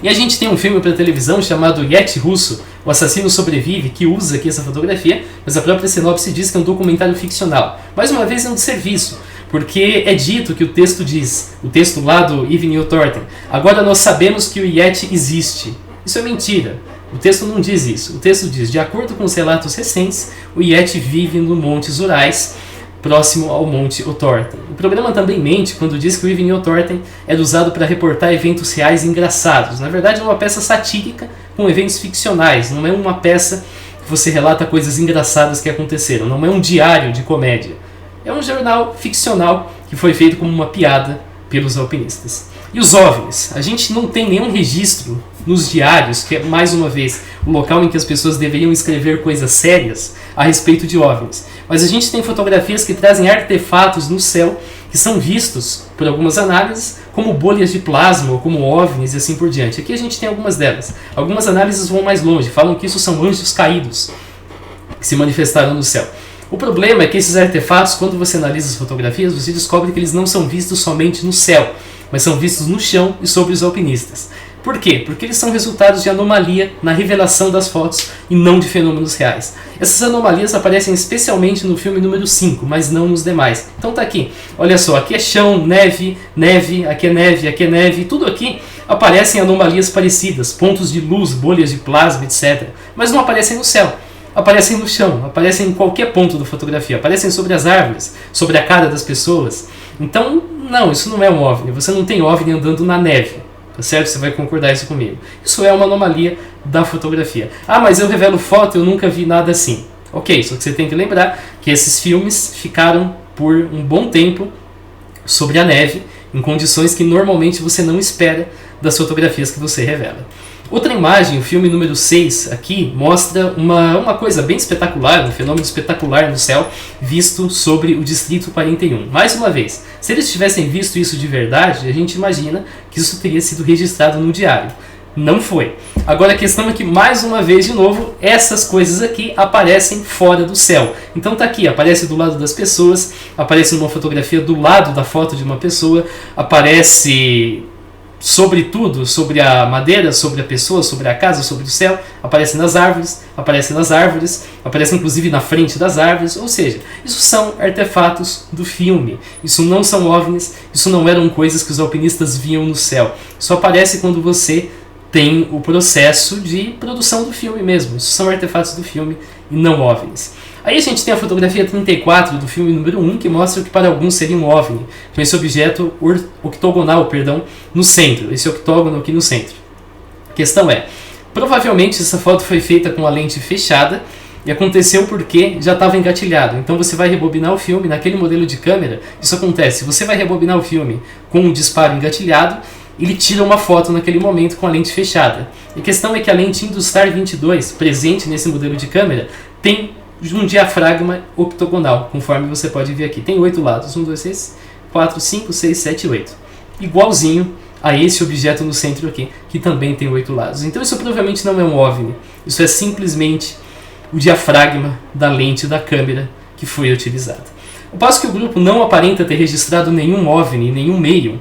E a gente tem um filme para televisão chamado Yeti Russo, O Assassino Sobrevive, que usa aqui essa fotografia, mas a própria sinopse diz que é um documentário ficcional. Mais uma vez é um desserviço, porque é dito que o texto diz, o texto lá do Evening Thornton, agora nós sabemos que o Yeti existe. Isso é mentira. O texto não diz isso. O texto diz, de acordo com os relatos recentes, o Yeti vive no Montes Urais, próximo ao Monte Thornton. O programa também mente quando diz que o Evening Thornton era usado para reportar eventos reais engraçados. Na verdade é uma peça satírica com eventos ficcionais, não é uma peça que você relata coisas engraçadas que aconteceram, não é um diário de comédia. É um jornal ficcional que foi feito como uma piada pelos alpinistas. E os OVNIs? A gente não tem nenhum registro nos diários, que é, mais uma vez, o local em que as pessoas deveriam escrever coisas sérias a respeito de OVNIs. Mas a gente tem fotografias que trazem artefatos no céu que são vistos, por algumas análises, como bolhas de plasma ou como OVNIs e assim por diante. Aqui a gente tem algumas delas. Algumas análises vão mais longe, falam que isso são anjos caídos que se manifestaram no céu. O problema é que esses artefatos, quando você analisa as fotografias, você descobre que eles não são vistos somente no céu, mas são vistos no chão e sobre os alpinistas. Por quê? Porque eles são resultados de anomalia na revelação das fotos e não de fenômenos reais. Essas anomalias aparecem especialmente no filme número 5, mas não nos demais. Então tá aqui, olha só, aqui é chão, neve, neve, aqui é neve, tudo aqui aparecem anomalias parecidas, pontos de luz, bolhas de plasma, etc. Mas não aparecem no céu. Aparecem no chão, aparecem em qualquer ponto da fotografia, aparecem sobre as árvores, sobre a cara das pessoas. Então, não, isso não é um OVNI, você não tem OVNI andando na neve, tá certo? Você vai concordar isso comigo. Isso é uma anomalia da fotografia. Ah, mas eu revelo foto, eu nunca vi nada assim. Ok, só que você tem que lembrar que esses filmes ficaram por um bom tempo sobre a neve, em condições que normalmente você não espera das fotografias que você revela. Outra imagem, o filme número 6 aqui, mostra uma coisa bem espetacular, um fenômeno espetacular no céu, visto sobre o Distrito 41. Mais uma vez, se eles tivessem visto isso de verdade, a gente imagina que isso teria sido registrado no diário. Não foi. Agora a questão é que, mais uma vez, de novo, essas coisas aqui aparecem fora do céu. Então tá aqui, aparece do lado das pessoas, aparece numa fotografia do lado da foto de uma pessoa, aparece sobre tudo, sobre a madeira, sobre a pessoa, sobre a casa, sobre o céu, aparece nas árvores, aparece inclusive na frente das árvores, ou seja, isso são artefatos do filme, isso não são OVNIs, isso não eram coisas que os alpinistas viam no céu, isso aparece quando você tem o processo de produção do filme mesmo, isso são artefatos do filme e não OVNIs. Aí a gente tem a fotografia 34 do filme número 1, que mostra o que para alguns seria um OVNI, com esse objeto octogonal, no centro, esse octógono aqui no centro. A questão é, provavelmente essa foto foi feita com a lente fechada e aconteceu porque já estava engatilhado. Então você vai rebobinar o filme, naquele modelo de câmera, isso acontece, você vai rebobinar o filme com um disparo engatilhado, ele tira uma foto naquele momento com a lente fechada. A questão é que a lente Industar 22, presente nesse modelo de câmera, tem um diafragma octogonal, conforme você pode ver aqui. Tem 8 lados, 1, 2, 3, 4, 5, 6, 7, 8. Igualzinho a esse objeto no centro aqui, que também tem 8 lados. Então isso provavelmente não é um OVNI, isso é simplesmente o diafragma da lente da câmera que foi utilizada. Ao passo que o grupo não aparenta ter registrado nenhum OVNI, nenhum meio,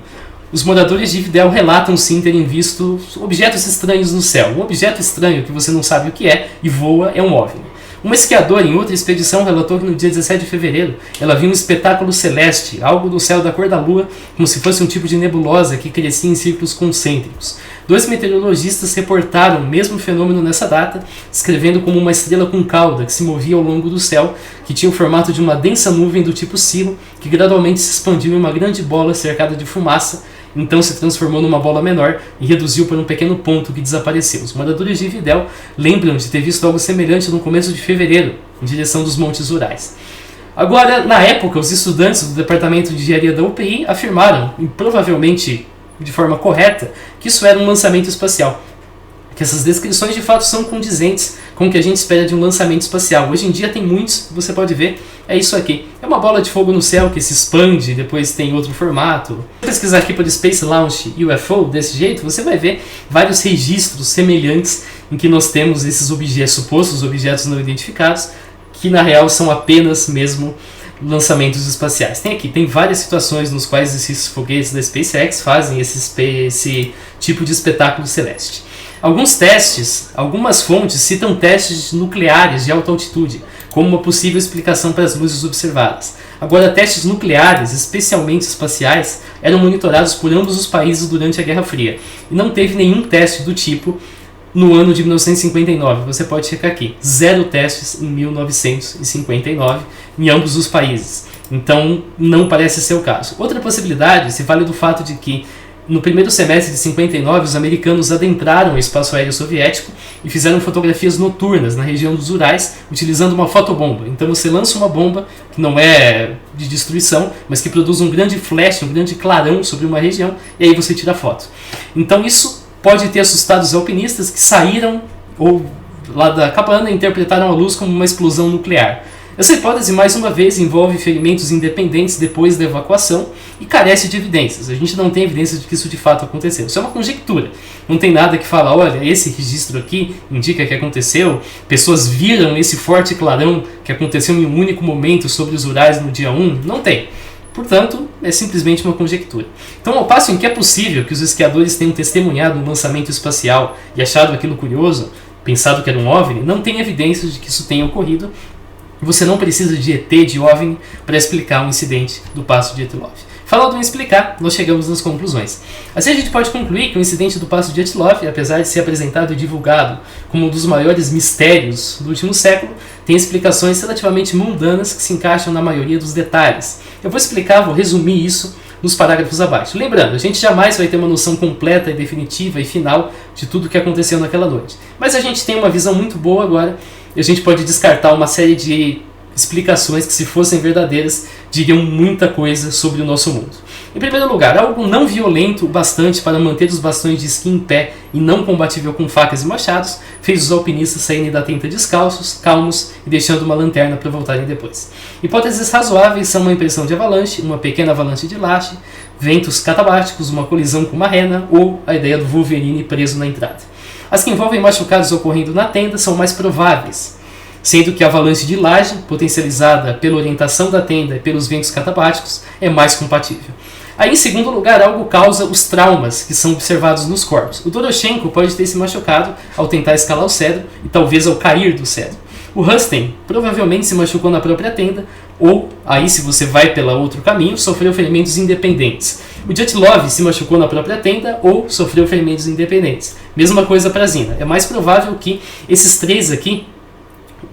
os moradores de Videl relatam sim terem visto objetos estranhos no céu. Um objeto estranho que você não sabe o que é e voa é um OVNI. Uma esquiadora em outra expedição relatou que no dia 17 de fevereiro ela viu um espetáculo celeste, algo do céu da cor da lua, como se fosse um tipo de nebulosa que crescia em círculos concêntricos. 2 meteorologistas reportaram o mesmo fenômeno nessa data, descrevendo como uma estrela com cauda que se movia ao longo do céu, que tinha o formato de uma densa nuvem do tipo cirro, que gradualmente se expandiu em uma grande bola cercada de fumaça, então se transformou numa bola menor e reduziu para um pequeno ponto que desapareceu. Os moradores de Videl lembram de ter visto algo semelhante no começo de fevereiro, em direção dos Montes Urais. Agora, na época, os estudantes do Departamento de Engenharia da UPI afirmaram, e provavelmente de forma correta, que isso era um lançamento espacial. Que essas descrições de fato são condizentes com o que a gente espera de um lançamento espacial. Hoje em dia tem muitos, você pode ver, é isso aqui. É uma bola de fogo no céu que se expande, depois tem outro formato. Se pesquisar aqui por Space Launch UFO, desse jeito, você vai ver vários registros semelhantes em que nós temos esses objetos, supostos objetos não identificados, que na real são apenas mesmo lançamentos espaciais. Tem várias situações nos quais esses foguetes da SpaceX fazem esse tipo de espetáculo celeste. Algumas fontes citam testes nucleares de alta altitude como uma possível explicação para as luzes observadas. Agora, testes nucleares, especialmente espaciais, eram monitorados por ambos os países durante a Guerra Fria, e não teve nenhum teste do tipo no ano de 1959. Você pode checar aqui, 0 testes em 1959 em ambos os países. Então, não parece ser o caso. Outra possibilidade se vale do fato de que no primeiro semestre de 59, os americanos adentraram o espaço aéreo soviético e fizeram fotografias noturnas na região dos Urais, utilizando uma fotobomba. Então você lança uma bomba, que não é de destruição, mas que produz um grande flash, um grande clarão sobre uma região, e aí você tira a foto. Então isso pode ter assustado os alpinistas que saíram lá da cabana e interpretaram a luz como uma explosão nuclear. Essa hipótese, mais uma vez, envolve ferimentos independentes depois da evacuação e carece de evidências. A gente não tem evidências de que isso de fato aconteceu. Isso é uma conjectura. Não tem nada que fala, olha, esse registro aqui indica que aconteceu, pessoas viram esse forte clarão que aconteceu em um único momento sobre os Urais no dia 1. Não tem. Portanto, é simplesmente uma conjectura. Então, ao passo em que é possível que os esquiadores tenham testemunhado um lançamento espacial e achado aquilo curioso, pensado que era um OVNI, não tem evidências de que isso tenha ocorrido. Você não precisa de ET, de OVNI, para explicar um incidente do Passo de Dyatlov. Falando em explicar, nós chegamos nas conclusões. Assim a gente pode concluir que o incidente do Passo de Dyatlov, apesar de ser apresentado e divulgado como um dos maiores mistérios do último século, tem explicações relativamente mundanas que se encaixam na maioria dos detalhes. Eu vou resumir isso nos parágrafos abaixo. Lembrando, a gente jamais vai ter uma noção completa e definitiva e final de tudo o que aconteceu naquela noite. Mas a gente tem uma visão muito boa agora e a gente pode descartar uma série de explicações que, se fossem verdadeiras, diriam muita coisa sobre o nosso mundo. Em primeiro lugar, algo não violento o bastante para manter os bastões de esqui em pé e não combatível com facas e machados, fez os alpinistas saírem da tenda descalços, calmos e deixando uma lanterna para voltarem depois. Hipóteses razoáveis são uma impressão de avalanche, uma pequena avalanche de laje, ventos catabáticos, uma colisão com uma rena ou a ideia do Wolverine preso na entrada. As que envolvem machucados ocorrendo na tenda são mais prováveis, sendo que a avalanche de laje, potencializada pela orientação da tenda e pelos ventos catabáticos, é mais compatível. Aí, em segundo lugar, algo causa os traumas que são observados nos corpos. O Doroshenko pode ter se machucado ao tentar escalar o cedro e talvez ao cair do cedro. O Rustem provavelmente se machucou na própria tenda, ou, aí se você vai pelo outro caminho, sofreu ferimentos independentes. O Dyatlov se machucou na própria tenda ou sofreu ferimentos independentes. Mesma coisa para Zina. É mais provável que esses três aqui,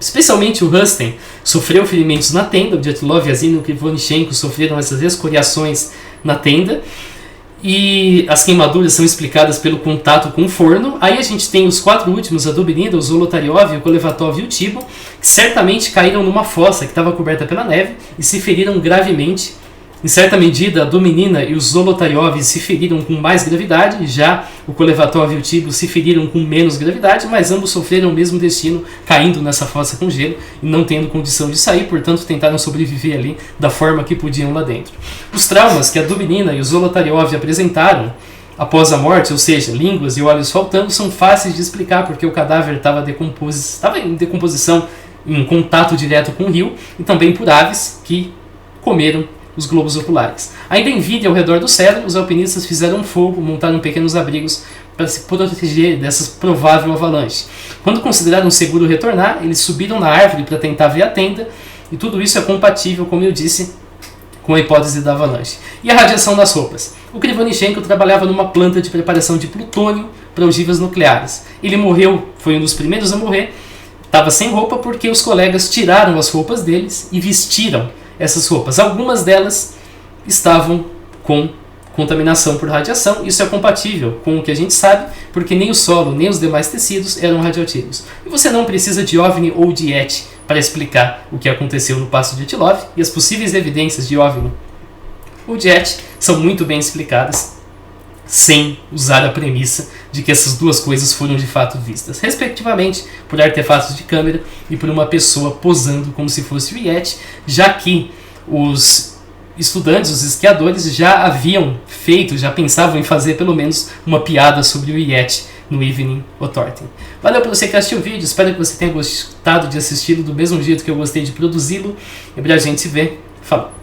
especialmente o Rustem, sofreu ferimentos na tenda. O Dyatlov, a Zina e o Krivonichenko sofreram essas escoriações na tenda. E as queimaduras são explicadas pelo contato com o forno. Aí a gente tem os quatro últimos, a Dubinina, o Zolotaryov, o Kolevatov e o Tibo, que certamente caíram numa fossa que estava coberta pela neve e se feriram gravemente. Em certa medida, a Dubinina e o Zolotaryov se feriram com mais gravidade, já o Kolevatov e o Tibo se feriram com menos gravidade, mas ambos sofreram o mesmo destino, caindo nessa fossa com gelo e não tendo condição de sair, portanto tentaram sobreviver ali da forma que podiam lá dentro. Os traumas que a Dubinina e o Zolotaryov apresentaram após a morte, ou seja, línguas e olhos faltando, são fáceis de explicar porque o cadáver estava em decomposição, em contato direto com o rio, e também por aves que comeram os globos oculares. Ainda em vida e ao redor do cedro, os alpinistas fizeram fogo, montaram pequenos abrigos para se proteger dessa provável avalanche. Quando consideraram seguro retornar, eles subiram na árvore para tentar ver a tenda, e tudo isso é compatível, como eu disse, com a hipótese da avalanche. E a radiação das roupas. O Krivonichenko trabalhava numa planta de preparação de plutônio para ogivas nucleares. Ele morreu, foi um dos primeiros a morrer, estava sem roupa porque os colegas tiraram as roupas deles e vestiram essas roupas. Algumas delas estavam com contaminação por radiação. Isso é compatível com o que a gente sabe, porque nem o solo, nem os demais tecidos eram radioativos. E você não precisa de OVNI ou de ET para explicar o que aconteceu no Passo Dyatlov, e as possíveis evidências de OVNI ou de ET são muito bem explicadas, sem usar a premissa de que essas duas coisas foram de fato vistas, respectivamente por artefatos de câmera e por uma pessoa posando como se fosse o Yeti, já que os estudantes, os esquiadores, já haviam feito, já pensavam em fazer pelo menos uma piada sobre o Yeti no Evening Authority. Valeu por você que assistiu o vídeo, espero que você tenha gostado de assisti-lo do mesmo jeito que eu gostei de produzi-lo, e a gente se vê. Falou!